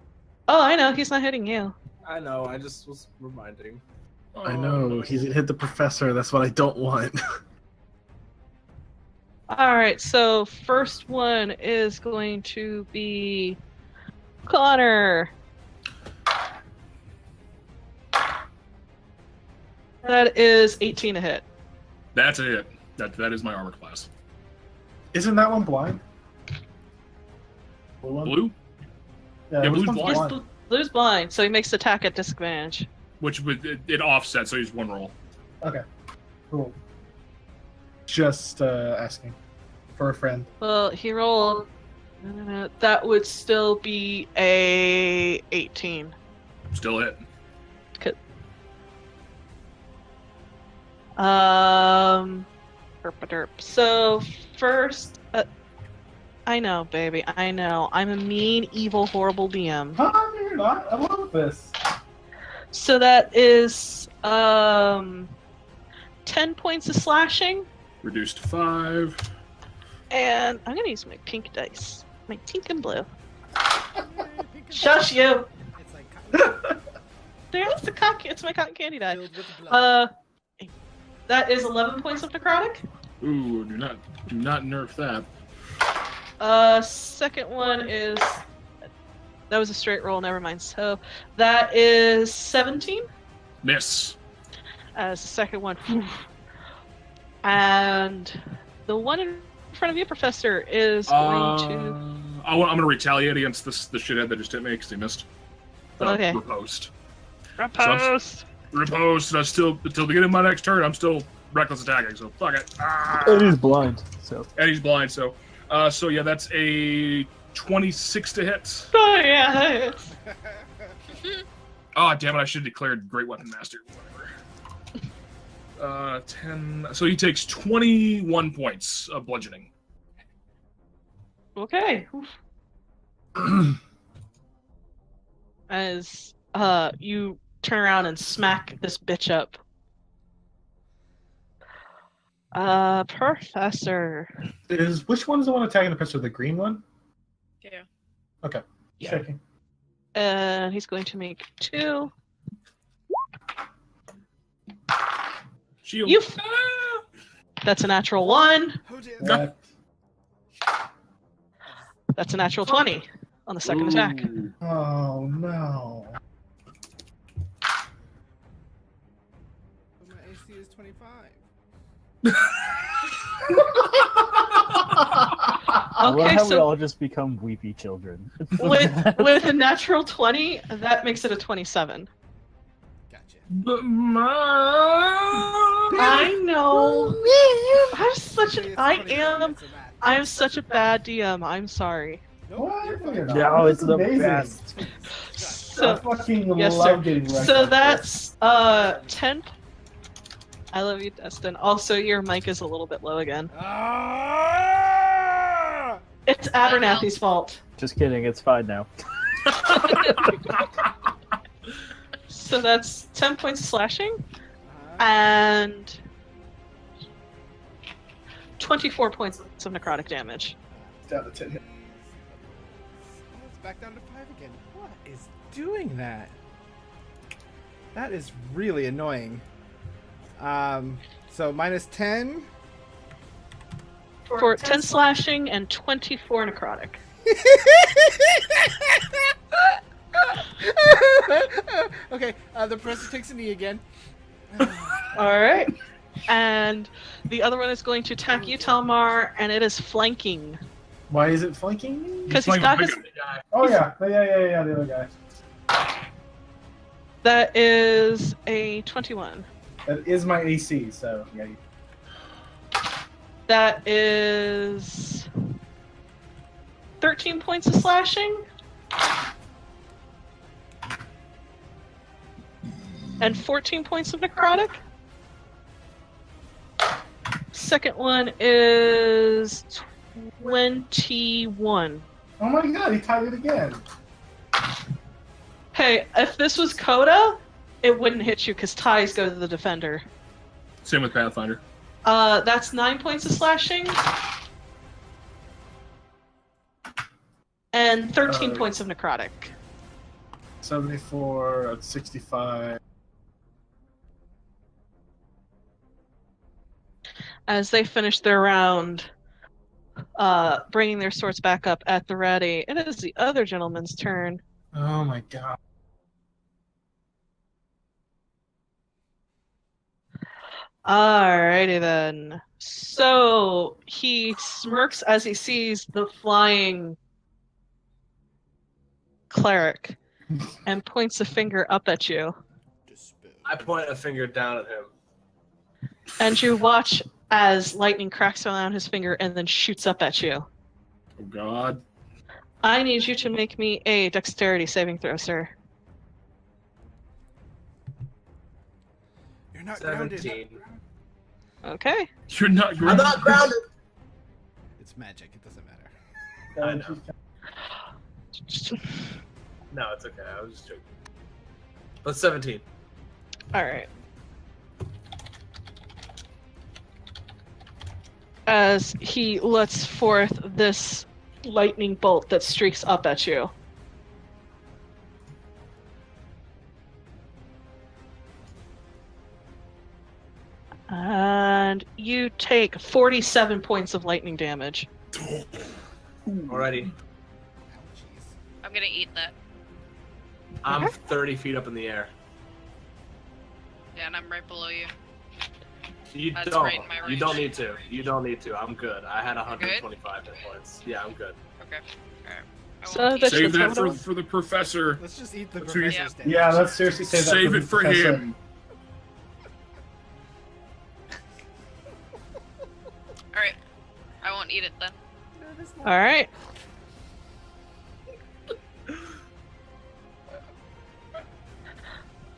Oh, I know. He's not hitting you. I know. I just was reminding. I know he's gonna hit the professor. That's what I don't want. All right, so first one is going to be Connor. That is 18 to hit. That's a hit. That is my armor class. Isn't that one blind? Blue, Yeah, Yeah, which blue's one's blind. blind? Blue's blind, so he makes the attack at disadvantage. which would it offsets, so he's one roll. Okay, cool. Just asking for a friend. Well, he rolled. That would still be a 18. Still hit. Derp. So first, I know, baby, I know. I'm a mean, evil, horrible DM. Huh? You're not. I love this. So that is 10 points of slashing, Reduced to 5. and I'm gonna use my pink dice, my pink and blue. Shush you! It's like There's the cotton. It's my cotton candy die. filled with blood. That is 11 points of necrotic. Ooh, do not nerf that. Second one is that was a straight roll. Never mind. So that is 17 Miss. as the second one, and the one in front of you, Professor, is going to. I'm gonna retaliate against the shithead that just hit me because he missed. Okay. Riposte. Riposte. Riposte. That's still until the beginning of my next turn. I'm still reckless attacking. So fuck it. And he's blind, so. And he's blind. So yeah, that's a 26 to hit. Oh yeah. Oh damn it! I should have declared Great Weapon Master. Whatever. 10. So he takes 21 points of bludgeoning. Okay. As you turn around and smack this bitch up. Professor. Which one's the one attacking the pistol? The green one? Yeah. Okay. Yeah. Checking. And he's going to make 2. Shield. You. That's a natural 1. Oh dear. That- That's a natural 20 on the second attack. Ooh. Oh no. My AC is 25. I love Okay, how we so all just become weepy children. with a natural 20, that makes it a 27. Gotcha. But my... I know. I'm such It's a. I 25 am. minutes of math. I'm such a bad DM. I'm sorry. Nope, What? you're fine. You're not. No, it's the amazing. best. I So fucking yes, love sir. getting wrecked So like this. that's 10. I love you, Destin. Also, your mic is a little bit low again. Ah! It's Abernathy's fault. Just kidding, it's fine now. So that's 10 points of slashing Uh-huh. and 24 points of necrotic damage. Down to 10 hit. Oh, it's back down to 5 again. What is doing that? That is really annoying. So minus 10. For 10 slashing and 24 necrotic. Okay, the professor takes a knee again. Alright. And the other one is going to attack you, Talmar, and it is flanking. Why is it flanking me? Because he's got his. Oh yeah, yeah, the other guy. That is a 21. That is my AC, so yeah. That is 13 points of slashing. And 14 points of necrotic. Second one is 21. Oh my god, he tied it again. Hey, if this was Coda, it wouldn't hit you because ties go to the defender. Same with Pathfinder. That's 9 points of slashing. And 13 points of necrotic. 74, 65. As they finish their round, bringing their swords back up at the ready. It is the other gentleman's turn. Oh my god. Alrighty then. So he smirks as he sees the flying cleric and points a finger up at you. I point a finger down at him. And you watch as lightning cracks around his finger and then shoots up at you. Oh God. I need you to make me a dexterity saving throw, sir. You're not grounded. 17. Okay. You're not I'm grounded. not grounded. It's magic. It doesn't matter. I know. No, it's okay. I was just joking. But 17. Alright. As he lets forth this lightning bolt that streaks up at you. And you take 47 points of lightning damage. Alrighty. I'm gonna eat that. I'm 30 feet up in the air. Yeah, and I'm right below you. You That's don't. right in my You range. don't need to. You don't need to. I'm good. I had 125 hit points. Yeah, I'm good. Okay. Alright. I So won't eat that's it. Save that total? for the professor. Let's just eat the Let's read- professor's damage. Yeah, let's seriously save that. Save the it for professor. him. Alright. I won't eat it then. Alright.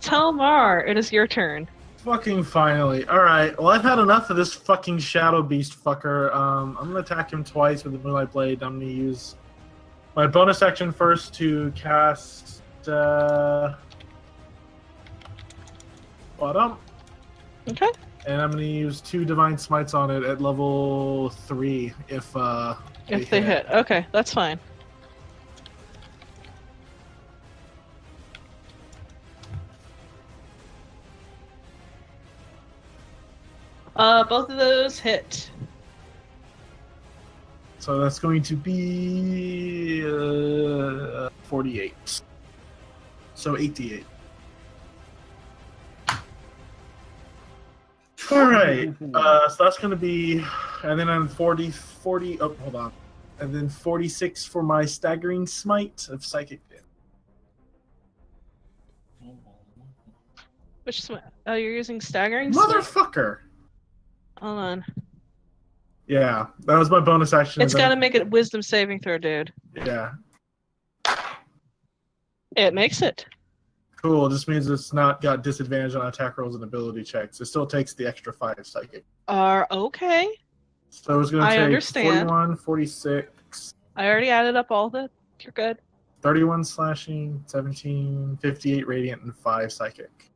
Telmar, it is your turn. Fucking finally. Alright, well I've had enough of this fucking shadow beast fucker. I'm gonna attack him twice with the Moonlight Blade. I'm gonna use my bonus action first to cast Bottom. Okay. And I'm gonna use 2 Divine Smites on it at level 3 if They hit. Okay, that's fine. Both of those hit. So that's going to be 48. So 88. All right. So that's going to be, and then I'm 40. Oh, hold on. And then 46 for my staggering smite of psychic damage. Which you're using staggering smite? Motherfucker. Hold on. Yeah, that was my bonus action. It's got to make a wisdom saving throw, dude. Yeah. It makes it. Cool. Just means it's not got disadvantage on attack rolls and ability checks. It still takes the extra 5 psychic. Okay. So it's going to I take understand. 41, 46, I already added up all the. You're good. 31 slashing, 17, 58 radiant, and 5 psychic.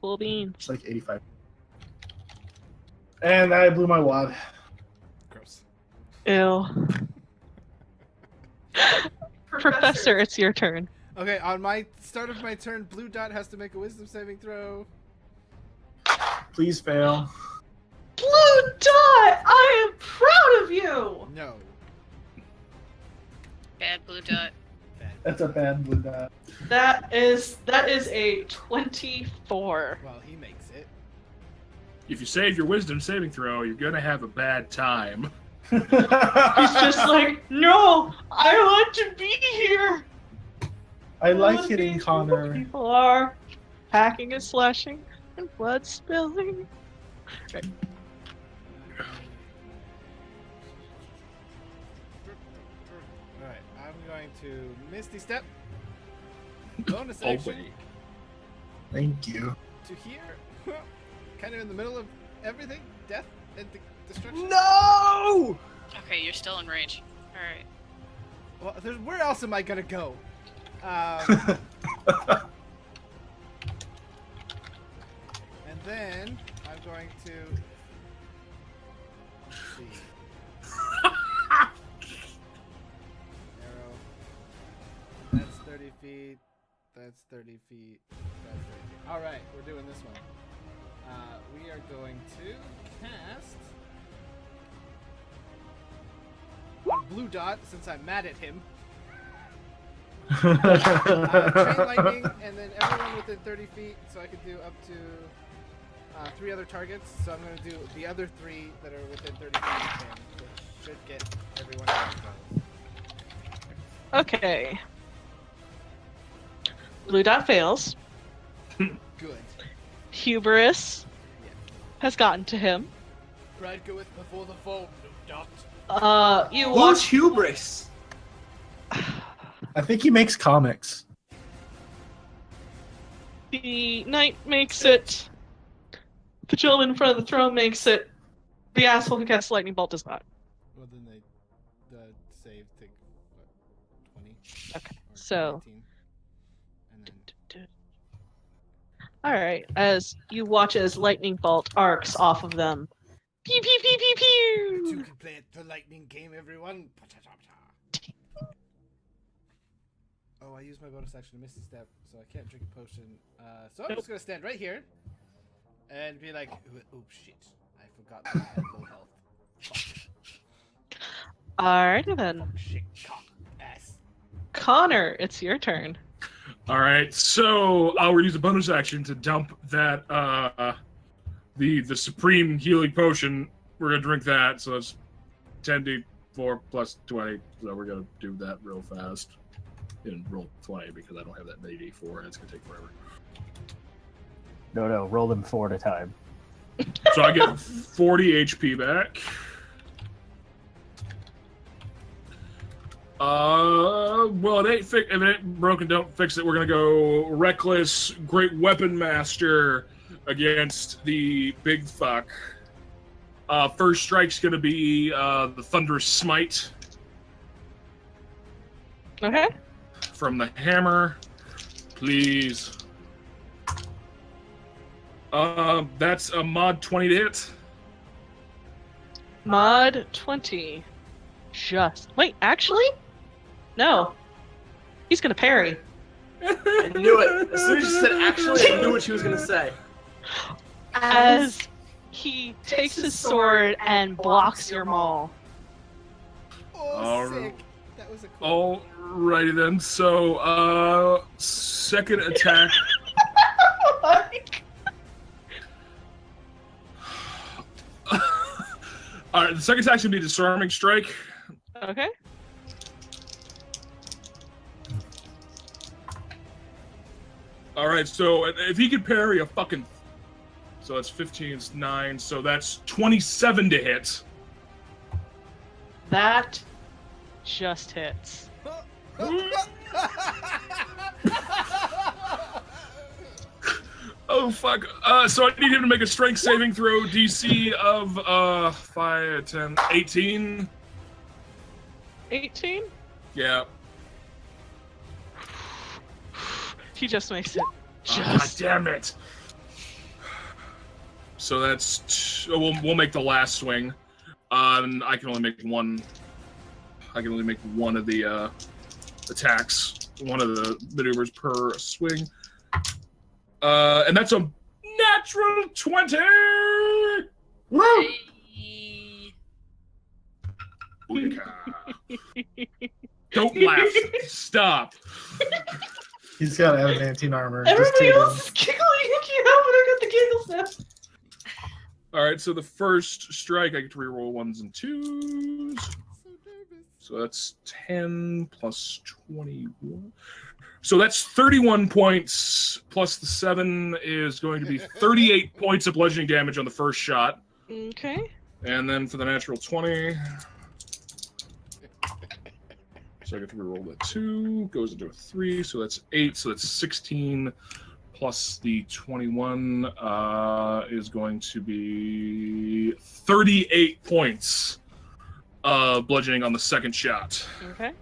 Cool beans. It's like 85. And I blew my wad. Gross. Ew. Professor, it's your turn. Okay, on my start of my turn, Blue Dot has to make a wisdom saving throw. Please fail. Blue Dot, I am proud of you. No. Bad blue dot. That's a bad blue dot. That is a 24. Well, he makes it. If you save your wisdom saving throw, you're gonna have a bad time. He's just like, no, I want to be here. I like All hitting these Connor. People are hacking and slashing and blood spilling. Right. Alright, I'm going to Misty Step. Bonus Oh, action wait. Thank you. to here. Kind of in the middle of everything. Death and destruction. No! Okay, you're still in range. Alright. Well, where else am I gonna go? And then I'm going to. Let's see. Arrow. That's 30 feet. That's 30 feet. That's 30 feet. All right, we're doing this one. We are going to cast Blue Dot, since I'm mad at him. Chain lightning, and then everyone within 30 feet, so I could do up to 3 other targets. So I'm going to do the other 3 that are within 30 feet of him, which should get everyone out of trouble. Okay. Blue Dot fails. Good. Hubris has gotten to him. Pride goeth before the fall, Blue Dot. You Who's watch. hubris? I think he makes comics. The knight makes it. The gentleman in front of the throne makes it. The asshole who casts lightning bolt does not. Well, then the save take what, 20? Okay, Or so. 19? And then All right, as you watch as lightning bolt arcs off of them. Pew pew pew pew you pew. can play it the lightning game, everyone. Oh, I used my bonus action to miss a step, so I can't drink a potion. So I'm just gonna stand right here and be like, "Oh shit, I forgot that I had low health." Alrighty then, Fuck, shit, cock, ass. Connor, it's your turn. All right, so I'll use a bonus action to dump that the supreme healing potion. We're gonna drink that, so it's 10d4 plus 20. So we're gonna do that real fast and roll 20 because I don't have that many d4 and it's gonna take forever. No, roll them 4 at a time. So I get 40 HP back. Well, if it ain't broken, don't fix it. We're gonna go Reckless, Great Weapon Master against the big fuck. First strike's gonna be the Thunderous Smite Okay. from the hammer, please. That's a mod 20 to hit. Mod 20. Wait, actually? No. He's gonna parry. I knew it. As soon as you said actually, I knew what she was gonna say. As he takes his sword and blocks your maul. Oh, sick. That was a cool. Alrighty then. So, second attack. Alright, the second attack's gonna be Disarming Strike. Okay. Alright, so if he could parry a fucking... So that's 15, it's 9, so that's 27 to hit. That just hits. Oh, fuck. So I need him to make a strength saving throw DC of 5, 10, 18. 18? Yeah. He just makes it. God damn it. So that's... We'll make the last swing. And I can only make one... I can only make one of the attacks. One of the maneuvers per swing. And that's a natural 20! Woo! Booyaka. Don't laugh. Stop. He's got adamantine armor. Everybody else is giggling. You can't help it. I got the giggles now. Alright, so the first strike, I get to reroll 1s and 2s. So that's 10 plus 21. So that's 31 points, plus the 7 is going to be 38 points of bludgeoning damage on the first shot. Okay. And then for the natural 20... So I get to reroll that 2, goes into a 3, so that's 8, so that's 16, plus the 21 is going to be 38 points of bludgeoning on the second shot. Okay.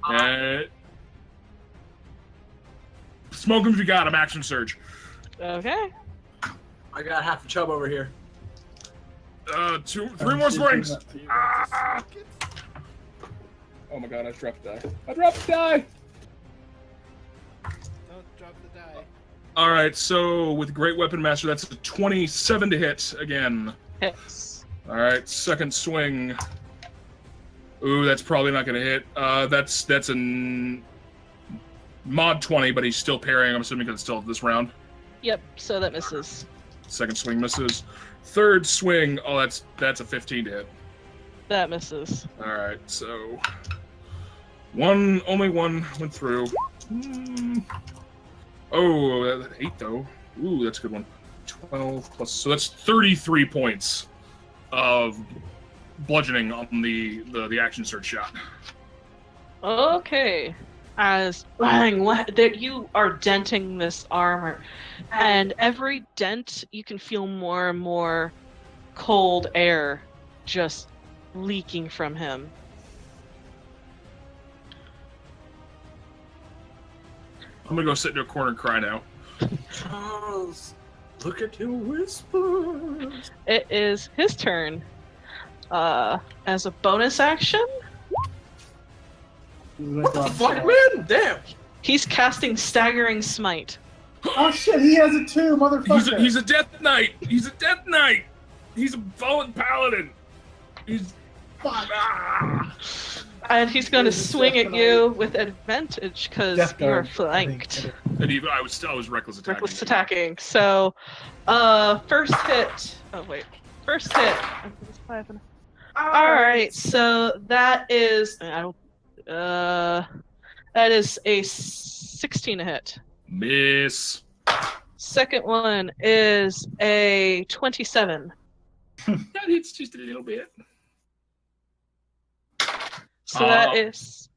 And smoke him if you got him, action surge. Okay. I got half a chub over here. 3 more swings. Ah! Oh my god, I dropped a die. I dropped a die! Don't drop the die. Alright, so with Great Weapon Master, that's a 27 to hit again. Hits. Alright, second swing. Ooh, that's probably not going to hit. That's a mod 20, but he's still parrying. I'm assuming because it's still this round. Yep, so that misses. Second swing misses. Third swing. Oh, that's a 15 to hit. That misses. All right, so only one went through. Oh, 8 though. Ooh, that's a good one. 12 plus, so that's 33 points of bludgeoning on the action surge shot. Okay. As that you are denting this armor, and every dent you can feel more and more cold air just leaking from him. I'm gonna go sit in a corner and cry now. Charles, look at your whispers. It is his turn. As a bonus action, What the fuck, man? Damn. he's casting Staggering Smite. Oh shit, he has it too, motherfucker. He's a death knight. He's a death knight. He's a fallen paladin. He's ah. And he's going to swing at you with advantage because Death you're Guard, flanked. And I was reckless attacking. Reckless attacking. So, first hit. Oh wait, first hit. All right, so that is that is a 16 to hit. Miss. Second one is a 27. That hits just a little bit. So that is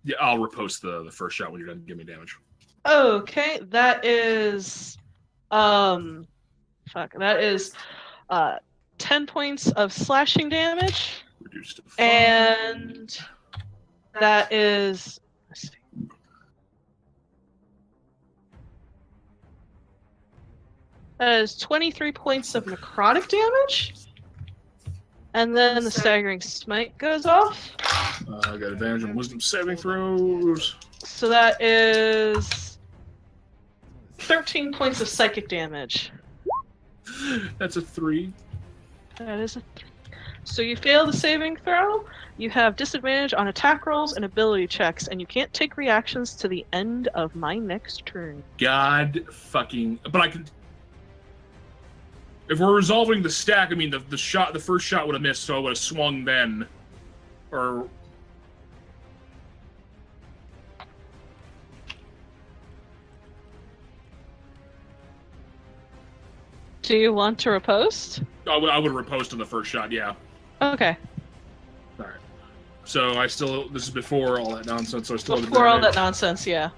Yeah, I'll repost the first shot when you're done giving me damage. okay. That is that is 10 points of slashing damage, Reduced to 5. and that is. Let's see. That is 23 points of necrotic damage, and then the Staggering Smite goes off. I got advantage on wisdom saving throws. So that is 13 points of psychic damage. That's a 3. That is a 3. So you fail the saving throw. You have disadvantage on attack rolls and ability checks, and you can't take reactions to the end of my next turn. God fucking. But I can. If we're resolving the stack, I mean the first shot would have missed, so I would have swung then, or. Do you want to riposte? I would have riposted on the first shot, yeah. Okay. Alright. So this is before all that nonsense, so I still have the Before all damage. that nonsense, yeah.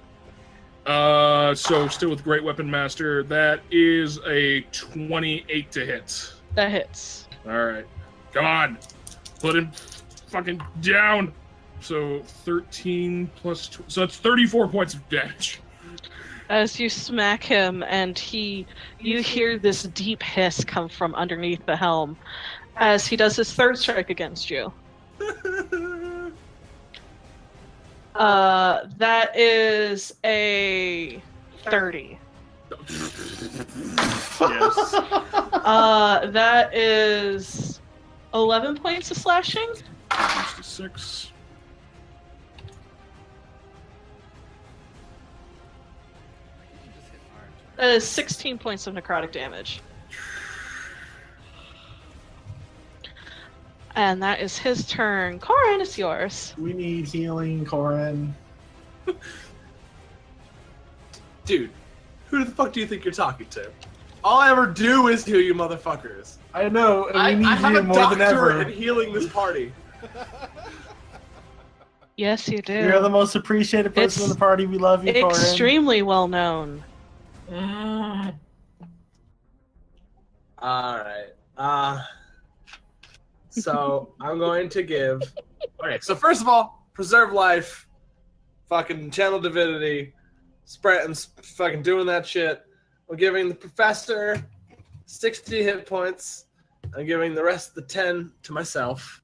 So still with Great Weapon Master, that is a 28 to hit. That hits. Alright. Come on! Put him fucking down! So 13 plus... So that's 34 points of damage. As you smack him, and you hear this deep hiss come from underneath the helm as he does his third strike against you. That is a 30. Yes. That is 11 points of slashing. Reduced to 6. That is 16 points of necrotic damage. And that is his turn. Corin, it's yours. We need healing, Corin. Dude, who the fuck do you think you're talking to? All I ever do is heal you motherfuckers. I know, and I we need have you a more doctor than ever. in healing this party. Yes, you do. You're the most appreciated person in the party. We love you, Corin. Extremely well known. Alright. So I'm going to give. Okay, so first of all, preserve life, fucking channel divinity, spread and fucking doing that shit. I'm giving the professor 60 hit points. I'm giving the rest of the 10 to myself.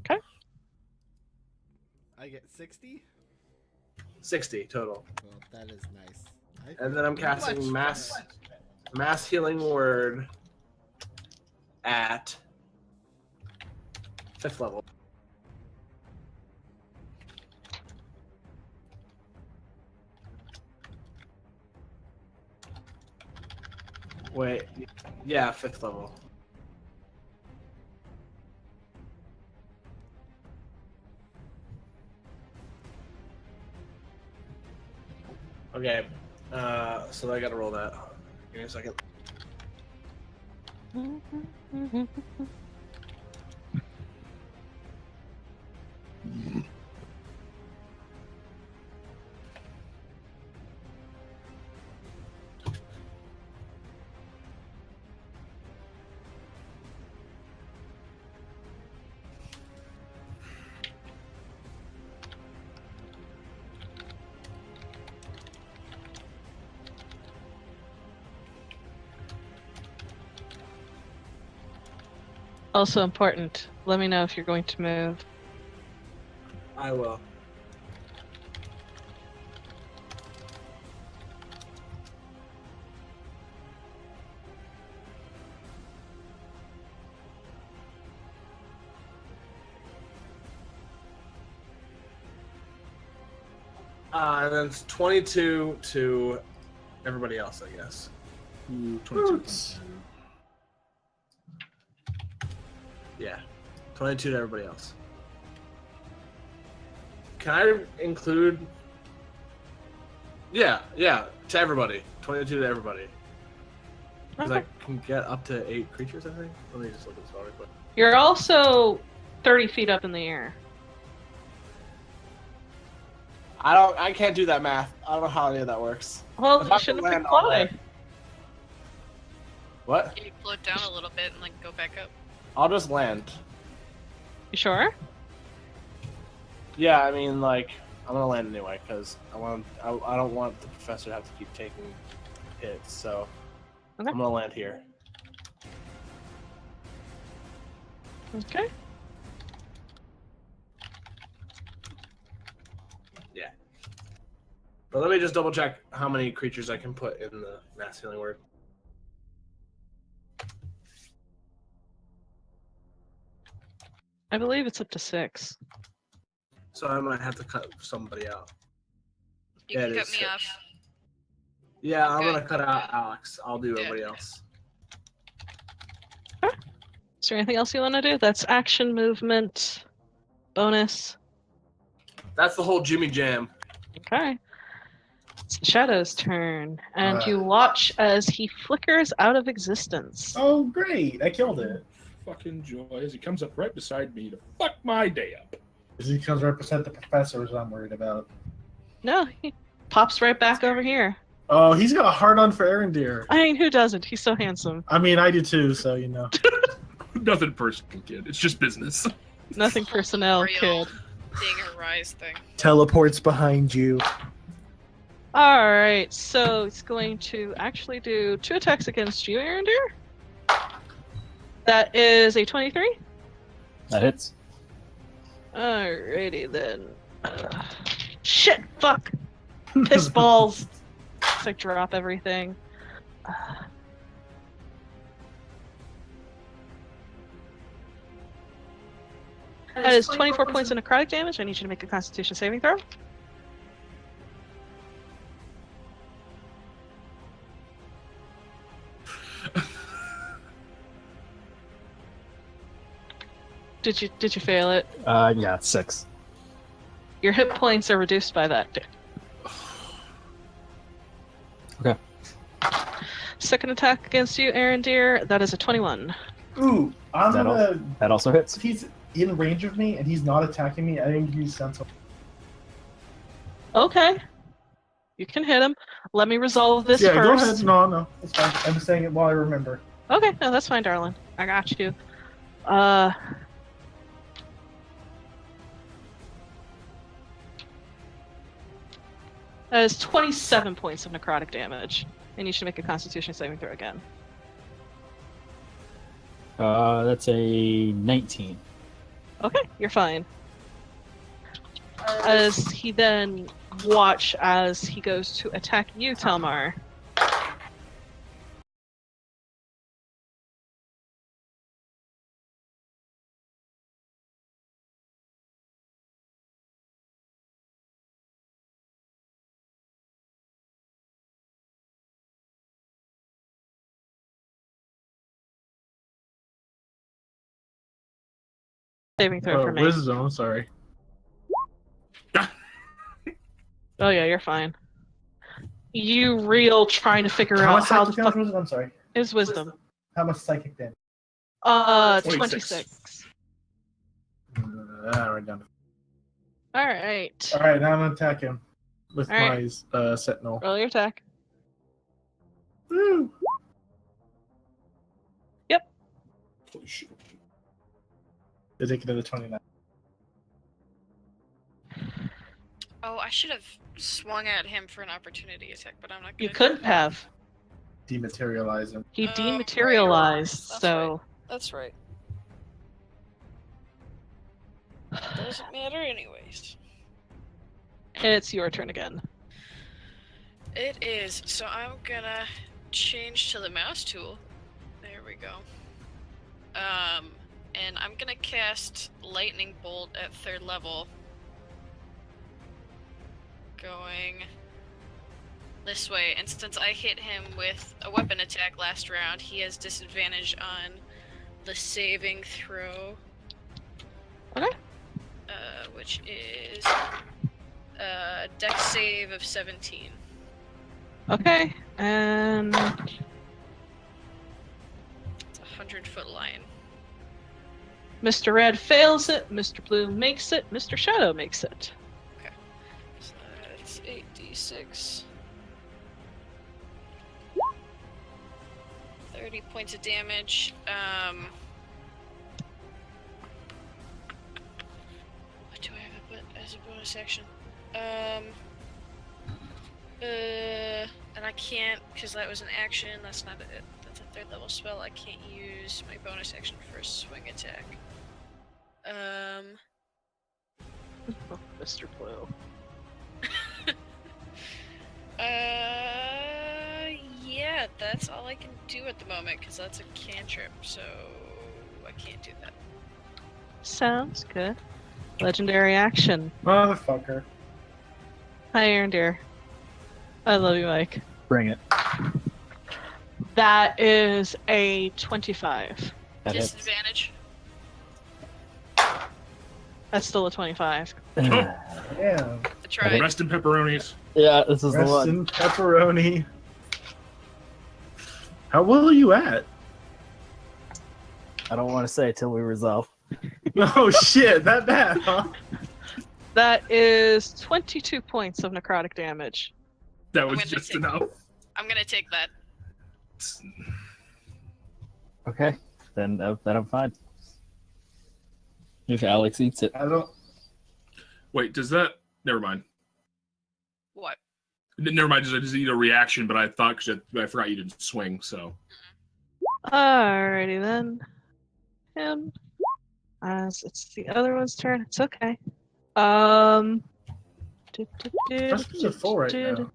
Okay. I get 60? 60 total. Well, that is nice. And then I'm casting mass healing word at 5th level. Wait, yeah, 5th level. Okay, so I gotta roll that. Give me a second. Also important, let me know if you're going to move. I will. And then it's 22 to everybody else, I guess. 22. Yeah, 22 to everybody else. Can I include? Yeah, to everybody. 22 to everybody. Because I can get up to 8 creatures, I think. Let me just look at this real quick. You're also 30 feet up in the air. I can't do that math. I don't know how any of that works. Well, If you I shouldn't can have land picked on fly. that- What? Can you float down a little bit and like go back up? I'll just land. You sure? Yeah, I mean, like, I'm gonna land anyway because I don't want the professor to have to keep taking hits. So Okay. I'm gonna land here. Okay. Yeah. But let me just double check how many creatures I can put in the mass healing word. I believe it's up to 6. So I might have to cut somebody out. You Yeah, can it cut is me 6. off. Yeah, I'm Okay. gonna cut out Alex. I'll do Yeah. everybody else. Is there anything else you want to do? That's action, movement, bonus. That's the whole Jimmy Jam. Okay. It's the Shadow's turn, and you watch as he flickers out of existence. Oh, great! I killed it. Fucking joy as he comes up right beside me to fuck my day up. Because he comes represent the professors I'm worried about. No, he pops right back over here. Oh, he's got a hard on for Arendir. I mean, who doesn't? He's so handsome. I mean, I do too, so you know. Nothing personal, kid. It's just business. Nothing personnel, Real kid. Being a rise thing. Teleports behind you. Alright, so it's going to actually do 2 attacks against you, Arendir. That is a 23. That hits. Alrighty then. Shit! Fuck! Piss balls! It's like drop everything. That is 24 points of necrotic damage. I need you to make a Constitution saving throw. Did you fail it? Yeah, 6. Your hit points are reduced by that. Okay. Second attack against you, Arendir. That is a 21. Ooh, I'm That gonna. That also hits. If he's in range of me and he's not attacking me, I think use sense of. Okay. You can hit him. Let me resolve this Yeah, first. go ahead. No, it's fine. I'm just saying it while I remember. Okay, no, that's fine, darling. I got you. That is 27 points of necrotic damage. And you should make a Constitution saving throw again. That's a 19. Okay, you're fine. As he then watch as he goes to attack you, Telmar. saving throw for me. Wisdom, I'm sorry. Oh yeah, you're fine. You reel trying to figure How out much how the psychic fuck damage was it? I'm sorry. is wisdom. How much psychic damage? 26. Right down. All right. All right, now I'm gonna attack him with All right. my sentinel. Roll your attack. Woo! Yep. Holy shit. They take it to the 29. Oh, I should have swung at him for an opportunity attack, but I'm not gonna You do couldn't that. have. Dematerialize him. He Right. dematerialized, That's so That's right. Doesn't matter anyways. it's your turn again. It is. So I'm gonna change to the mouse tool. There we go. And I'm gonna cast Lightning Bolt at 3rd level. Going this way, and since I hit him with a weapon attack last round, he has disadvantage on the saving throw. Okay. Which is Dex save of 17. Okay, and It's a 100-foot line. Mr. Red fails it, Mr. Blue makes it, Mr. Shadow makes it. So that's 8d6. 30 points of damage. What do I have as a bonus action? And I can't, because that was an action. That's not it. That's a 3rd level spell. I can't use my bonus action for a swing attack. Oh, Mr. Blue. Yeah, that's all I can do at the moment, because that's a cantrip, so I can't do that. Sounds good. Legendary action. Motherfucker. Hi, Aaron dear. I love you, Mike. Bring it. That is a 25. That hits. Disadvantage. That's still a 25. Yeah. I tried. Rest in pepperonis. Yeah, this is the Rest one. in pepperoni. How well are you at? I don't want to say till we resolve. Oh shit, that bad, huh? That is 22 points of necrotic damage. That was gonna just take- enough. I'm gonna take that. Okay, then I'm fine. If Alex eats it. I don't. Wait, does that? Never mind. What? Never mind. Just eat a reaction, but I thought because I forgot you didn't swing. So Alrighty then. Him. As it's the other one's turn. It's okay. Justin's at 4 right now.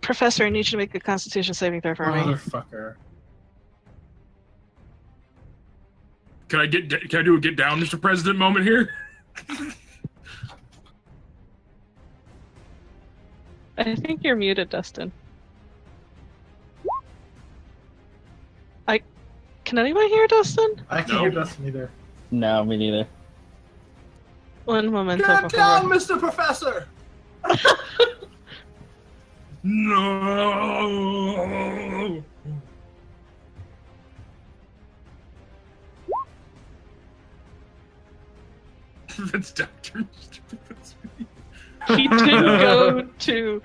Professor, I need you to make a Constitution saving throw for me. Motherfucker. can I do a get down, Mr. President moment here? I think you're muted, Dustin. Can anyone hear Dustin? I can't No. hear Dustin either. No, me neither. One moment. Get down, Mr. Professor! No. That's Doctor. He didn't go to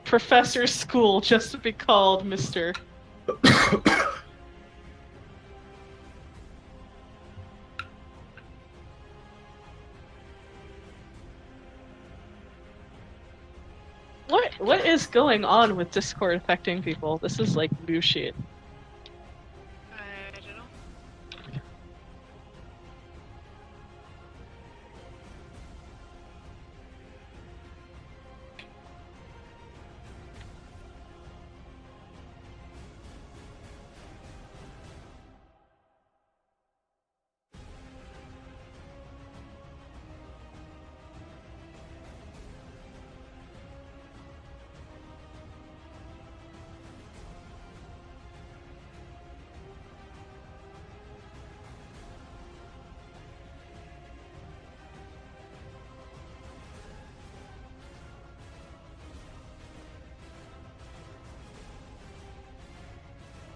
professor school just to be called Mr. What is going on with Discord affecting people? This is like bullshit. I don't know.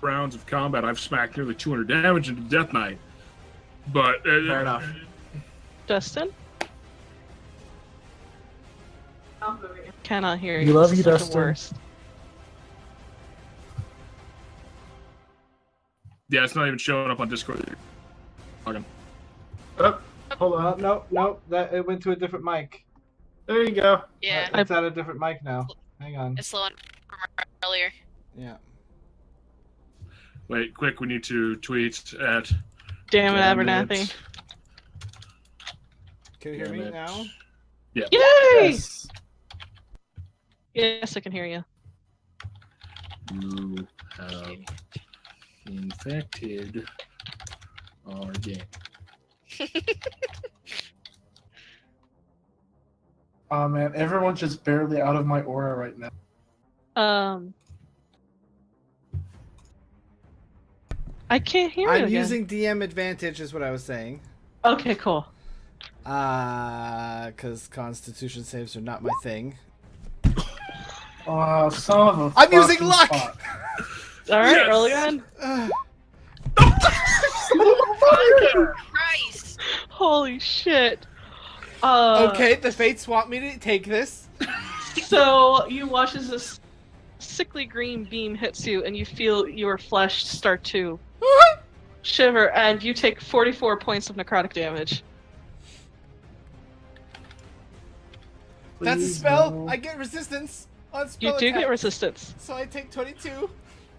rounds of combat, I've smacked nearly 200 damage into Death Knight. But Fair enough. Dustin? Cannot hear you. We love This you, is the Dustin. worst. yeah, it's not even showing up on Discord. Okay. Oh, hold on. No, that it went to a different mic. There you go. Yeah, It's at a different mic now. Hang on. it's the one from earlier. Yeah. Wait, quick, we need to tweet at. Damn it, Damn Abernathy. it. Can you hear Damn me it. now? Yeah. Yay! Yes. Yes, I can hear you. You have infected our game. Oh man, everyone's just barely out of my aura right now. I can't hear you I'm again. using DM advantage, is what I was saying. Okay, cool. Because Constitution saves are not my thing. Oh, son of a I'm using fucking luck! spot. All right, Yes! roll again. Christ! Holy shit. Okay, the fates want me to take this. So you watch as this sickly green beam hits you, and you feel your flesh start to shiver, and you take 44 points of necrotic damage. That's a Please, spell. no. I get resistance on You spell do get attacks. resistance, So I take 22.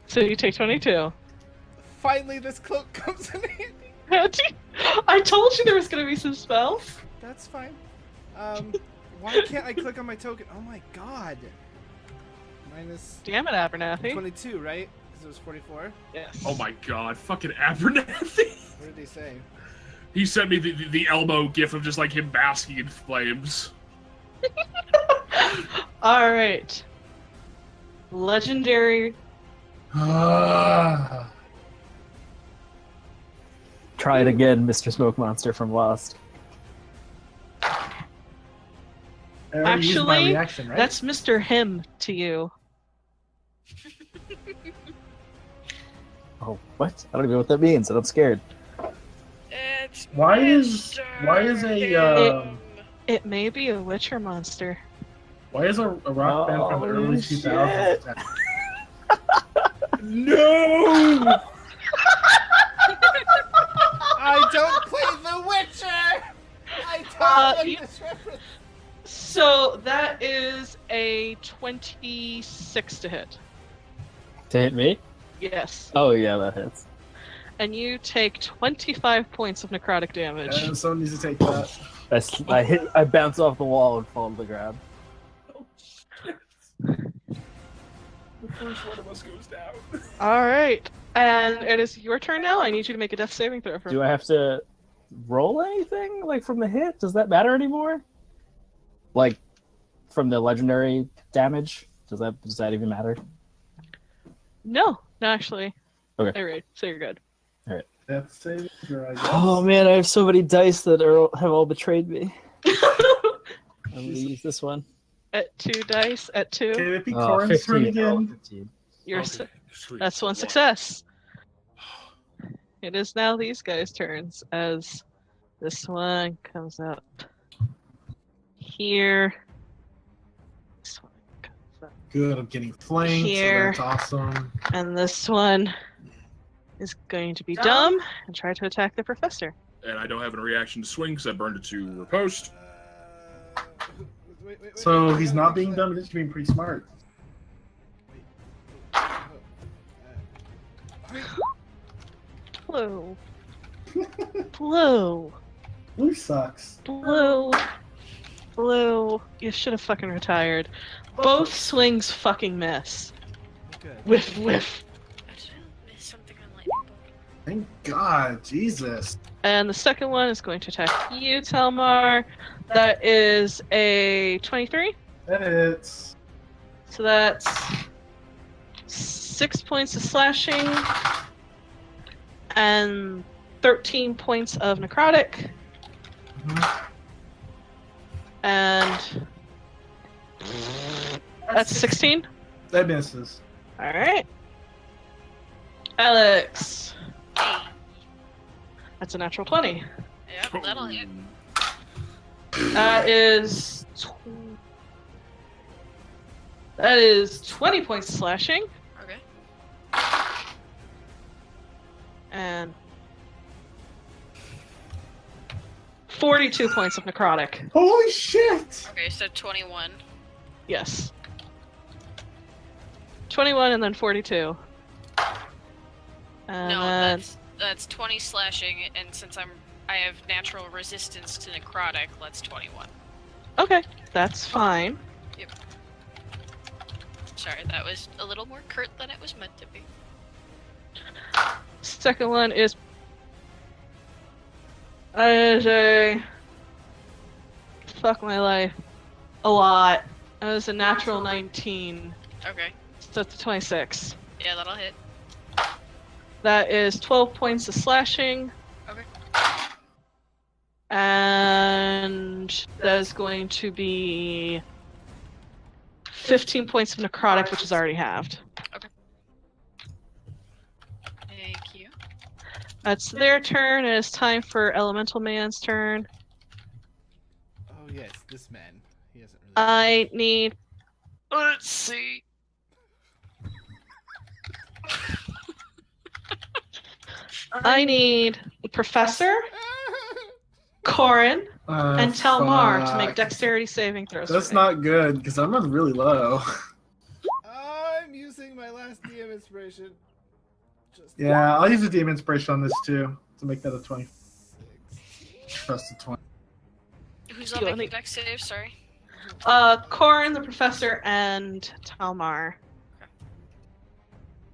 so you take 22. Finally, this cloak comes in handy. I told you there was going to be some spells. That's fine. Why can't I click on my token? Oh my god. Minus Damn it, Abernathy. 22, right? Because it was 44. Yes. Oh my god, fucking Abernathy! What did he say? He sent me the elbow gif of just like him basking in flames. All right. Legendary. Ah. Try it again, Mr. Smoke Monster from Lost. I already used my Actually, reaction, right? That's Mr. Him to you. Oh, what? I don't even know what that means, and I'm scared. It's Why is a It may be a Witcher monster. why is a rock band from the early Oh, 2000s? No! I don't play The Witcher! I don't you- get this reference! So that is a 26 to hit. To hit me? Yes. Oh yeah, that hits. And you take 25 points of necrotic damage. And someone needs to take that. I bounce off the wall and fall to the ground. The first one of us goes down. All right. And it is your turn now. I need you to make a death saving throw. Do I have to roll anything like from the hit? Does that matter anymore? Like from the legendary damage? Does that even matter? No, actually. Okay. All right. So you're good. That's saving throw, I guess. Oh man, I have so many dice that have all betrayed me. I'm gonna use this one. At 2 dice. At 2. Can it be Oh, Corin's turn 15. Oh, again? 15. You're Okay, sweet. That's one success. It is now these guys' turns as this one comes up here. This one comes up, Good, I'm getting flanked, Here. so that's awesome. and this one is going to be dumb and try to attack the professor. And I don't have a reaction to swing because I burned it to riposte. Wait, So he's not being dumb, he's just being pretty smart. Blue. Blue. Blue sucks. Blue. Blue. You should have fucking retired. Both swings fucking miss. Good. Whiff, whiff. I didn't miss something on lightning bolt. Thank God, Jesus. And the second one is going to attack you, Telmar. That is a 23. That hits. So that's 6 points of slashing and 13 points of necrotic. Mhm. And that's 16. That misses. Alright. Alex. That's a natural 20. Yep, that'll hit. That is 20 points of slashing Okay. and 42 points of necrotic. Holy shit! Okay, so 21. Yes. 21 and then 42. And No, then that's 20 slashing, and since I have natural resistance to necrotic, that's 21. okay, that's fine. Sorry, that was a little more curt than it was meant to be. Second one is a fuck my life a lot. It was a natural 19, Okay. so it's a 26. Yeah, that'll hit. That is 12 points of slashing. Okay. And that is going to be 15 points of necrotic, which is already halved. Thank you. That's their turn. It is time for Elemental Man's turn. Oh yes, this man. He hasn't really. I need. Let's see. I need the Professor, Corin, and Telmar to make dexterity saving throws. That's for me. not good because I'm on really low. I'm using my last DM inspiration. Just Yeah, I'll use a DM inspiration on this too to make that a 20. 6. Plus a 20. Who's all You making only- dex save? Sorry. Corin, the Professor, and Talmar.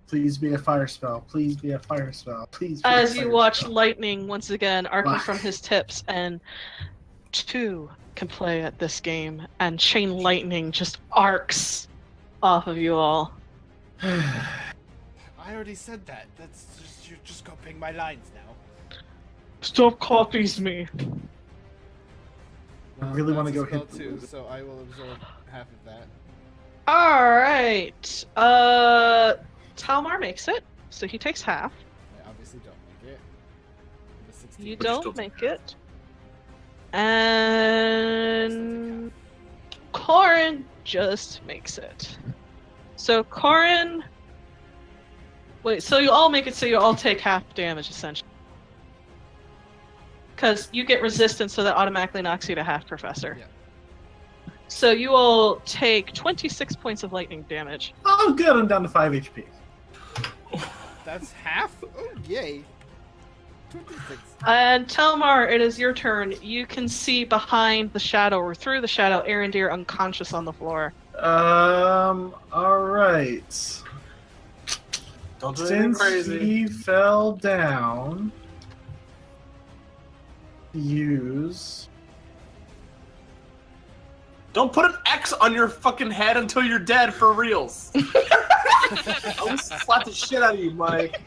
Please be a fire spell. Please be a fire spell. Please. Be a As you fire watch spell. lightning once again arcing Wow. from his tips, and two can play at this game, and chain lightning just arcs off of you all. I already said that. That's just you're just copying my lines now. Stop copies me. I really want to That's go a spell hit. too, so I will absorb half of that. Alright. Talmar makes it, so he takes half. I obviously don't make it. I'm a 16. You But you still don't take make it. And Corin just makes it. So Corin. Wait, so you all make it, so you all take half damage essentially. Because you get resistance, so that automatically knocks you to half, Professor. Yeah. So you all take 26 points of lightning damage. Oh, good. I'm down to 5 HP. That's half? Oh, yay. 26. And Telmar, it is your turn. You can see behind the shadow, or through the shadow, Arendir unconscious on the floor. All right. Don't do anything Since crazy. he fell down, use. Don't put an X on your fucking head until you're dead for reals. I will slap the shit out of you, Mike.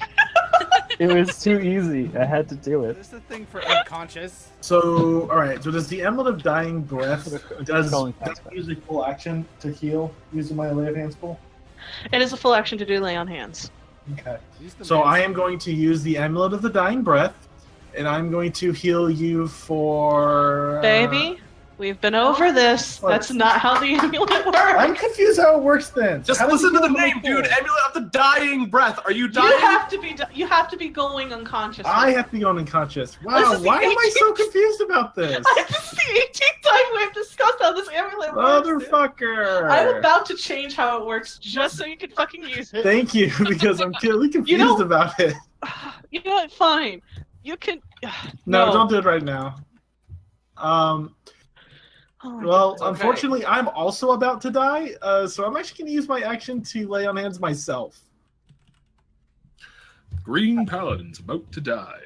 It was too easy. I had to do it. There's a thing for unconscious. So, all right. So, does the Amulet of Dying Breath does Going that fast. use a full action to heal using my Lay of Hands pool? It is a full action to do lay on hands. Okay. Use the So man's- I am going to use the Amulet of the Dying Breath, and I'm going to heal you for. Baby, we've been over this. What? That's not how the amulet works. I'm confused how it works then. Just How does listen it to the heal name, my dude. pool? Amulet of the Dying Breath. Are you dying? You have to be going unconscious. I have to be on unconscious. This Wow, is the why am I so 18th confused about this? This is the 18th time we've discussed how this amulet works. dude. Motherfucker! I'm about to change how it works just so you can fucking use it. Thank you, because I'm really confused know- about it. You know what? Fine. You can. No, don't do it right now. Oh my Well, God. unfortunately, I'm also about to die, so I'm actually going to use my action to lay on hands myself. Green Paladin's about to die.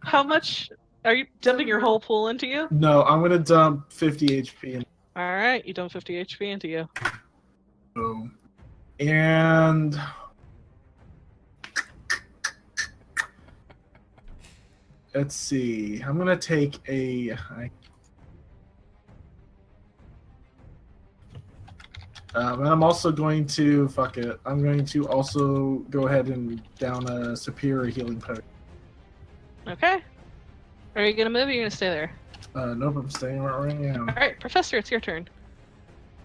How much are you dumping your whole pool into you? No, I'm going to dump 50 HP in. All right, you dump 50 HP into you. And let's see. I'm gonna take a. And I'm also going to fuck it. I'm going to also go ahead and down a superior healing potion. Okay. Are you gonna move or are you gonna stay there? Nope, I'm staying right where I am. Alright, Professor, it's your turn.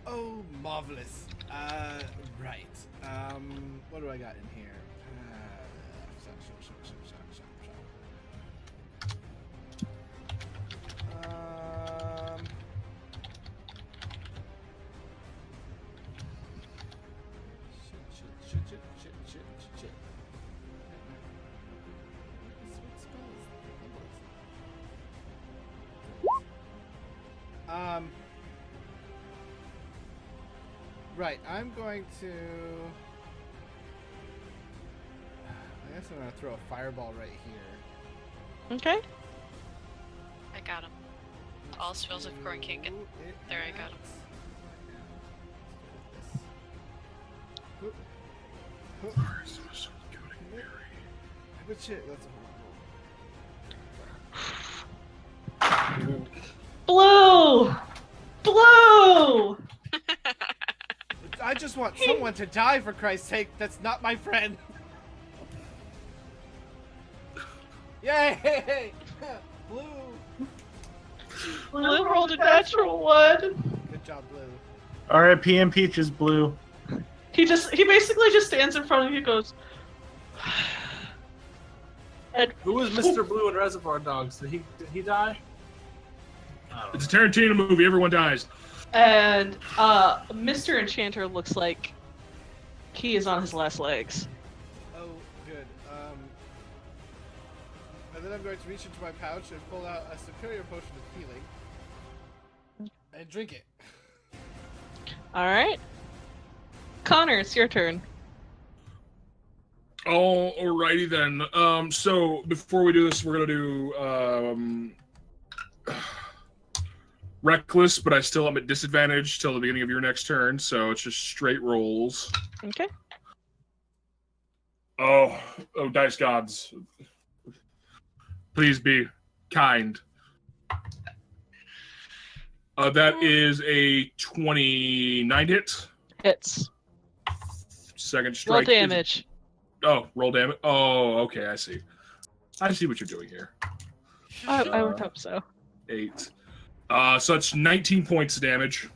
Oh, marvelous. Right. What do I got in here? Shit. Right, I'm going to... I guess I'm going to throw a fireball right here. Okay. I got him. All spells of Corin can't get. There, I got him. But shit, that's a Blue! Blue! I just want someone to die, for Christ's sake. That's not my friend. Yay! Blue! Blue rolled a natural one. Good job, Blue. R.I.P. and Peaches Blue. He basically just stands in front of you and goes... And Who was Mr. Blue in Reservoir Dogs? Did he die? It's a Tarantino movie. Everyone dies. And Mr. Enchanter looks like he is on his last legs. Oh, good. And then I'm going to reach into my pouch and pull out a superior potion of healing and drink it. Alright. Connor, it's your turn. Alrighty then. So before we do this, we're gonna do reckless, but I still am at disadvantage till the beginning of your next turn, so it's just straight rolls. Okay. Oh, dice gods, please be kind. That is a 29 hit. Hits. Second Roll strike. damage. Roll damage. Oh, okay, I see. I see what you're doing here. I would hope so. 8. So it's 19 points of damage.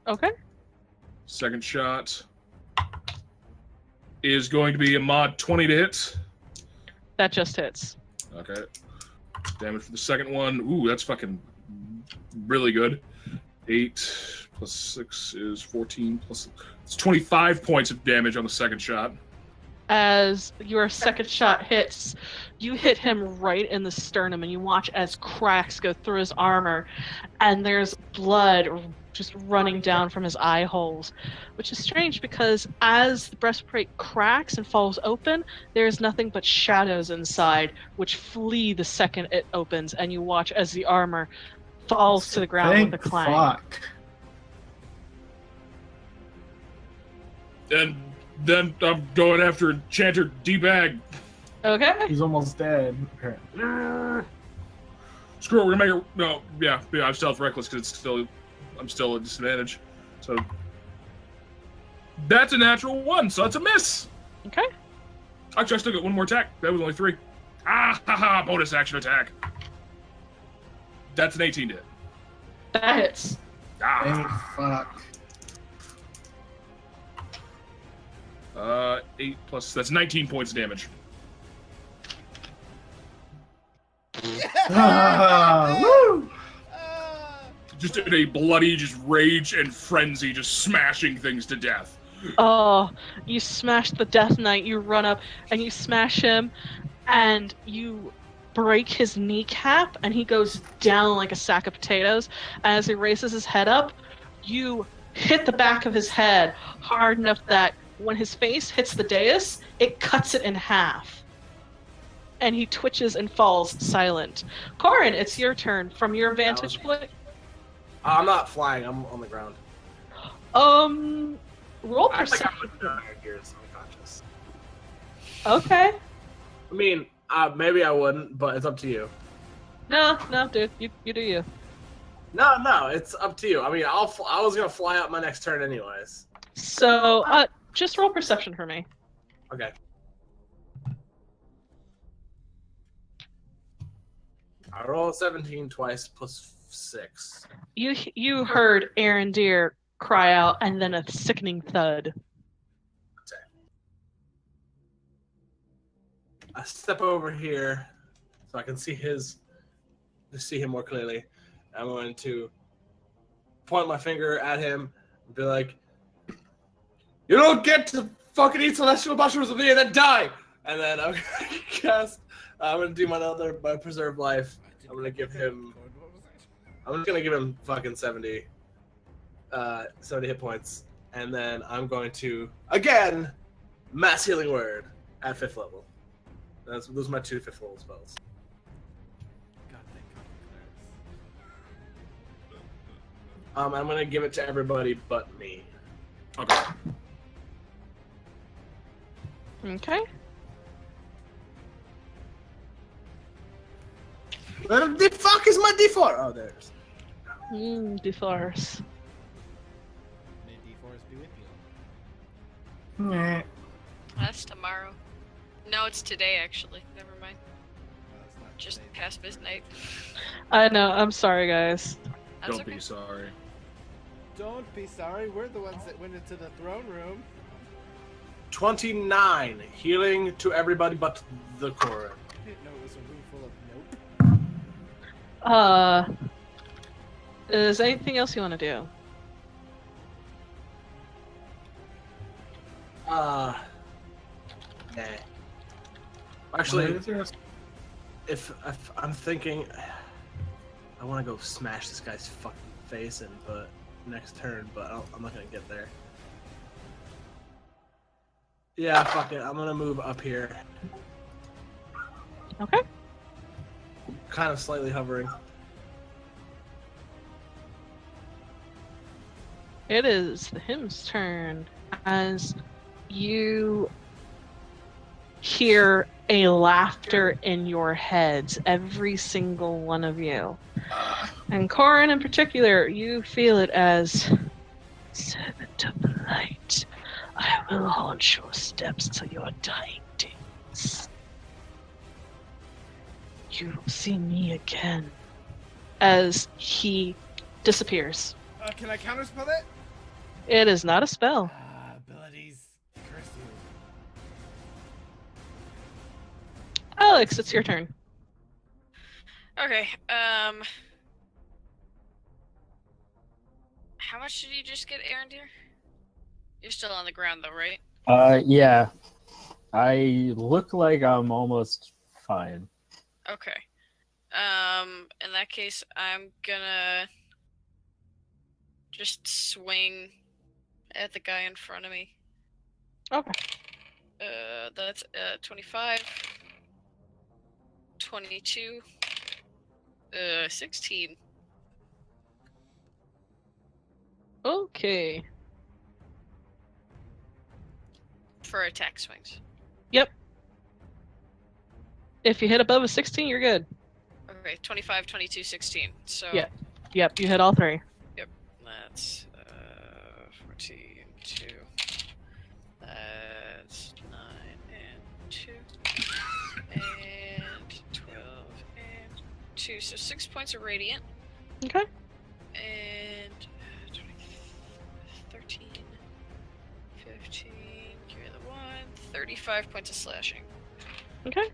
Okay. Second shot is going to be a mod 20 to hit. That just hits. Okay. Damage for the second one. Ooh, that's fucking really good. 8 plus 6 is 14 plus... It's 25 points of damage on the second shot. As your second shot hits, you hit him right in the sternum, and you watch as cracks go through his armor, and there's blood just running down from his eye holes, which is strange because as the breastplate cracks and falls open, there's nothing but shadows inside, which flee the second it opens, and you watch as the armor falls to the ground with a clang. Fuck. And then I'm going after Enchanter D-Bag. Okay. He's almost dead. Screw it, we're gonna make it. No, yeah, I'm stealth reckless because I'm still at disadvantage. So that's a natural 1, so that's a miss. Okay. Actually, I still got one more attack. That was only 3. Bonus action attack. That's an 18 to hit. That hits. Hey, fuck. 8 plus, that's 19 points of damage. Woo! Just in a bloody, just rage and frenzy, just smashing things to death. Oh, you smash the Death Knight, you run up and you smash him, and you break his kneecap, and he goes down like a sack of potatoes. As he raises his head up, you hit the back of his head hard enough that when his face hits the dais, it cuts it in half. And he twitches and falls silent. Corin, it's your turn. From your vantage point... I'm not flying. I'm on the ground. Roll I think perception. I'm gears unconscious. Okay. I mean, maybe I wouldn't, but it's up to you. No, dude. You do you. No, it's up to you. I mean, I was gonna fly up my next turn anyways. So, just roll perception for me. Okay. I roll 17 twice plus 6. You heard Aaron Deer cry out and then a sickening thud. I step over here so I can see him more clearly. I'm going to point my finger at him and be like, "You don't get to fucking eat celestial mushrooms with me and then die!" And then I'm gonna cast. I'm gonna do my preserve life. I'm gonna give him. I'm just gonna give him fucking 70 hit points, and then I'm going to again mass healing word at 5th level. Those are my 2 5th level spells. God, thank God, I'm gonna give it to everybody but me. Okay. Okay. Where the fuck is my D4? Oh, there it is. DeForest. May D4s be with you. That's tomorrow. No, it's today actually. Never mind. It's not Just today. past midnight. I know. I'm sorry, guys. That's Don't okay. be sorry. Don't be sorry. We're the ones that went into the throne room. 29 healing to everybody but the Koran. I didn't know it was a room full of nope. Is there anything else you want to do? Nah. Actually, if I'm thinking, I want to go smash this guy's fucking face in, but next turn, but I'm not gonna get there. Yeah, fuck it. I'm gonna move up here, Okay. kind of slightly hovering. It is the hymn's turn as you hear a laughter in your heads, every single one of you. And Corin in particular, you feel it as servant of the light. I will haunt your steps till your dying days. You will see me again. As he disappears. Can I counterspell it? It is not a spell. Abilities. Curse you. Alex, it's your turn. Okay. How much did you just get, Aaron Deer? You're still on the ground though, right? Yeah. I look like I'm almost fine. Okay. In that case, I'm gonna just swing at the guy in front of me. Okay. That's 25, 22, 16. Okay. For attack swings. If you hit above a 16, you're good. Okay, 25, 22, 16. So Yeah. Yep, you hit all three. that's 14, 2. That's 9 and 2. And 12 and 2. So 6 points of radiant. Okay. And 20, 13, 15, give me the 1, 35 points of slashing. Okay.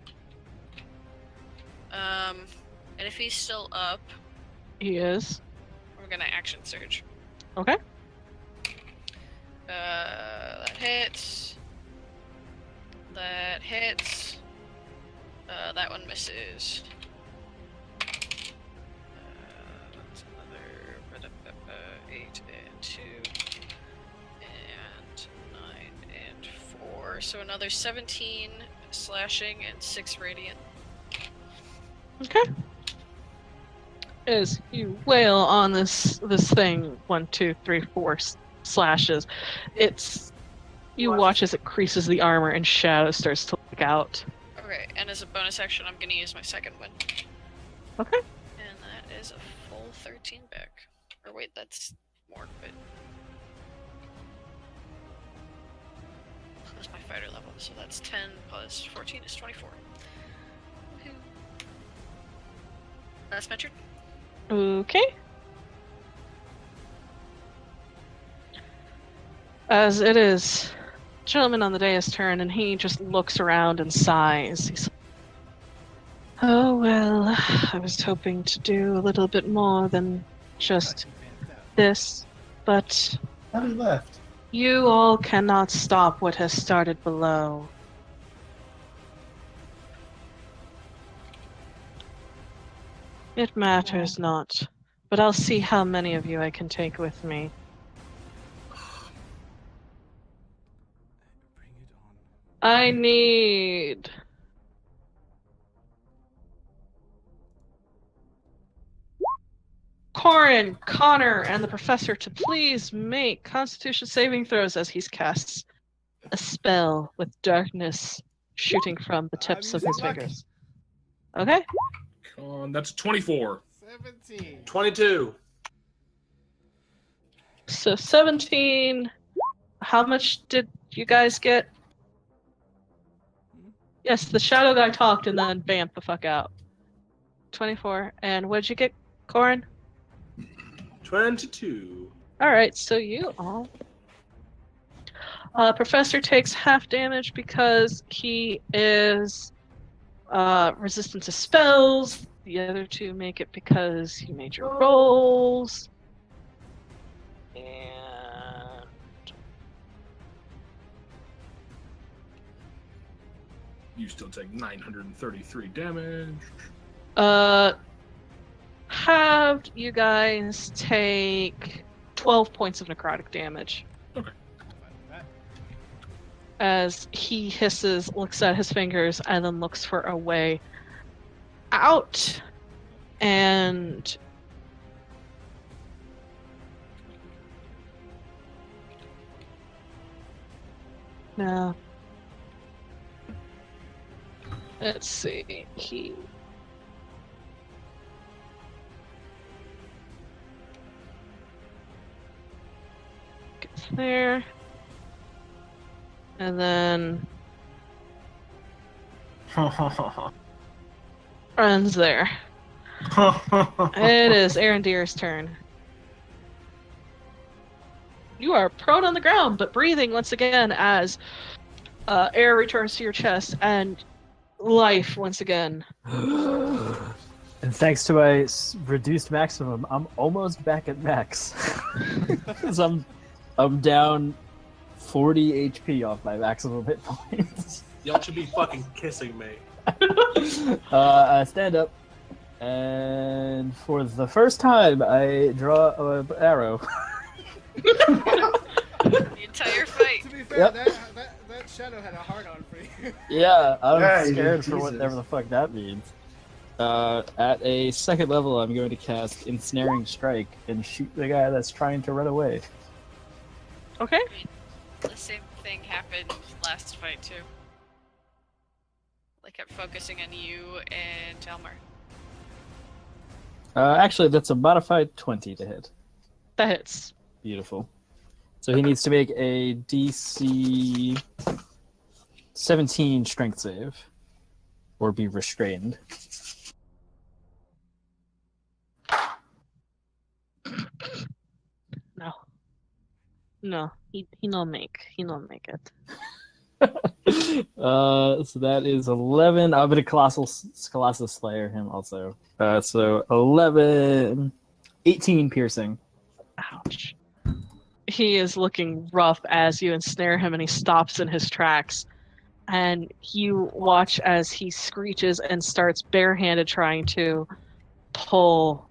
And if he's still up, He is. we're gonna action surge. Okay. That hits. That hits. That one misses. That's another 8 and 2 and 9 and 4. So another 17 slashing and 6 radiant. Okay. As you wail on this thing, 1, 2, 3, 4 slashes, you watch as it creases the armor and shadow starts to leak out. Okay, and as a bonus action, I'm gonna use my second one. Okay. And that is a full 13 back. Or wait, that's more, but is my fighter level. So that's 10 plus 14 is 24. Woohoo. That's my turn. Okay. As it is gentleman on the dais turn, and he just looks around and sighs. He's, oh well, I was hoping to do a little bit more than just this, but How he left? you all cannot stop what has started below. It matters not, but I'll see how many of you I can take with me. Bring it on. I need Corin, Connor, and the professor to please make Constitution saving throws as he casts a spell with darkness shooting from the tips of his using luck. fingers. Okay? That's 24. 17. 22. So 17. How much did you guys get? Yes, the shadow guy talked and then bamf the fuck out. 24. And what'd you get, Corin? 22. Alright, so you all. Professor takes half damage because he is resistant to spells. The other two make it because you made your rolls. And You still take 933 damage. halved, you guys take 12 points of necrotic damage. Okay. As he hisses, looks at his fingers, and then looks for a way out. And no. Let's see. He gets there. And then runs there. It is Arendir's turn. You are prone on the ground, but breathing once again as air returns to your chest and life once again. And thanks to my reduced maximum, I'm almost back at max. Because I'm down 40 HP off my maximum hit points. Y'all should be fucking kissing me. I stand up, and for the first time, I draw an arrow. The entire fight. To be fair, Yep. that shadow had a hard on for you. Yeah, I'm Yeah, scared for Jesus. whatever the fuck that means. At a second level, I'm going to cast Ensnaring Strike and shoot the guy that's trying to run away. Okay. The same thing happened last fight too. I kept focusing on you and Talmar. Actually, that's a modified 20 to hit. That hits. Beautiful. So he needs to make a DC 17 strength save. Or be restrained. No. No. He no make it. So that is 11. I'm gonna Colossus Slayer him also. So 11, 18 piercing. Ouch. He is looking rough as you ensnare him and he stops in his tracks. And you watch as he screeches and starts barehanded trying to pull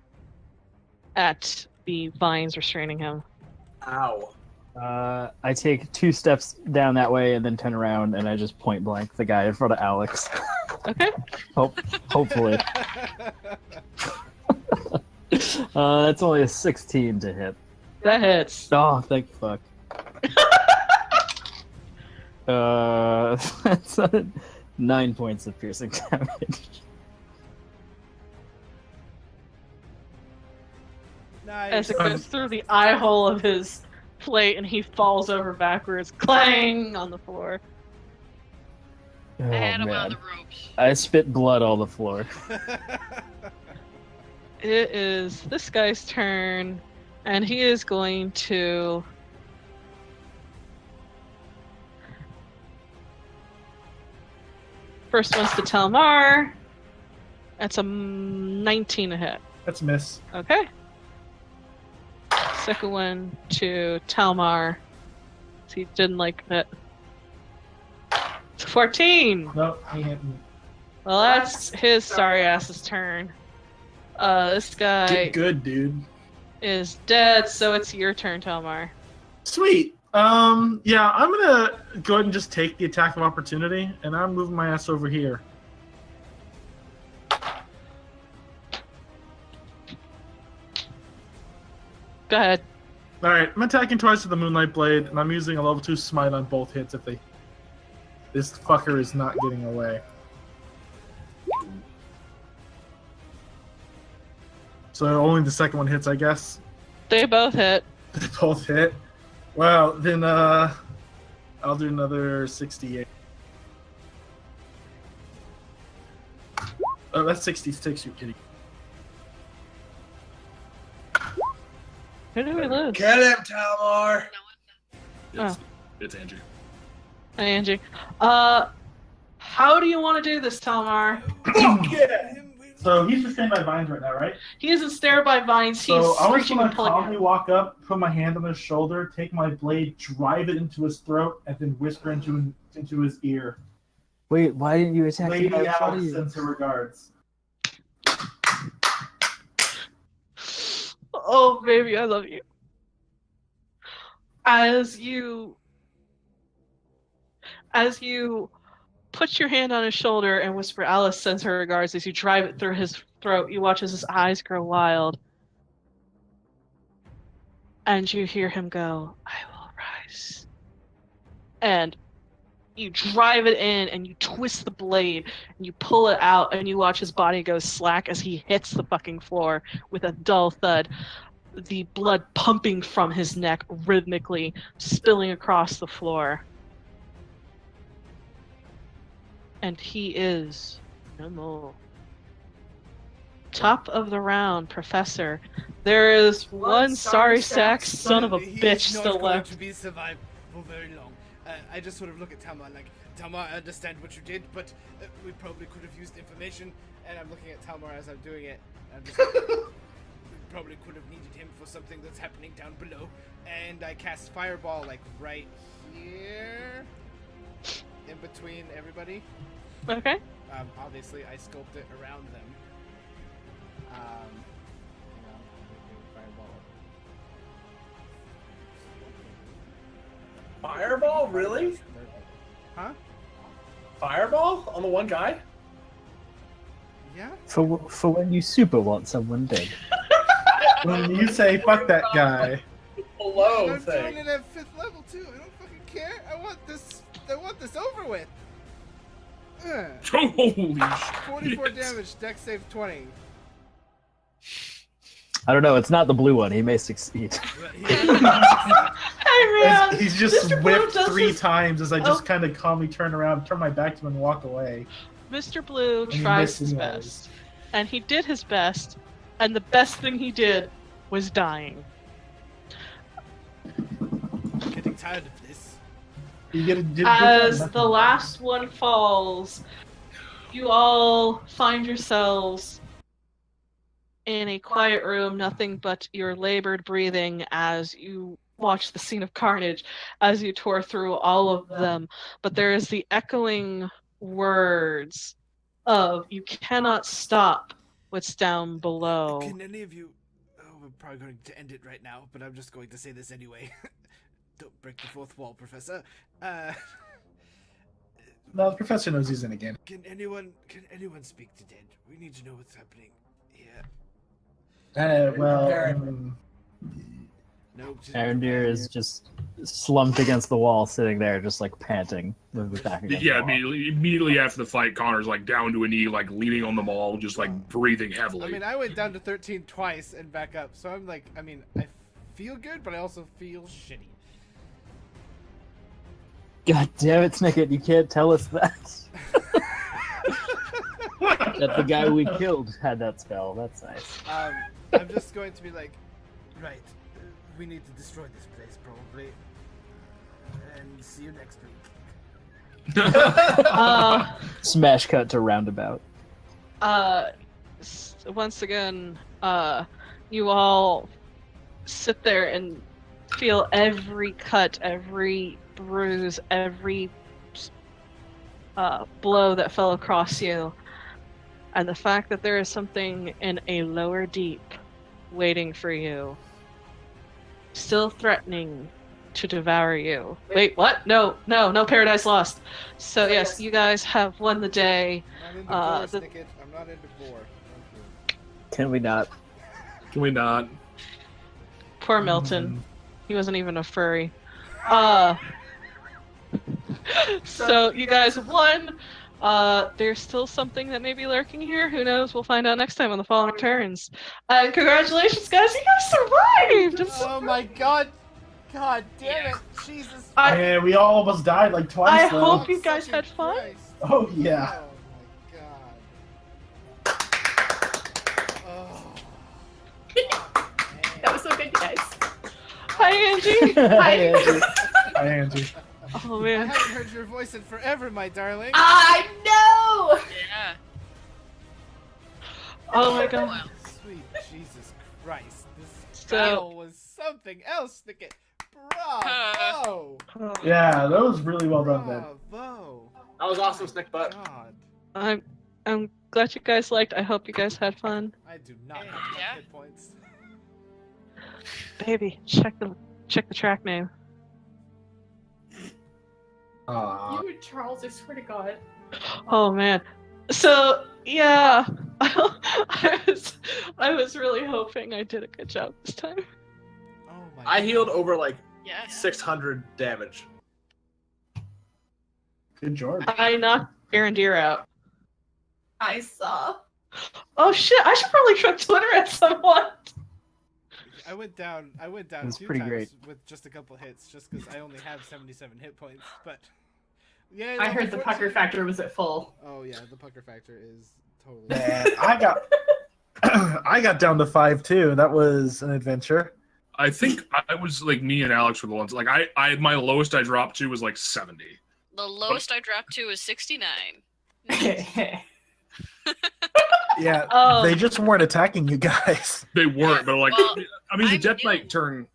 at the vines restraining him. Ow. I take 2 steps down that way and then turn around and I just point blank the guy in front of Alex. Okay. Hopefully. That's only a 16 to hit. That hits. Oh, thank fuck. That's 9 points of piercing damage. Nice. As it goes through the eye hole of his plate and he falls over backwards, clang on the floor. Oh, I had him on man. the ropes. I spit blood all the floor. It is this guy's turn, and he is going to. First one's to Telmar. That's a 19 to hit. That's a miss. Okay. Second one to Talmar. He didn't like it. 14! No, he hit me. Well, that's his sorry ass's turn. This guy Get good, dude. is dead, so it's your turn, Talmar. Sweet. Yeah, I'm gonna go ahead and just take the attack of opportunity, and I'm moving my ass over here. Go ahead. Alright, I'm attacking twice with the Moonlight Blade, and I'm using a level 2 smite on both hits if they... This fucker is not getting away. So only the second one hits, I guess. They both hit. They both hit. Wow, then I'll do another 68. Oh, that's 66, you kidding. Who do we lose? Get him, Talmar! It's Angie. Hey, Angie. How do you want to do this, Talmar? So he's sustained by vines right now, right? He isn't stared by vines. He's So I was screeching going and to pulling calmly out. walk up, put my hand on his shoulder, take my blade, drive it into his throat, and then whisper into his ear. Wait, why didn't you attack Lady the guy in front of Alice you? sends her regards. Oh, baby, I love you. As you put your hand on his shoulder and whisper Alice sends her regards as you drive it through his throat, you watch as his eyes grow wild. And you hear him go, I will rise. And you drive it in and you twist the blade and you pull it out and you watch his body go slack as he hits the fucking floor with a dull thud. The blood pumping from his neck rhythmically, spilling across the floor. And he is no more. Top of the round, Professor. There is one sorry sack son of a He bitch is not still going left. to be survived for very long. I just sort of look at Talmar like, Talmar, I understand what you did, but we probably could have used information. And I'm looking at Talmar as I'm doing it. I'm just like, we probably could have needed him for something that's happening down below. And I cast Fireball like right here, in between everybody. Okay. Obviously, I scoped it around them. Hang on, Fireball. Fireball? Really? Huh? Fireball? On the one guy? Yeah? For when you super want someone dead. When you say fuck that guy, Hello I'm thing. doing it at 5th level too. I don't fucking care. I want this over with. Ugh. Holy 44 shit. damage, deck save 20. I don't know, it's not the blue one, he may succeed. Hey man! he's just Mr. Blue whipped does 3 his- times as I just Oh. kind of calmly turn around, turn my back to him, and walk away. Mr. Blue he tries missed his anyways. best. And he did his best, and the best thing he did was dying. I'm getting tired of this. You get a, did- As nothing. the last one falls, you all find yourselves in a quiet room, nothing but your labored breathing as you watch the scene of carnage as you tore through all of them. But there is the echoing words of, you cannot stop what's down below. Can any of you... Oh, we're probably going to end it right now, but I'm just going to say this anyway. Don't break the fourth wall, Professor. No, the professor knows he's in again. Can anyone speak to Dead? We need to know what's happening here. Well, No, just- Arendir is just slumped against the wall, sitting there, just like panting with his back against Yeah, the wall. immediately after the fight, Connor's like down to a knee, like leaning on the wall, just like breathing heavily. I mean, I went down to 13 twice and back up, so I'm like, I mean, I feel good, but I also feel shitty. God damn it, Snicket, you can't tell us that. That the guy we killed had that spell. That's nice. I'm just going to be like, right, we need to destroy this place probably, and see you next week. Smash cut to roundabout. Once again, you all sit there and feel every cut, every bruise, every blow that fell across you. And the fact that there is something in a lower deep waiting for you, still threatening to devour you. Wait, what? No, Paradise Lost. So yes, you guys have won the day. I'm not into gore, Snicket. I'm not into gore. Can we not? Can we not? Poor Milton. He wasn't even a furry. So you guys have won. There's still something that may be lurking here. Who knows? We'll find out next time on the Fallen Returns. And congratulations, guys! You guys survived! I'm so Oh my god! God damn it! Jesus! Yeah, we all almost died like twice. I though. hope you guys had fun. Christ. Oh yeah. Oh my god. Oh. That was so good, you guys. Hi, Angie. Hi, Andrew. Hi, Angie. Oh I man. haven't heard your voice in forever, my darling. I know! Yeah. Oh my god. Sweet Jesus Christ. This So- battle was something else, Snicket. Bravo! Yeah, that was really well done, man. Bravo! That was awesome, Snick Butt. God, I'm glad you guys liked. I hope you guys had fun. I do not have enough Yeah. hit points. Baby, check the track name. You and Charles, I swear to God. Oh man. So yeah, I was really hoping I did a good job this time. Oh my I healed over like Yeah. 600 damage. Good job. I knocked Arandir out. I saw. Oh shit! I should probably check Twitter at some point. I went down That's a few pretty times great. with just a couple hits, just because I only have 77 hit points. But yeah, I heard the level pucker 14. factor was at full. Oh yeah, the pucker factor is totally. Man, I got down to 5 too. That was an adventure. I think I was like me and Alex were the ones. Like I my lowest I dropped to was like 70. The lowest I dropped to was 69. Yeah, Oh. they just weren't attacking you guys. They weren't, but like Well, I mean the I'm Death new. Knight turn.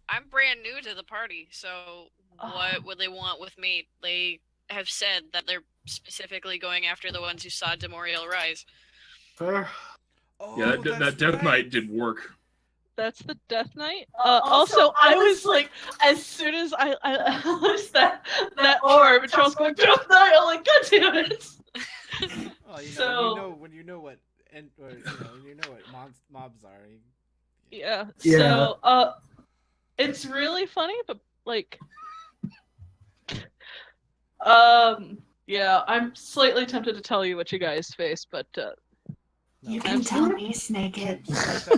I'm brand new to the party, so what would they want with me? They have said that they're specifically going after the ones who saw Demoriel rise. Fair. Oh, Yeah, that's that Death right. Knight did work. That's the Death Knight. Also, I was like, as soon as I lost that orb, and Charles going Death Knight, I'm like, God damn it! Oh, you know, So- when you know what mobs are. Yeah. Yeah. So, it's really funny, but like, yeah, I'm slightly tempted to tell you what you guys face, but You can tell me, Snicket.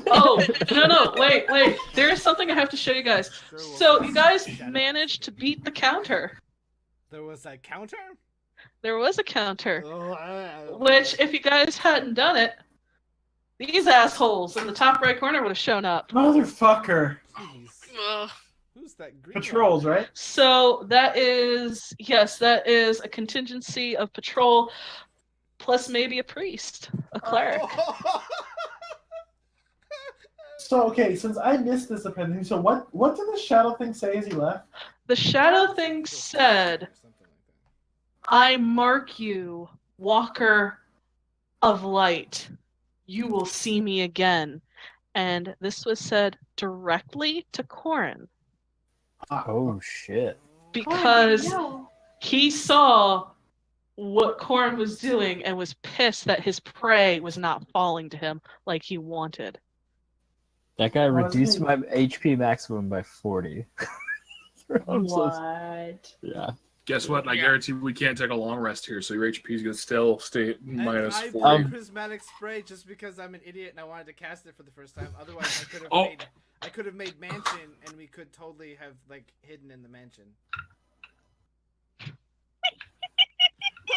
oh no, wait, there is something I have to show you guys. So you guys managed to beat the counter. There was a counter. There was a counter, Oh, which if you guys hadn't done it, these assholes in the top right corner would have shown up. Motherfucker. Jeez. Ugh. Who's that green? Patrols, right? So that is a contingency of patrol, plus maybe a priest, a cleric. Oh. So okay, since I missed this opinion, so what did the shadow thing say as he left? The shadow thing said, I mark you, walker of light. You will see me again. And this was said directly to Corin Oh shit. because he saw what Corin was doing and was pissed that his prey was not falling to him like he wanted. That guy Well, reduced I my HP maximum by 40. I'm so- What? yeah. Guess what? I Yeah. guarantee we can't take a long rest here, so your HP is gonna still stay minus I 40. bought prismatic spray just because I'm an idiot and I wanted to cast it for the first time. Otherwise, Oh. I could have made mansion, and we could totally have like hidden in the mansion.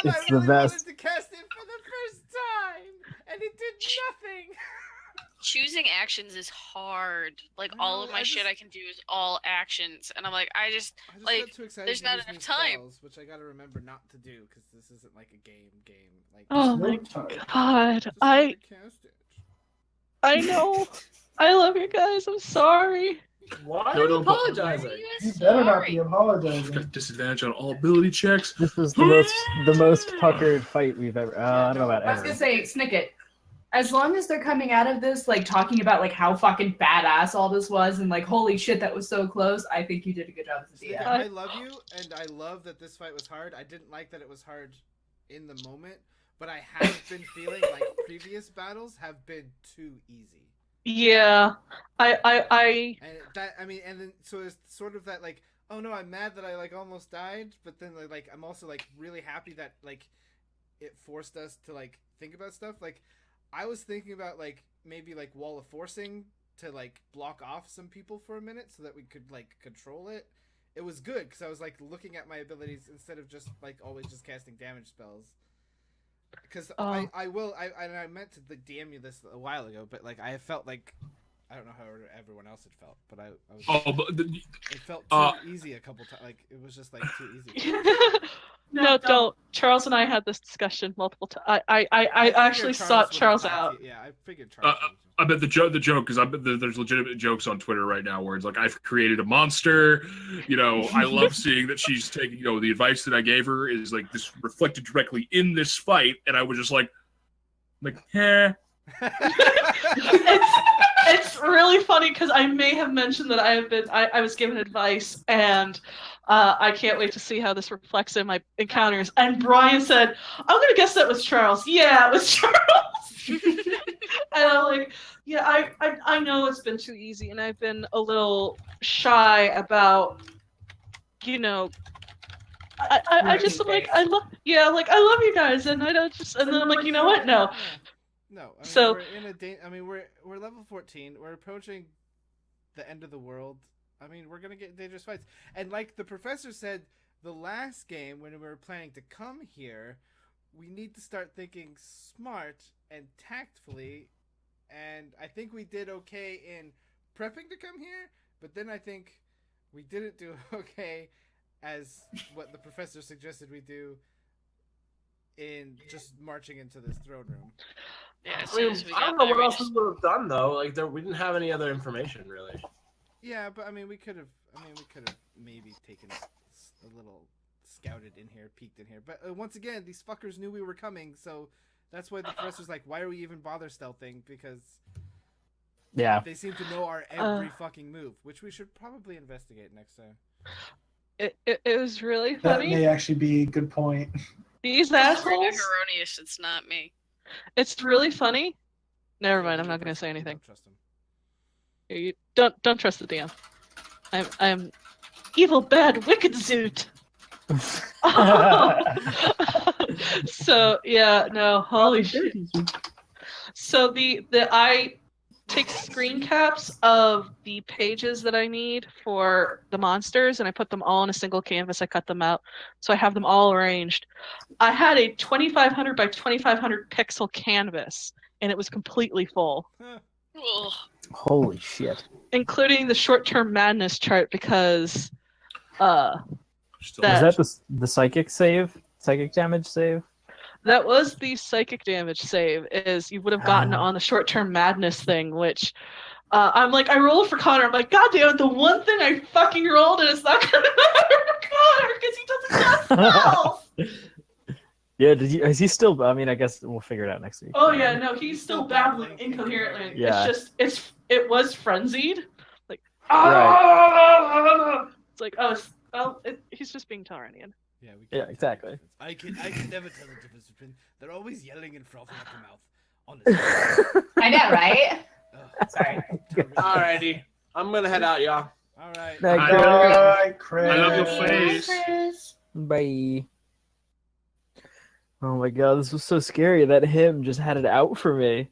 but It's I the really best. wanted to cast it for the first time, and it did nothing. Choosing actions is hard. Like, I all know, of my I shit just- I can do is all actions. And I'm like, I just like, got too excited there's to not use enough new time. spells, which I gotta remember not to do because this isn't like a game. Like, Oh just my just god. gotta I cast it. know. I love you guys. I'm sorry. Why No, are you no, but- apologizing? You better not be apologizing. Got disadvantage on all ability checks. This was the most puckered fight we've ever. I don't know about I was ever. gonna say, Snicket, as long as they're coming out of this, like, talking about, like, how fucking badass all this was and, like, holy shit, that was so close, I think you did a good job as a Snicket, DM. I love you, and I love that this fight was hard. I didn't like that it was hard in the moment, but I have been feeling like previous battles have been too easy. Yeah. I And that, I mean, and then so it's sort of that like, oh no, I'm mad that I like almost died, but then like I'm also like really happy that like it forced us to like think about stuff. Like I was thinking about like maybe like wall of forcing to like block off some people for a minute so that we could like control it. It was good because I was like looking at my abilities instead of just like always just casting damage spells. Because Oh. I meant to like, DM you this a while ago, but like I felt like I don't know how everyone else had felt, but I was. Oh, but It felt too easy a couple times. Like it was just like too easy. No, don't. Charles and I had this discussion multiple times. I figured actually sought would Charles talk out. to you. Yeah, I figured Charles. would. I bet the joke because I bet there's legitimate jokes on Twitter right now where it's like I've created a monster. You know, I love seeing that she's taking. You know, the advice that I gave her is like this reflected directly in this fight, and I was just like, It's really funny because I may have mentioned that I was given advice, and I can't wait to see how this reflects in my encounters. And Brian said, "I'm gonna guess that was Charles." Yeah, it was Charles. And I'm like, yeah, I know it's been too easy, and I've been a little shy about, you know. I just like I love you guys, and I don't just and then I'm like, you know what? No. No. I mean, So- we're in a we're level 14. We're approaching the end of the world. I mean, we're gonna get dangerous fights. And like the professor said, the last game when we were planning to come here, we need to start thinking smart and tactfully. And I think we did okay in prepping to come here, but then I think we didn't do okay as what the professor suggested we do in just marching into this throne room. Yeah, as I soon mean, as we I got don't know there, what we else just- we would have done though. Like we didn't have any other information really. Yeah, but I mean, we could have maybe taken a little scouted in here, peeked in here. But once again, these fuckers knew we were coming, so that's why the professor's like, "Why are we even bother stealthing?" Because Yeah. they seem to know our every fucking move, which we should probably investigate next time. It was really That funny. may actually be a good point. These It's Brenda assholes. Heronius, it's not me. It's really funny. Never mind. I'm not going to say anything. Don't trust him. You don't trust the DM. I'm evil, bad, wicked Zoot. So yeah, no, holy shit. So I take screen caps of the pages that I need for the monsters, and I put them all on a single canvas. I cut them out, so I have them all arranged. I had a 2500 by 2500 pixel canvas, and it was completely full, Ugh. Holy shit. including the short-term madness chart because still, That- Was that the psychic damage save? that was the psychic damage save. Is you would have gotten on the short-term madness thing, which I'm like, I rolled for Connor. I'm like, God damn it, the one thing I fucking rolled, and it's not gonna matter for Connor because he doesn't have spells. Yeah, is he still? I mean, I guess we'll figure it out next week. Oh yeah, no, he's still babbling incoherently. Yeah. It was frenzied. Like, Right. It's like, he's just being Tauranian. Yeah, we Yeah, can't exactly. tell the difference. I can never tell the difference between. They're always yelling and frothing at the mouth. Honestly. I know, right? Ugh. Sorry. Alrighty, I'm gonna head out, y'all. All right. Thank I- you. Bye, Chris. I love your face. Chris. Bye. Oh my god, this was so scary. That him just had it out for me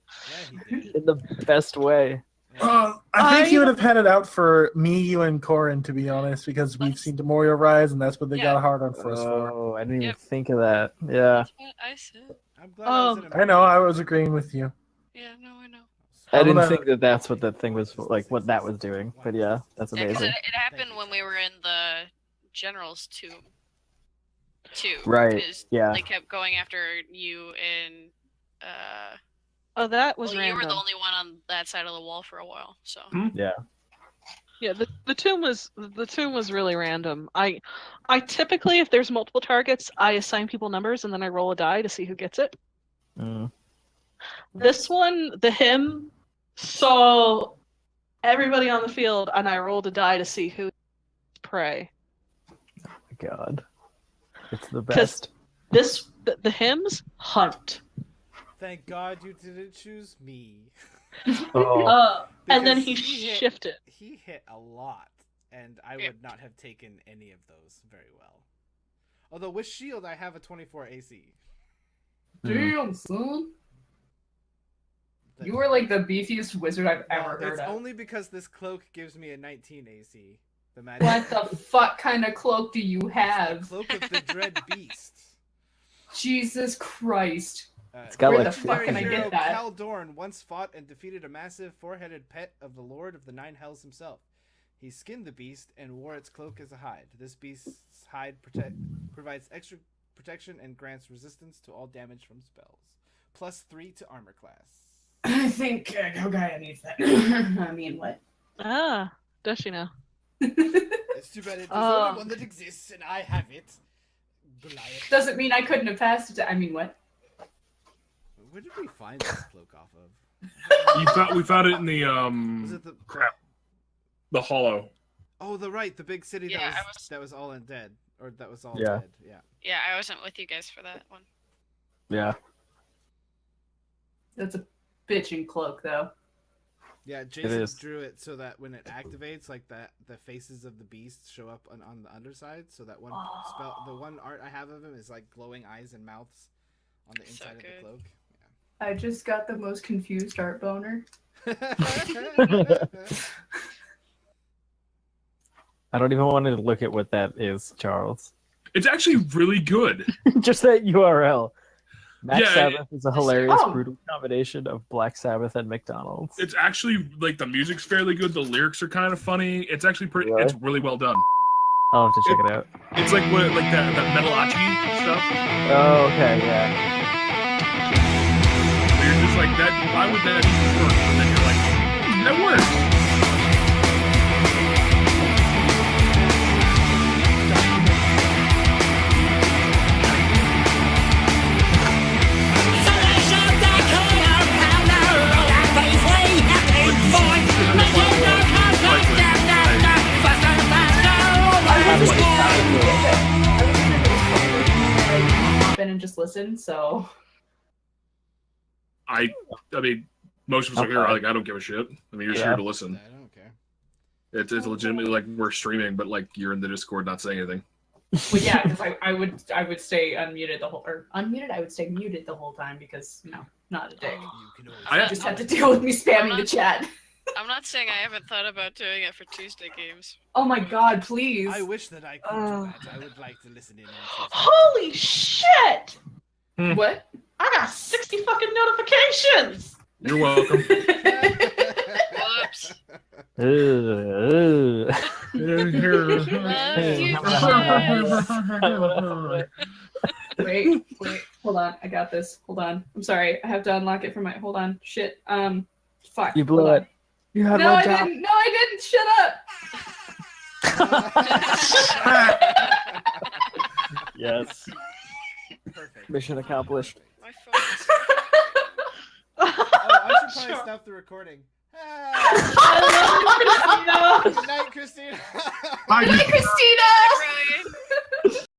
Yeah, he did. in the best way. I think he would have had it out for me, you, and Corin, to be honest, because we've seen Demorio Rise, and that's what they got hard on for us for. Oh, I didn't even think of that. Yeah. That's what I said. I'm glad I was in I know, I was agreeing with you. Yeah, no, I know. I didn't gonna- think that that's what that thing was, like, what that was doing. But yeah, that's Yeah, 'cause amazing. it happened when we were in the General's tomb. Too. Right, 'Cause yeah. They kept going after you and Oh, that was well, you were random. the only one on that side of the wall for a while, so. Yeah. Yeah, the tomb was really random. I typically, if there's multiple targets, I assign people numbers and then I roll a die to see who gets it. Mm. This one, the hymn, saw everybody on the field, and I rolled a die to see who prey. Oh my god. It's the 'Cause best. the hymns hunt. Thank God you didn't choose me. Oh. And then Because he hit- shifted. He hit a lot, and I would not have taken any of those very well. Although with shield, I have a 24 AC. Damn, son. You were like the beefiest wizard I've ever heard It's of. only because this cloak gives me a 19 AC. The magic. What the fuck kind of cloak do you have? Cloak of the Dread Beast. Jesus Christ. It's got Where like the fuck can I get that? Cal Dorn once fought and defeated a massive four-headed pet of the Lord of the Nine Hells himself. He skinned the beast and wore its cloak as a hide. This beast's hide provides extra protection and grants resistance to all damage from spells. +3 to armor class. I think Hogaya needs that. I mean, what? Ah, does she now? It's too bad it is only one that exists and I have it. Goliath. Doesn't mean I couldn't have passed it. I mean, what? Where did we find this cloak off of? We found it in the Was it the crap. The hollow. Oh, the big city Yeah, that was all undead, or that was all Yeah. dead. Yeah. Yeah, I wasn't with you guys for that one. Yeah. That's a bitchin' cloak, though. Yeah, Jason is. drew it so that when it activates, like the faces of the beasts show up on the underside. So that one spell, the one art I have of him is like glowing eyes and mouths on the inside of the cloak. I just got the most confused art boner. I don't even want to look at what that is, Charles. It's actually really good. Just that URL. Max Yeah, Sabbath is a hilarious, Oh. brutal combination of Black Sabbath and McDonald's. It's actually like the music's fairly good. The lyrics are kind of funny. It's actually pretty. Really? It's really well done. I'll have to check it out. It's like what like that Metalachi stuff. Oh, okay, yeah. Where you're just like that. Why would that even work? And then you're like, that works. Hop in and just listen, so. I mean, most of us are here. Okay. Like, I don't give a shit. I mean, you're just Yeah. here to listen. I don't care. It's legitimately like we're streaming, but like you're in the Discord, not saying anything. Well, yeah, because I would stay unmuted the whole, or unmuted. I would stay muted the whole time because not a dick. I You just have to deal with me spamming the chat. I'm not saying I haven't thought about doing it for Tuesday games. Oh my god, please! I wish that I could do that. I would like to listen in on Tuesday. Holy shit! What? I got 60 fucking notifications! You're welcome. Whoops. Wait, hold on. I got this. Hold on. I'm sorry. I have to unlock it from my. Hold on. Shit. Fuck. You blew hold on. it. You had No, one I job. didn't. No, I didn't. Shut up. Yes. Perfect. Mission accomplished. My phone is... Oh, I should probably stop the recording. Ah. I love Good night, Christina. Hi, Christina.